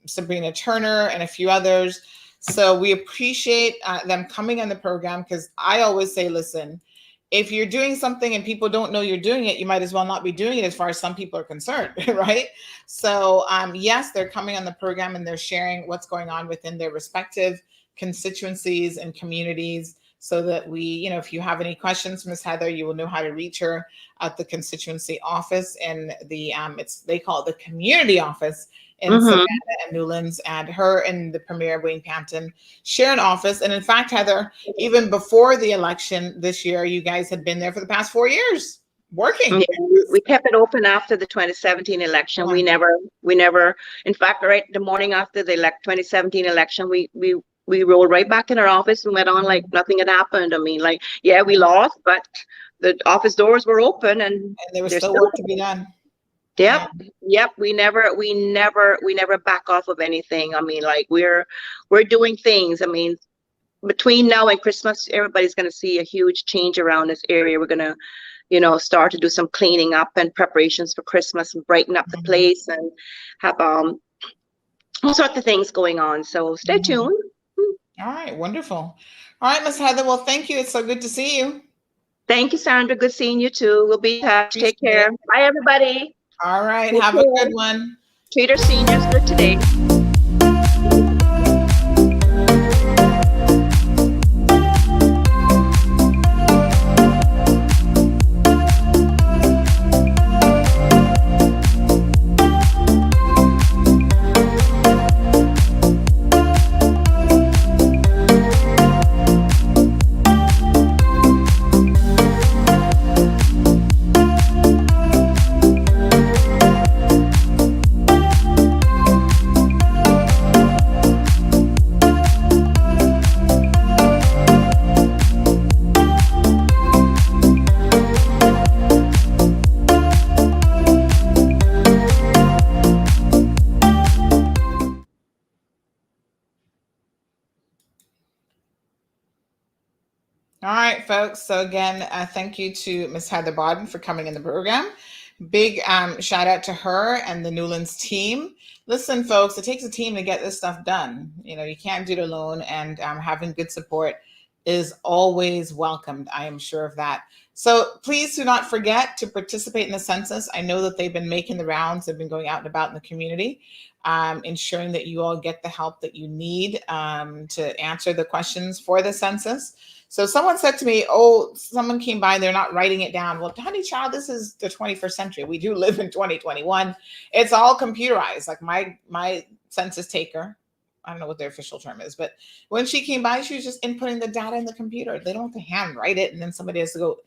Sabrina Turner and a few others. So we appreciate them coming on the program, because I always say, listen, if you're doing something and people don't know you're doing it, you might as well not be doing it as far as some people are concerned, right? So yes, they're coming on the program and they're sharing what's going on within their respective constituencies and communities, so that we, if you have any questions, Ms. Heather, you will know how to reach her at the constituency office in the, they call it the community office in Savannah and Newlands, and her and the Premier of Wayne Pampton share an office. And in fact, Heather, even before the election this year, you guys had been there for the past 4 years working. Yeah, we kept it open after the 2017 election. We never, in fact, right the morning after the 2017 election, we rolled right back in our office and went on like nothing had happened. I mean, like, yeah, we lost, but the office doors were open and there was still work to be done. Yep. We never back off of anything. I mean, like we're doing things. I mean, between now and Christmas, everybody's going to see a huge change around this area. We're going to, start to do some cleaning up and preparations for Christmas and brighten up the place and have all sorts of things going on. So stay tuned. All right, wonderful. All right, Ms. Heather. Well, thank you. It's so good to see you. Thank you, Sandra. Good seeing you too. We'll be in touch. Take care. Bye, everybody. All right, have a good one. Treat our seniors good today. All right, folks. So again, thank you to Ms. Heather Bodden for coming in the program. Big shout out to her and the Newlands team. Listen, folks, it takes a team to get this stuff done. You can't do it alone, and having good support is always welcomed. I am sure of that. So please do not forget to participate in the census. I know that they've been making the rounds. They've been going out and about in the community, ensuring that you all get the help that you need to answer the questions for the census. So someone said to me, oh, someone came by, they're not writing it down. Well, honey child, this is the 21st century. We do live in 2021. It's all computerized. Like my census taker, I don't know what their official term is, but when she came by, she was just inputting the data in the computer. They don't have to hand write it, and then somebody has to go.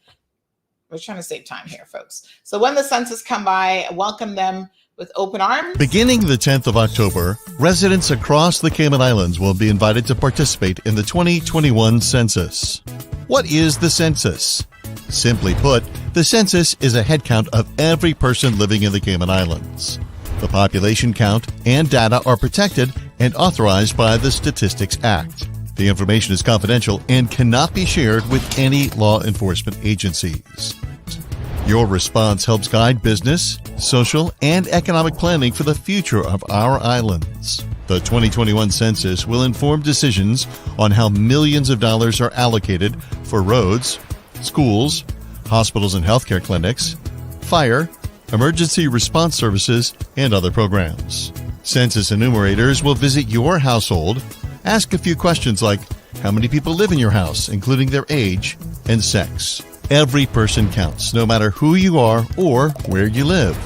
We're trying to save time here, folks. So when the census come by, welcome them with open arms. Beginning the 10th of October, residents across the Cayman Islands will be invited to participate in the 2021 census. What is the census? Simply put, the census is a head count of every person living in the Cayman Islands. The population count and data are protected and authorized by the Statistics Act. The information is confidential and cannot be shared with any law enforcement agencies. Your response helps guide business, social, and economic planning for the future of our islands. The 2021 census will inform decisions on how millions of dollars are allocated for roads, schools, hospitals and healthcare clinics, fire, emergency response services, and other programs. Census enumerators will visit your household, ask a few questions like how many people live in your house, including their age and sex. Every person counts, no matter who you are or where you live.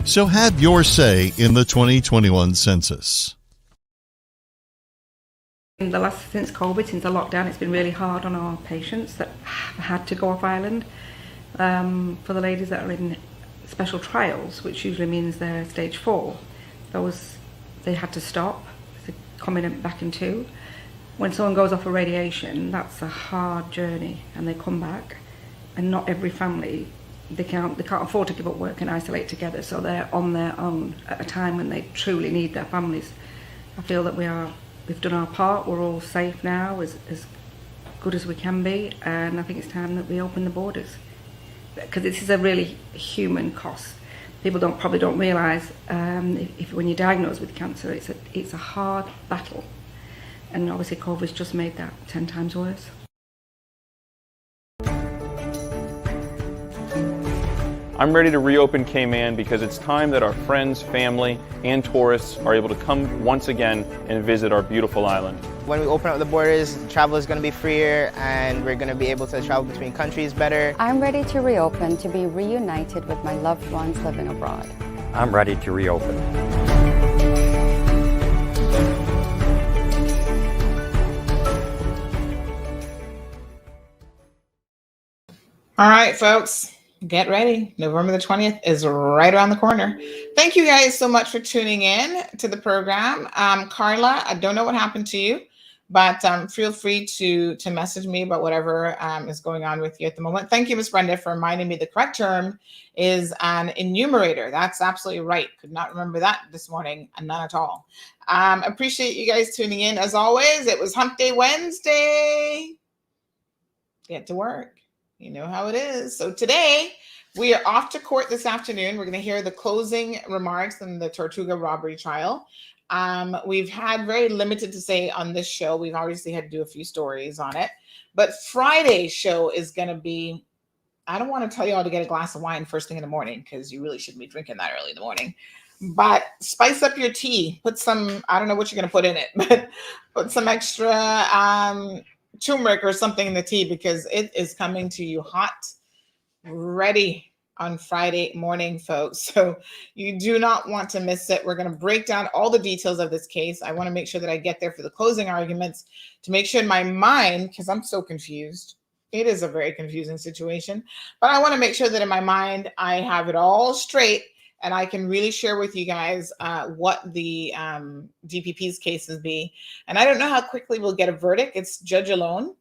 So have your say in the 2021 census. Since COVID, since the lockdown, it's been really hard on our patients that have had to go off island. For the ladies that are in special trials, which usually means they're stage 4, they had to stop, coming back in 2. When someone goes off a radiation, that's a hard journey, and they come back. And not every family, they can't afford to give up work and isolate together, so they're on their own at a time when they truly need their families. I feel that we've done our part. We're all safe now, as good as we can be, and I think it's time that we open the borders, because this is a really human cost. People probably don't realise if when you're diagnosed with cancer, it's a hard battle, and obviously COVID's just made that 10 times worse. I'm ready to reopen Cayman because it's time that our friends, family, and tourists are able to come once again and visit our beautiful island. When we open up the borders, travel is going to be freer and we're going to be able to travel between countries better. I'm ready to reopen, to be reunited with my loved ones living abroad. I'm ready to reopen. All right, folks. Get ready. November the 20th is right around the corner. Thank you guys so much for tuning in to the program. Carla, I don't know what happened to you. But feel free to message me about whatever is going on with you at the moment. Thank you, Ms. Brenda, for reminding me the correct term is an enumerator. That's absolutely right. Could not remember that this morning, and none at all. Appreciate you guys tuning in. As always, it was Hump Day Wednesday. Get to work. You know how it is. So today, we are off to court this afternoon. We're going to hear the closing remarks in the Tortuga robbery trial. We've had very limited to say on this show. We've obviously had to do a few stories on it. But Friday's show is going to be, I don't want to tell you all to get a glass of wine first thing in the morning, because you really shouldn't be drinking that early in the morning. But spice up your tea. Put some, I don't know what you're going to put in it, but put some extra turmeric or something in the tea, because it is coming to you hot, ready on Friday morning, folks. So you do not want to miss it. We're going to break down all the details of this case. I want to make sure that I get there for the closing arguments to make sure in my mind, because I'm so confused. It is a very confusing situation, but I want to make sure that in my mind, I have it all straight and I can really share with you guys what the DPP's cases be. And I don't know how quickly we'll get a verdict. It's judge alone.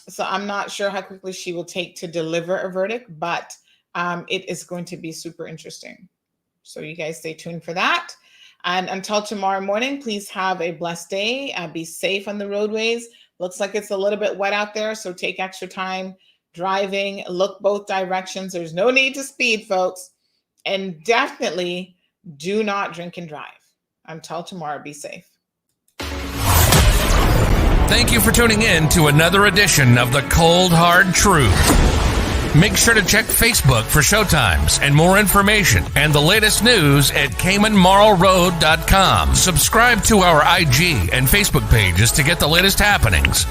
So I'm not sure how quickly she will take to deliver a verdict, but it is going to be super interesting. So you guys stay tuned for that. And until tomorrow morning, please have a blessed day. Be safe on the roadways. Looks like it's a little bit wet out there, so take extra time driving. Look both directions. There's no need to speed, folks. And definitely do not drink and drive. Until tomorrow, be safe. Thank you for tuning in to another edition of The Cold Hard Truth. Make sure to check Facebook for showtimes and more information and the latest news at CaymanMarlRoad.com. Subscribe to our IG and Facebook pages to get the latest happenings.